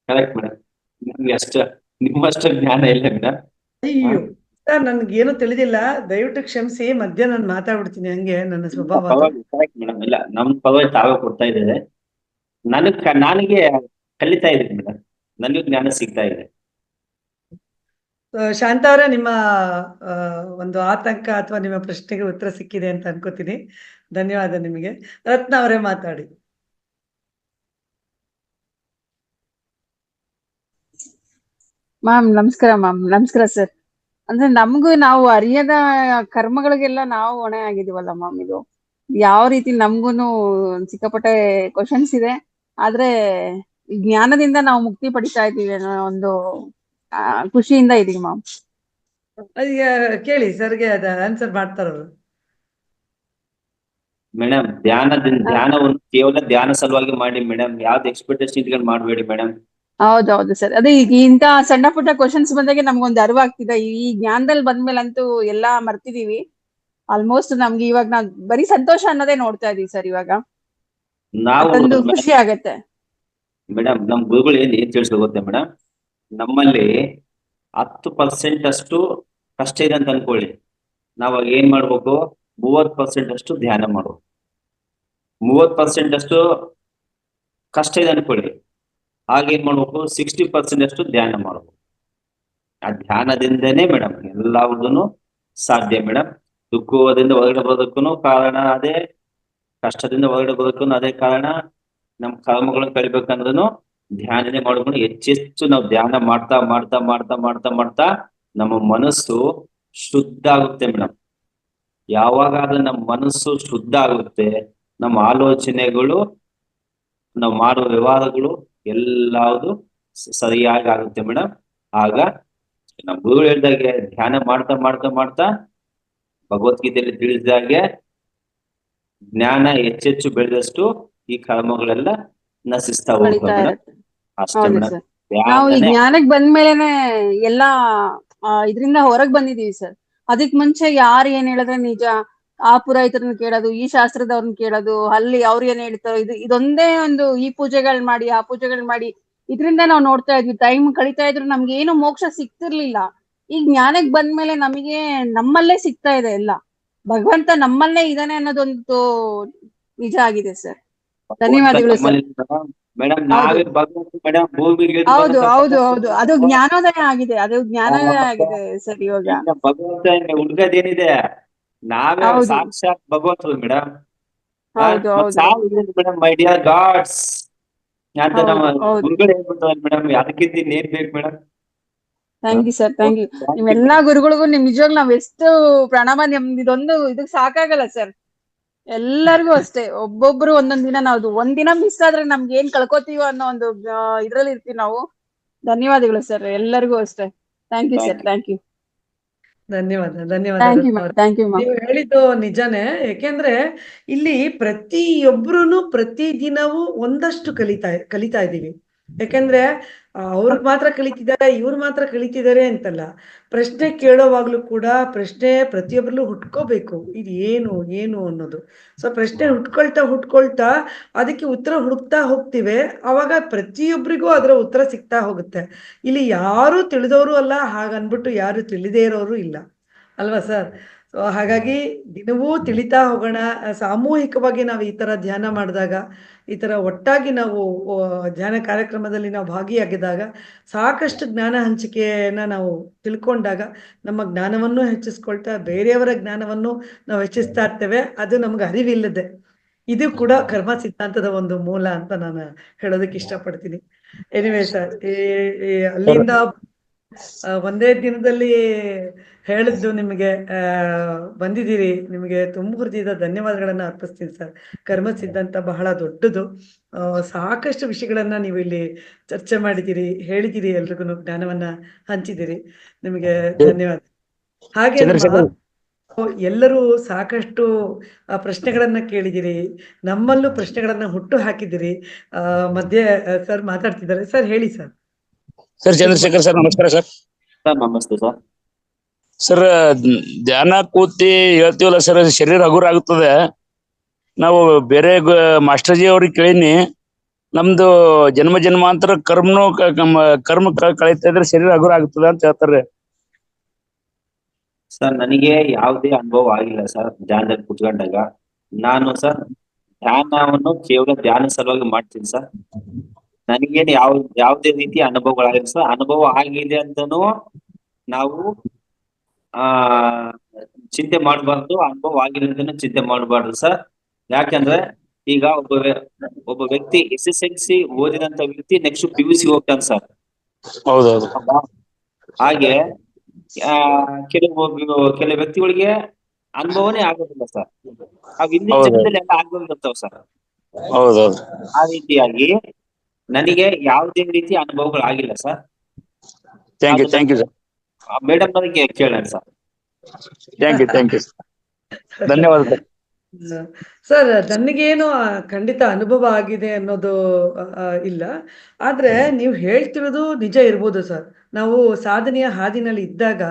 Correct madam. ನಿಮ್ಗೆ ನಿಮ್ಮಷ್ಟ ಜ್ಞಾನ ಇಲ್ಲ ಮೇಡಮ್. ಅಯ್ಯೋ ಸರ್, ನನ್ಗೇನು ತಿಳಿದಿಲ್ಲ, ದಯವಿಟ್ಟು ಕ್ಷಮಿಸಿ. ಮಧ್ಯ ನಾನು ಮಾತಾಡ್ಬಿಡ್ತೀನಿ, ಹಂಗೆ ನನ್ನ ಸ್ವಭಾವ. Correct madam. ಇಲ್ಲ, ನಮ್ ಪವರ್ ತಾವೇ ಕೊಡ್ತಾ ಇದ್ದಾರೆ. ನನಗೆ ಕಲಿತಾ ಇದ್ದೀನಿ ಮೇಡಮ್, ನನಗೂ ಜ್ಞಾನ ಸಿಗ್ತಾ ಇದೆ. ಶಾಂತ ಅವರೇ, ನಿಮ್ಮ ಒಂದು ಆತಂಕ ಅಥವಾ ನಿಮ್ಮ ಪ್ರಶ್ನೆಗೆ ಉತ್ತರ ಸಿಕ್ಕಿದೆ ಅಂತ ಅನ್ಕೋತೀನಿ. ಧನ್ಯವಾದ ನಿಮಗೆ. ರತ್ನ ಅವರೇ ಮಾತಾಡಿ. ಮ್ಯಾಮ್ ನಮಸ್ಕಾರ. ನಮಸ್ಕಾರ ಸರ್. ಅಂದ್ರೆ ನಮಗೂ ನಾವು ಅರಿಯದ ಕರ್ಮಗಳಿಗೆಲ್ಲ ನಾವು ಹೊಣೆ ಆಗಿದೀವಲ್ಲ ಮ್ಯಾಮ್. ಇದು ಯಾವ ರೀತಿ ನಮ್ಗೂನು ಸಿಕ್ಕಾಪಟ್ಟೆ ಕ್ವಶನ್ಸ್ ಇದೆ, ಆದ್ರೆ ಜ್ಞಾನದಿಂದ ನಾವು ಮುಕ್ತಿ ಪಡಿತಾ ಇದ್ದೀವಿ ಅನ್ನೋ ಒಂದು ಖುಷಿಯಿಂದ ಇದೀವಿ ಮ್ಯಾಮ್. ಕೇಳಿ ಸರ್ಗೆ ಅದ ಆನ್ಸರ್ ಮಾಡ್ತಾರ ಅವರು. ಮೇಡಮ್, ಧ್ಯಾನವನ್ನು ಕೇವಲ ಧ್ಯಾನ ಸಲುವಾಗಿ ಮಾಡಿ ಮೇಡಮ್, ಯಾವ್ದು ಎಕ್ಸ್ಪೆಕ್ಟೇಷನ್ ಇಟ್ಕೊಂಡು ಮಾಡಬೇಡಿ ಮೇಡಮ್. ಹೌದೌದು ಸರ್. ಅದೇ ಈಗ ಇಂತ ಸಣ್ಣ ಪುಟ್ಟ ಕ್ವಶನ್ಸ್ ಬಂದಾಗೆ ನಮ್ಗೊಂದು ಅರಿವಾಗ್ತಿದೆ. ಈ ಜ್ಞಾನದಲ್ಲಿ ಬಂದ್ಮೇಲಂತೂ ಎಲ್ಲಾ ಮರ್ತಿದೀವಿ ಆಲ್ಮೋಸ್ಟ್. ನಮ್ಗೆ ಇವಾಗ ನಾವ್ ಬರೀ ಸಂತೋಷ ಅನ್ನೋದೇ ನೋಡ್ತಾ ಇದೀವಿ ಸರ್ ಇವಾಗ. ಅದೊಂದು ಖುಷಿ ಆಗತ್ತೆ ಮೇಡಮ್. ನಮ್ ಗುರುಗಳು ಏನ್ ತಿಳಿಸ್ ಗೊತ್ತೆ ಮೇಡಮ್, ನಮ್ಮಲ್ಲಿ 10% ಅಷ್ಟು ಕಷ್ಟ ಇದೆ ಅಂತ ಅನ್ಕೊಳ್ಳಿ, ನಾವ್ ಏನ್ ಮಾಡ್ಬೇಕು, 30% ಅಷ್ಟು ಧ್ಯಾನ ಮಾಡ್ಬೇಕು. 30% ಅಷ್ಟು ಕಷ್ಟ ಇದೆ ಅನ್ಕೊಳ್ಳಿ, ಹಾಗೇನ್ ಮಾಡ್ಬೇಕು, 60% ಅಷ್ಟು ಧ್ಯಾನ ಮಾಡ್ಬೇಕು. ಆ ಧ್ಯಾನದಿಂದನೇ ಮೇಡಮ್ ಎಲ್ಲವುದನ್ನು ಸಾಧ್ಯ ಮೇಡಮ್. ದುಃಖದಿಂದ ಹೊರಗಡೆ ಬರೋದಕ್ಕೂ ಕಾರಣ ಅದೇ, ಕಷ್ಟದಿಂದ ಹೊರಗಡೆ ಬರೋದಕ್ಕೂ ಅದೇ ಕಾರಣ. ನಮ್ ಕರ್ಮಗಳನ್ನ ಕಳಿಬೇಕಂದ್ರೂ ಧ್ಯಾನನೇ ಮಾಡ್ಕೊಂಡು ಹೆಚ್ಚೆಚ್ಚು ನಾವು ಧ್ಯಾನ ಮಾಡ್ತಾ ಮಾಡ್ತಾ ಮಾಡ್ತಾ ಮಾಡ್ತಾ ಮಾಡ್ತಾ ನಮ್ಮ ಮನಸ್ಸು ಶುದ್ಧ ಆಗುತ್ತೆ ಮೇಡಮ್. ಯಾವಾಗಾದ್ರೂ ನಮ್ಮ ಮನಸ್ಸು ಶುದ್ಧ ಆಗುತ್ತೆ, ನಮ್ಮ ಆಲೋಚನೆಗಳು, ನಾವು ಮಾಡುವ ವ್ಯವಹಾರಗಳು ಎಲ್ಲಾವುದು ಸರಿಯಾಗಿ ಆಗುತ್ತೆ ಮೇಡಮ್. ಆಗ ನಮ್ಮ ಗುರುಗಳು ಹೇಳಿದಾಗೆ ಧ್ಯಾನ ಮಾಡ್ತಾ ಮಾಡ್ತಾ ಮಾಡ್ತಾ ಭಗವದ್ಗೀತೆಯಲ್ಲಿ ತಿಳಿಸಿದಾಗೆ ಜ್ಞಾನ ಹೆಚ್ಚೆಚ್ಚು ಬೆಳೆದಷ್ಟು ಈ ಕರ್ಮಗಳೆಲ್ಲ ನಶಿಸ್ತಾ ಹೋಗ್ತವೆ ಕಳೀತಾ ಮೇಡಮ್. ಇರುತ್ತೆ. ಅಷ್ಟೇ ಹೌದು ಮೇಡಮ್. ಸರ್. ನಾವು ಈ ಧ್ಯಾನನೇ ಜ್ಞಾನಕ್ ಬಂದ್ಮೇಲೆನೆ ಎಲ್ಲಾ ಇದ್ರಿಂದ ಹೊರಗ್ ಬಂದಿದೀವಿ ಸರ್. ಅದಕ್ ಮುಂಚೆ ಯಾರು ಏನ್ ಹೇಳಿದ್ರೆ ನಿಜ, ಆ ಪುರೋಹಿತರನ್ನ ಕೇಳೋದು, ಈ ಶಾಸ್ತ್ರದವ್ರನ್ನ ಕೇಳೋದು, ಅಲ್ಲಿ ಅವ್ರು ಏನ್ ಹೇಳ್ತಾರೋ ಇದೊಂದೇ ಒಂದು, ಈ ಪೂಜೆಗಳ್ ಮಾಡಿ ಆ ಪೂಜೆಗಳ್ ಮಾಡಿ ಇದ್ರಿಂದ ನಾವು ನೋಡ್ತಾ ಇದ್ವಿ, ಟೈಮ್ ಕಳೀತಾ ಇದ್ರು, ನಮ್ಗೆ ಏನು ಮೋಕ್ಷ ಸಿಗ್ತಿರ್ಲಿಲ್ಲ. ಈಗ ಜ್ಞಾನಕ್ ಬಂದ್ಮೇಲೆ ನಮಗೆ ನಮ್ಮಲ್ಲೇ ಸಿಗ್ತಾ ಇದೆ ಎಲ್ಲ, ಭಗವಂತ ನಮ್ಮಲ್ಲೇ ಇದಾನೆ ಅನ್ನೋದೊಂದು ನಿಜ ಆಗಿದೆ ಸರ್. ಧನ್ಯವಾದಗಳು ಸರ್. ಮೇಡಮ್ ಹೌದು ನಾವೇ ಭಗವಂತ ಮೇಡಮ್ ಭೂಮಿಗೆ ಹೌದು ಹೌದು ಹೌದು, ಅದು ಜ್ಞಾನೋದಯ ಆಗಿದೆ, ಅದು ಜ್ಞಾನೋದಯ ಆಗಿದೆ ಸರ್ ಇವಾಗ. ಭಗವಂತ ಉಳ್ಗದೇನಿದೆ, ನಾವೇ ಹೌದು ಸಾಕ್ಷಾತ್ ಭಗವಂತರು ಮೇಡಮ್. ಹೌದು ಹೌದು ಮೇಡಮ್ ಮೈ ಡಿಯರ್ ಗಾಡ್ಸ್ ಅಂತ ನಮ್ಮ ಹೌದು ಹೌದು. ಗುರುಗಳು ಹೇಳ್ಬಿಡ್ತಾರೆ ಮೇಡಮ್. ಅದಕ್ಕಿಂತ ಇನ್ನೇನ್ ಬೇಕು madam? Thank you sir, thank you. ನಿಮ್ಮೆಲ್ಲಾ ಗುರುಗಳಿಗೂ ನಿಜವಾಗ್ಲೂ ನಾವ್ ಎಷ್ಟು ಪ್ರಣಾಮ. ಇದೊಂದು ಇದಕ್ ಸಾಕಾಗಲ್ಲ ಸರ್. ಎಲ್ಲರಿಗೂ ಅಷ್ಟೇ, ಒಬ್ಬೊಬ್ರು ಒಂದೊಂದ್ ದಿನ ನಾವು ಒಂದ್ ದಿನ ಮಿಸ್ ಆದ್ರೆ ನಮ್ಗೆ ಏನ್ ಕಳ್ಕೊತೀವೋ ಅನ್ನೋ ಒಂದು ಇದ್ರಲ್ಲಿ ಇರ್ತೀವಿ ನಾವು. ಧನ್ಯವಾದಗಳು ಸರ್ ಎಲ್ಲರಿಗೂ ಅಷ್ಟೇ. Thank you sir, thank you. ಧನ್ಯವಾದ, ಥ್ಯಾಂಕ್ ಧನ್ಯವಾದಗಳು you ma'am, thank you ma'am. ನೀವು ಹೇಳಿದ್ದು ನಿಜಾನೇ. ಯಾಕೆಂದ್ರೆ ಇಲ್ಲಿ ಪ್ರತಿಯೊಬ್ರುನು ಪ್ರತಿದಿನವೂ ಒಂದಷ್ಟು ಕಲಿತಾ ಇದ್ದೀವಿ. ಯಾಕೆಂದ್ರೆ ಅವ್ರು ಮಾತ್ರ ಕಲಿತಿದ್ದಾರೆ, ಇವ್ರು ಮಾತ್ರ ಕಲಿತಿದ್ದಾರೆ ಅಂತಲ್ಲ. ಪ್ರಶ್ನೆ ಕೇಳೋವಾಗ್ಲೂ ಕೂಡ ಪ್ರಶ್ನೆ ಪ್ರತಿಯೊಬ್ಬರಲ್ಲೂ ಹುಟ್ಕೋಬೇಕು, ಇದು ಏನು ಅನ್ನೋದು. ಸೊ ಪ್ರಶ್ನೆ ಹುಟ್ಕೊಳ್ತಾ ಅದಕ್ಕೆ ಉತ್ತರ ಹುಡುಕ್ತಾ ಹೋಗ್ತಿವೆ. ಅವಾಗ ಪ್ರತಿಯೊಬ್ಬರಿಗೂ ಅದರ ಉತ್ತರ ಸಿಗ್ತಾ ಹೋಗುತ್ತೆ. ಇಲ್ಲಿ ಯಾರು ತಿಳಿದವರು ಅಲ್ಲ, ಹಾಗನ್ಬಿಟ್ಟು ಯಾರು ತಿಳಿದೇ ಇರೋರು ಇಲ್ಲ ಅಲ್ವಾ ಸರ್? ಸೊ ಹಾಗಾಗಿ ದಿನವೂ ತಿಳಿತಾ ಹೋಗೋಣ. ಸಾಮೂಹಿಕವಾಗಿ ನಾವು ಈ ತರ ಧ್ಯಾನ ಮಾಡಿದಾಗ, ಈ ತರ ಒಟ್ಟಾಗಿ ನಾವು ಧ್ಯಾನ ಕಾರ್ಯಕ್ರಮದಲ್ಲಿ ನಾವು ಭಾಗಿಯಾಗಿದ್ದಾಗ, ಸಾಕಷ್ಟು ಜ್ಞಾನ ಹಂಚಿಕೆಯನ್ನ ನಾವು ತಿಳ್ಕೊಂಡಾಗ ನಮ್ಮ ಜ್ಞಾನವನ್ನು ಹೆಚ್ಚಿಸ್ಕೊಳ್ತಾ ಬೇರೆಯವರ ಜ್ಞಾನವನ್ನು ನಾವು ಹೆಚ್ಚಿಸ್ತಾ ಇರ್ತೇವೆ. ಅದು ನಮ್ಗೆ ಅರಿವಿಲ್ಲದೆ. ಇದು ಕೂಡ ಕರ್ಮ ಸಿದ್ಧಾಂತದ ಒಂದು ಮೂಲ ಅಂತ ನಾನು ಹೇಳೋದಕ್ಕೆ ಇಷ್ಟಪಡ್ತೀನಿ. ಎನಿವೇ ಸರ್, ಅಲ್ಲಿಂದ ಒಂದೇ ದಿನದಲ್ಲಿ ಹೇಳಿದ್ದು ನಿಮಗೆ ಬಂದಿದ್ದೀರಿ. ನಿಮಗೆ ತುಂಬ ಹೃದಯದ ಧನ್ಯವಾದಗಳನ್ನ ಅರ್ಪಿಸ್ತೀನಿ ಸರ್. ಕರ್ಮ ಸಿದ್ಧಾಂತ ಬಹಳ ದೊಡ್ಡದು. ಸಾಕಷ್ಟು ವಿಷಯಗಳನ್ನ ನೀವು ಇಲ್ಲಿ ಚರ್ಚೆ ಮಾಡಿದ್ದೀರಿ, ಹೇಳಿದ್ದೀರಿ, ಎಲ್ರಿಗೂ ಜ್ಞಾನವನ್ನ ಹಂಚಿದ್ದೀರಿ. ನಿಮಗೆ ಧನ್ಯವಾದ. ಹಾಗೆ ಎಲ್ಲರೂ ಸಾಕಷ್ಟು ಪ್ರಶ್ನೆಗಳನ್ನ ಕೇಳಿದಿರಿ, ನಮ್ಮಲ್ಲೂ ಪ್ರಶ್ನೆಗಳನ್ನ ಹುಟ್ಟು ಹಾಕಿದಿರಿ. ಮಧ್ಯೆ ಸರ್ ಮಾತಾಡ್ತಿದ್ದಾರೆ. ಸರ್ ಹೇಳಿ ಸರ್. ಸರ್ ಚಂದ್ರಶೇಖರ್ ಸರ್, ನಮಸ್ಕಾರ ಸರ್. ನಮಸ್ತೆ ಸರ್. ಸರ್ ಧ್ಯಾನ ಕೂತಿ ಹೇಳ್ತೀವಲ್ಲ ಸರ್, ಶರೀರ ಹಗುರ ಆಗುತ್ತದೆ. ನಾವು ಬೇರೆ ಮಾಸ್ಟರ್ಜಿ ಅವ್ರಿಗೆ ಕೇಳೀನಿ, ನಮ್ದು ಜನ್ಮ ಜನ್ಮಾಂತರ ಕರ್ಮ ಕಳೀತಾ ಇದ್ರೆ ಶರೀರ ಹಗುರ ಆಗುತ್ತದೆ ಅಂತ ಹೇಳ್ತಾರೆ. ಸರ್ ನನಗೆ ಯಾವುದೇ ಅನುಭವ ಆಗಿಲ್ಲ ಸರ್ ಧ್ಯಾನದಲ್ಲಿ ಕುತ್ಕೊಂಡಾಗ. ನಾನು ಸರ್ ಧ್ಯಾನವನ್ನು ಕೇವಲ ಧ್ಯಾನ ಸಲುವಾಗಿ ಮಾಡ್ತೀನಿ ಸರ್. ನನಗೇನು ಯಾವುದೇ ರೀತಿಯ ಅನುಭವಗಳಾಗಿಲ್ಲ ಸರ್. ಅನುಭವ ಆಗಿದೆ ಅಂತನೂ ನಾವು ಚಿಂತೆ ಮಾಡಬಾರ್ದು, ಅನುಭವ ಆಗಿಲ್ಲ ಅಂತಾನು ಚಿಂತೆ ಮಾಡಬಾರ್ದು ಸರ್. ಯಾಕಂದ್ರೆ ಈಗ ಒಬ್ಬ ವ್ಯಕ್ತಿ SSLC ಓದಿದಂತ ವ್ಯಕ್ತಿ ನೆಕ್ಸ್ಟ್ PUC ಹೋಗ್ತಾನೆ ಸರ್. ಹೌದೌದು. ಹಾಗೆ ಕೆಲವು ವ್ಯಕ್ತಿಗಳಿಗೆ ಅನುಭವನೇ ಆಗೋದಿಲ್ಲ ಸರ್. ಅವ್ ಹಿಂದಿನ ಜನ್ಮದಲ್ಲಿ ಎಲ್ಲ ಆಗೋಗಿರ್ತಾವ ಸರ್. ಹೌದೌದು. ಆ ರೀತಿಯಾಗಿ ನನಗೆ ಯಾವುದೇ ರೀತಿಯ ಅನುಭವಗಳಾಗಿಲ್ಲ sir. Thank you sir. Madam ನನಗೆ ಕೇಳೋಣ ಸರ್. ಥ್ಯಾಂಕ್ ಯು ಧನ್ಯವಾದ ಸರ್. ನನಗೇನು ಖಂಡಿತ ಅನುಭವ ಆಗಿದೆ ಅನ್ನೋದು ಇಲ್ಲ. ಆದ್ರೆ ನೀವು ಹೇಳ್ತಿರೋದು ನಿಜ ಇರ್ಬೋದು ಸರ್. ನಾವು ಸಾಧನೆಯ ಹಾದಿನಲ್ಲಿ ಇದ್ದಾಗ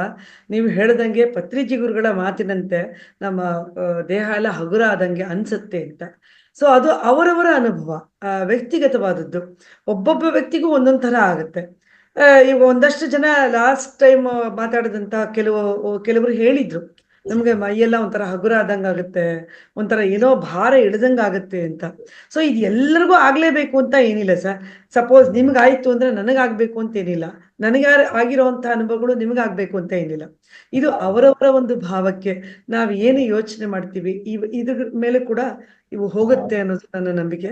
ನೀವು ಹೇಳ್ದಂಗೆ ಪತ್ರಿಜಿ ಗುರುಗಳ ಮಾತಿನಂತೆ ನಮ್ಮ ದೇಹ ಎಲ್ಲ ಹಗುರ ಆದಂಗೆ ಅನ್ಸುತ್ತೆ ಅಂತ. ಸೊ ಅದು ಅವರವರ ಅನುಭವ, ವ್ಯಕ್ತಿಗತವಾದದ್ದು. ಒಬ್ಬೊಬ್ಬ ವ್ಯಕ್ತಿಗೂ ಒಂದೊಂದ್ ಥರ ಆಗುತ್ತೆ. ಈಗ ಒಂದಷ್ಟು ಜನ ಲಾಸ್ಟ್ ಟೈಮ್ ಮಾತಾಡಿದಂತ ಕೆಲವರು ಹೇಳಿದ್ರು, ನಮ್ಗೆ ಮೈಯೆಲ್ಲ ಒಂಥರ ಹಗುರ ಆದಂಗ ಆಗುತ್ತೆ, ಒಂಥರ ಏನೋ ಭಾರ ಇಳ್ದಂಗ ಆಗುತ್ತೆ ಅಂತ. ಸೊ ಇದು ಎಲ್ಲರಿಗೂ ಆಗ್ಲೇಬೇಕು ಅಂತ ಏನಿಲ್ಲ ಸರ್. ಸಪೋಸ್ ನಿಮ್ಗಾಯ್ತು ಅಂದ್ರೆ ನನಗಾಗ್ಬೇಕು ಅಂತ ಏನಿಲ್ಲ, ನನಗೆ ಆಗಿರುವಂತಹ ಅನುಭವಗಳು ನಿಮ್ಗಾಗ್ಬೇಕು ಅಂತ ಏನಿಲ್ಲ. ಇದು ಅವರವರ ಒಂದು ಭಾವಕ್ಕೆ ನಾವ್ ಏನು ಯೋಚನೆ ಮಾಡ್ತೀವಿ ಇದ್ರ ಮೇಲೆ ಕೂಡ ಇವು ಹೋಗುತ್ತೆ ಅನ್ನೋದು ನನ್ನ ನಂಬಿಕೆ.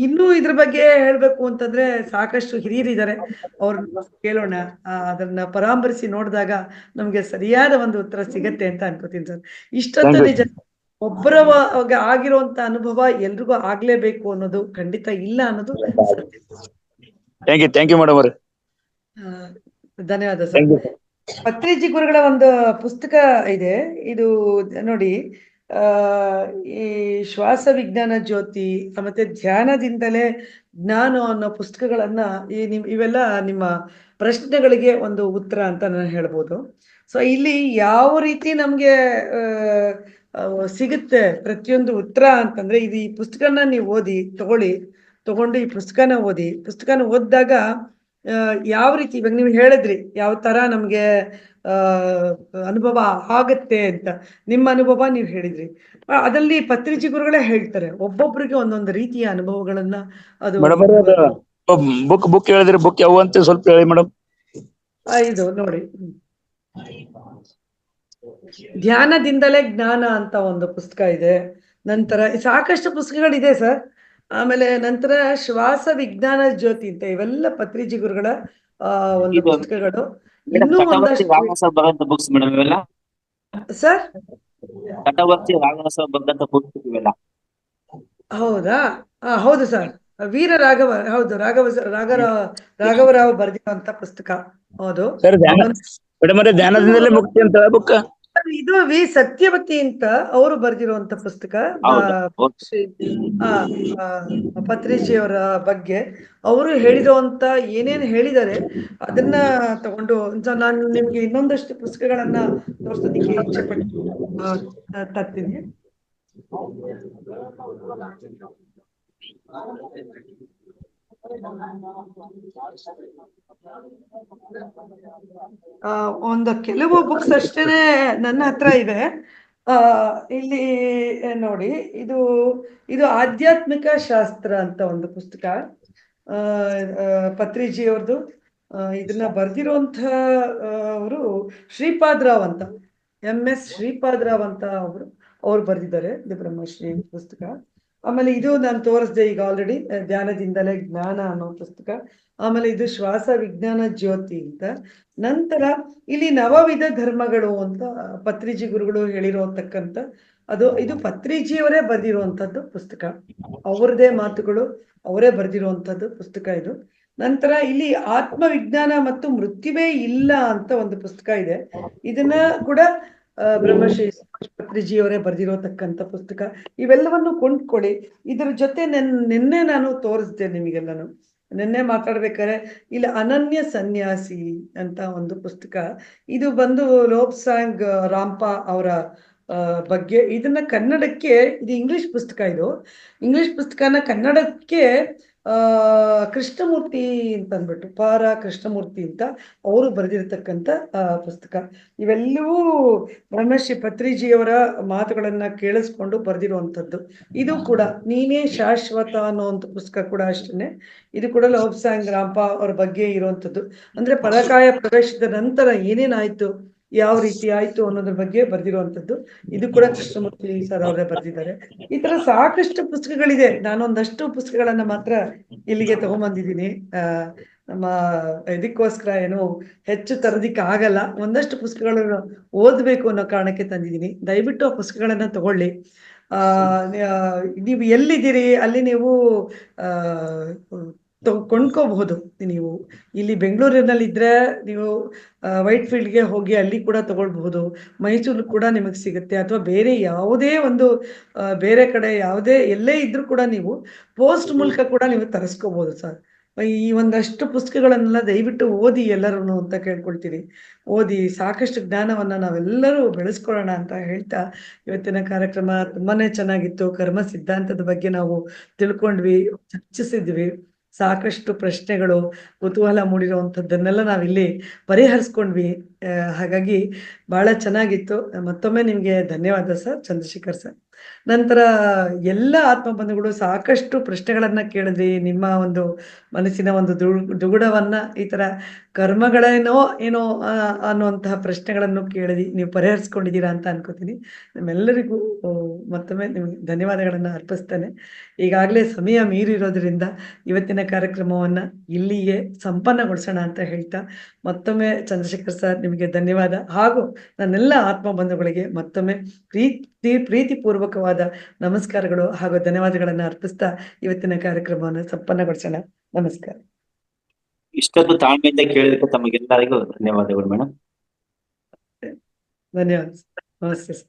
ಇನ್ನೂ ಇದ್ರ ಬಗ್ಗೆ ಹೇಳ್ಬೇಕು ಅಂತಂದ್ರೆ ಸಾಕಷ್ಟು ಹಿರಿಯರಿದ್ದಾರೆ, ಅವ್ರನ್ನ ಕೇಳೋಣ. ಅದನ್ನ ಪರಾಮರಿಸಿ ನೋಡಿದಾಗ ನಮ್ಗೆ ಸರಿಯಾದ ಒಂದು ಉತ್ತರ ಸಿಗತ್ತೆ ಅಂತ ಅನ್ಕೋತೀನಿ ಸರ್. ಇಷ್ಟೊತ್ತು ನಿಜ ಒಬ್ಬರ ಆಗಿರುವಂತ ಅನುಭವ ಎಲ್ರಿಗೂ ಆಗ್ಲೇಬೇಕು ಅನ್ನೋದು ಖಂಡಿತ ಇಲ್ಲ ಅನ್ನೋದು ಸತ್ಯ. ಥ್ಯಾಂಕ್ ಯು ಮೇಡಮ್ ಅವ್ರೆ. ಧನ್ಯವಾದ ಸರ್. ಪತ್ರಿಜಿ ಗುರುಗಳ ಒಂದು ಪುಸ್ತಕ ಇದೆ, ಇದು ನೋಡಿ, ಈ ಶ್ವಾಸ ವಿಜ್ಞಾನ ಜ್ಯೋತಿ ಮತ್ತೆ ಧ್ಯಾನದಿಂದಲೇ ಜ್ಞಾನ ಅನ್ನೋ ಪುಸ್ತಕಗಳನ್ನ ಇವೆಲ್ಲ ನಿಮ್ಮ ಪ್ರಶ್ನೆಗಳಿಗೆ ಒಂದು ಉತ್ತರ ಅಂತ ನಾನು ಹೇಳ್ಬೋದು. ಸೊ ಇಲ್ಲಿ ಯಾವ ರೀತಿ ನಮ್ಗೆ ಸಿಗುತ್ತೆ ಪ್ರತಿಯೊಂದು ಉತ್ತರ ಅಂತಂದ್ರೆ, ಈ ಪುಸ್ತಕನ ನೀವು ತಗೊಂಡು ಈ ಪುಸ್ತಕನ ಓದಿದಾಗ ಯಾವ ರೀತಿ ಇವಾಗ ನೀವು ಹೇಳಿದ್ರಿ ಯಾವ ತರ ನಮ್ಗೆ ಅನುಭವ ಆಗತ್ತೆ ಅಂತ, ನಿಮ್ಮ ಅನುಭವ ನೀವು ಹೇಳಿದ್ರಿ. ಅದಲ್ಲಿ ಪತ್ರಿಜಿ ಗುರುಗಳೇ ಹೇಳ್ತಾರೆ ಒಬ್ಬೊಬ್ರಿಗೆ ಒಂದೊಂದು ರೀತಿಯ ಅನುಭವಗಳನ್ನ. ಅದು ಬುಕ್ ಹೇಳಿದ್ರಿ, ಬುಕ್ ಯಾವ ಅಂತ ಸ್ವಲ್ಪ ಹೇಳಿ ಮೇಡಮ್. ಇದು ನೋಡಿ, ಧ್ಯಾನದಿಂದಲೇ ಜ್ಞಾನ ಅಂತ ಒಂದು ಪುಸ್ತಕ ಇದೆ. ನಂತರ ಸಾಕಷ್ಟು ಪುಸ್ತಕಗಳಿದೆ ಸರ್. ಆಮೇಲೆ ನಂತರ ಶ್ವಾಸ ವಿಜ್ಞಾನ ಜ್ಯೋತಿ ಅಂತ, ಇವೆಲ್ಲ ಪತ್ರಿಜಿ ಗುರುಗಳ ಒಂದು ಪುಸ್ತಕಗಳು. ಇನ್ನೂ ಒಂದಷ್ಟು ಬುಕ್ಸ್ ಮೇಡಮ್ ಇವೆಲ್ಲ ಸರ್. ಕಟವರ್ತಿ ರಾಘವ ಬಂದಂತ ಬುಕ್ಸ್ ಇವೆಲ್ಲ. ಹೌದಾ? ಹೌದು ಸರ್, ವೀರ ರಾಘವ, ಹೌದು, ರಾಘವರಾವ್ ಬರೆದಿರುವಂತ ಪುಸ್ತಕ. ಹೌದು ಧ್ಯಾನದಿಂದಲೇ ಮುಕ್ತಿ ಅಂತ ಬುಕ್. ಇದು ವಿ ಸತ್ಯವತಿ ಅಂತ ಅವರು ಬರೆದಿರುವಂತ ಪುಸ್ತಕ. ಪತ್ರಿಜಿಯವರ ಬಗ್ಗೆ ಅವರು ಹೇಳಿರುವಂತ ಏನೇನು ಹೇಳಿದ್ದಾರೆ ಅದನ್ನ ತಗೊಂಡು ನಾನು ನಿಮ್ಗೆ ಇನ್ನೊಂದಷ್ಟು ಪುಸ್ತಕಗಳನ್ನ ತೋರ್ಸೋದಿಕ್ಕೆ ಇಚ್ಛೆ ಪಟ್ಟು ತರ್ತೀನಿ. ಒಂದು ಕೆಲವು ಬುಕ್ಸ್ ಅಷ್ಟೇನೆ ನನ್ನ ಹತ್ರ ಇವೆ. ಇಲ್ಲಿ ನೋಡಿ, ಇದು ಆಧ್ಯಾತ್ಮಿಕ ಶಾಸ್ತ್ರ ಅಂತ ಒಂದು ಪುಸ್ತಕ, ಪತ್ರಿಜಿ ಅವ್ರದ್ದು. ಇದನ್ನ ಬರ್ದಿರುವಂತ ಅವರು ಶ್ರೀಪಾದರಾವ್ ಅಂತ, MS ಶ್ರೀಪಾದರಾವ್ ಅಂತ ಅವ್ರು ಬರ್ದಿದ್ದಾರೆ, ಇದು ಬ್ರಹ್ಮಶ್ರೀ ಪುಸ್ತಕ. ಆಮೇಲೆ ಇದು ನಾನು ತೋರಿಸ್ದೆ ಈಗ ಆಲ್ರೆಡಿ, ಧ್ಯಾನದಿಂದಲೇ ಜ್ಞಾನ ಅನ್ನೋ ಪುಸ್ತಕ. ಆಮೇಲೆ ಇದು ಶ್ವಾಸ ವಿಜ್ಞಾನ ಜ್ಯೋತಿ ಅಂತ. ನಂತರ ಇಲ್ಲಿ ನವವಿಧ ಧರ್ಮಗಳು ಅಂತ ಪತ್ರಿಜಿ ಗುರುಗಳು ಹೇಳಿರೋತಕ್ಕಂಥ ಇದು ಪತ್ರಿಜಿಯವರೇ ಬರೆದಿರುವಂತದ್ದು ಪುಸ್ತಕ, ಅವ್ರದೇ ಮಾತುಗಳು, ಅವರೇ ಬರೆದಿರುವಂತದ್ದು ಪುಸ್ತಕ ಇದು. ನಂತರ ಇಲ್ಲಿ ಆತ್ಮವಿಜ್ಞಾನ ಮತ್ತು ಮೃತ್ಯುವೇ ಇಲ್ಲ ಅಂತ ಒಂದು ಪುಸ್ತಕ ಇದೆ. ಇದನ್ನ ಕೂಡ ಬ್ರಹ್ಮಶ್ರೀ ಪತ್ರಿಜಿಯವರೇ ಬರೆದಿರೋತಕ್ಕಂಥ ಪುಸ್ತಕ. ಇವೆಲ್ಲವನ್ನು ಕೊಂಡ್ಕೊಳ್ಳಿ. ಇದರ ಜೊತೆ ನಿನ್ನೆ ನಾನು ತೋರಿಸ್ದೆ ನಿಮಗೆಲ್ಲನು, ನಿನ್ನೆ ಮಾತಾಡ್ಬೇಕಾದ್ರೆ ಇಲ್ಲಿ ಅನನ್ಯ ಸನ್ಯಾಸಿ ಅಂತ ಒಂದು ಪುಸ್ತಕ. ಇದು ಬಂದು ಲೋಬ್ಸಾಂಗ್ ರಾಂಪಾ ಅವರ ಬಗ್ಗೆ. ಇದನ್ನ ಕನ್ನಡಕ್ಕೆ, ಇದು ಇಂಗ್ಲಿಷ್ ಪುಸ್ತಕ, ಇದು ಇಂಗ್ಲಿಷ್ ಪುಸ್ತಕನ ಕನ್ನಡಕ್ಕೆ ಕೃಷ್ಣಮೂರ್ತಿ ಅಂತ ಅಂದ್ಬಿಟ್ಟು, ಪಾರ ಕೃಷ್ಣಮೂರ್ತಿ ಅಂತ ಅವರು ಬರೆದಿರ್ತಕ್ಕಂಥ ಪುಸ್ತಕ. ಇವೆಲ್ಲವೂ ಬ್ರಹ್ಮಶ್ರೀ ಪತ್ರಿಜಿಯವರ ಮಾತುಗಳನ್ನ ಕೇಳಿಸ್ಕೊಂಡು ಬರೆದಿರುವಂಥದ್ದು. ಇದು ಕೂಡ ನೀನೇ ಶಾಶ್ವತ ಅನ್ನೋಂಥ ಪುಸ್ತಕ ಕೂಡ ಅಷ್ಟೇನೆ. ಇದು ಕೂಡ ಲೋಬ್ಸಾಂಗ್ ರಾಂಪಾ ಅವ್ರ ಬಗ್ಗೆ ಇರುವಂಥದ್ದು. ಅಂದ್ರೆ ಪರಕಾಯ ಪ್ರವೇಶದ ನಂತರ ಏನೇನಾಯ್ತು, ಯಾವ ರೀತಿ ಆಯ್ತು ಅನ್ನೋದ್ರ ಬಗ್ಗೆ ಬರೆದಿರುವಂಥದ್ದು. ಇದು ಕೂಡ ಕೃಷ್ಣಮೂರ್ತಿ ಸರ್ ಅವರೇ ಬರೆದಿದ್ದಾರೆ. ಈ ತರ ಸಾಕಷ್ಟು ಪುಸ್ತಕಗಳಿದೆ. ನಾನೊಂದಷ್ಟು ಪುಸ್ತಕಗಳನ್ನ ಮಾತ್ರ ಇಲ್ಲಿಗೆ ತಗೊಂಡ್ಬಂದಿದ್ದೀನಿ. ನಮ್ಮ ಇದಕ್ಕೋಸ್ಕರ ಏನು ಹೆಚ್ಚು ತರೋದಿಕ್ಕೆ ಆಗಲ್ಲ, ಒಂದಷ್ಟು ಪುಸ್ತಕಗಳನ್ನು ಓದ್ಬೇಕು ಅನ್ನೋ ಕಾರಣಕ್ಕೆ ತಂದಿದ್ದೀನಿ. ದಯವಿಟ್ಟು ಆ ಪುಸ್ತಕಗಳನ್ನ ತಗೊಳ್ಳಿ. ನೀವು ಎಲ್ಲಿದ್ದೀರಿ ಅಲ್ಲಿ ನೀವು ಕೊಂಡ್ಕೋಬಹುದು. ನೀವು ಇಲ್ಲಿ ಬೆಂಗಳೂರಿನಲ್ಲಿ ಇದ್ರೆ ನೀವು ವೈಟ್ ಫೀಲ್ಡ್ಗೆ ಹೋಗಿ ಅಲ್ಲಿ ಕೂಡ ತಗೊಳ್ಬಹುದು. ಮೈಸೂರು ಕೂಡ ನಿಮಗೆ ಸಿಗುತ್ತೆ, ಅಥವಾ ಬೇರೆ ಯಾವುದೇ ಒಂದು ಬೇರೆ ಕಡೆ ಯಾವುದೇ ಎಲ್ಲೇ ಇದ್ರೂ ಕೂಡ ನೀವು ಪೋಸ್ಟ್ ಮೂಲಕ ಕೂಡ ನೀವು ತರಿಸ್ಕೋಬಹುದು ಸರ್. ಈ ಒಂದಷ್ಟು ಪುಸ್ತಕಗಳನ್ನೆಲ್ಲ ದಯವಿಟ್ಟು ಓದಿ ಎಲ್ಲರೂ ಅಂತ ಕೇಳ್ಕೊಳ್ತೀರಿ. ಓದಿ ಸಾಕಷ್ಟು ಜ್ಞಾನವನ್ನ ನಾವೆಲ್ಲರೂ ಬೆಳೆಸ್ಕೊಳ್ಳೋಣ ಅಂತ ಹೇಳ್ತಾ, ಇವತ್ತಿನ ಕಾರ್ಯಕ್ರಮ ತುಂಬಾನೇ ಚೆನ್ನಾಗಿತ್ತು. ಕರ್ಮ ಸಿದ್ಧಾಂತದ ಬಗ್ಗೆ ನಾವು ತಿಳ್ಕೊಂಡ್ವಿ, ಚರ್ಚಿಸಿದ್ವಿ. ಸಾಕಷ್ಟು ಪ್ರಶ್ನೆಗಳು, ಕುತೂಹಲ ಮೂಡಿರುವಂಥದ್ದನ್ನೆಲ್ಲ ನಾವಿಲ್ಲಿ ಪರಿಹರಿಸ್ಕೊಂಡ್ವಿ. ಹಾಗಾಗಿ ಬಹಳ ಚೆನ್ನಾಗಿತ್ತು. ಮತ್ತೊಮ್ಮೆ ನಿಮಗೆ ಧನ್ಯವಾದ ಸರ್, ಚಂದ್ರಶೇಖರ್ ಸರ್. ನಂತರ ಎಲ್ಲ ಆತ್ಮಬಂಧುಗಳು ಸಾಕಷ್ಟು ಪ್ರಶ್ನೆಗಳನ್ನ ಕೇಳಿದ್ರಿ. ನಿಮ್ಮ ಒಂದು ಮನಸ್ಸಿನ ಒಂದು ದುಗುಡವನ್ನ ಈ ತರ ಕರ್ಮಗಳೇನೋ ಏನೋ ಅನ್ನುವಂತಹ ಪ್ರಶ್ನೆಗಳನ್ನು ಕೇಳಿದಿ ನೀವು ಪರಿಹರಿಸ್ಕೊಂಡಿದ್ದೀರಾ ಅಂತ ಅನ್ಕೋತೀನಿ. ನಿಮ್ಮೆಲ್ಲರಿಗೂ ಮತ್ತೊಮ್ಮೆ ನಿಮ್ಗೆ ಧನ್ಯವಾದಗಳನ್ನ ಅರ್ಪಿಸ್ತೇನೆ. ಈಗಾಗಲೇ ಸಮಯ ಮೀರಿರೋದ್ರಿಂದ ಇವತ್ತಿನ ಕಾರ್ಯಕ್ರಮವನ್ನ ಇಲ್ಲಿಯೇ ಸಂಪನ್ನಗೊಳಿಸೋಣ ಅಂತ ಹೇಳ್ತಾ ಮತ್ತೊಮ್ಮೆ ಚಂದ್ರಶೇಖರ್ ಸರ್ ನಿಮಗೆ ಧನ್ಯವಾದ, ಹಾಗೂ ನನ್ನೆಲ್ಲ ಆತ್ಮ ಬಂಧುಗಳಿಗೆ ಮತ್ತೊಮ್ಮೆ ಪ್ರೀತಿಪೂರ್ವಕವಾದ ನಮಸ್ಕಾರಗಳು ಹಾಗೂ ಧನ್ಯವಾದಗಳನ್ನ ಅರ್ಪಿಸ್ತಾ ಇವತ್ತಿನ ಕಾರ್ಯಕ್ರಮವನ್ನು ಸಂಪನ್ನಗೊಳಿಸೋಣ. ನಮಸ್ಕಾರ. ಇಷ್ಟೊಂದು ತಾಳ್ಮೆಯಿಂದ ಕೇಳಿದಕ್ಕೆ ತಮಗೆಲ್ಲರಿಗೂ ಧನ್ಯವಾದಗಳು ಮೇಡಮ್. ಧನ್ಯವಾದ. ನಮಸ್ತೆ ಸರ್.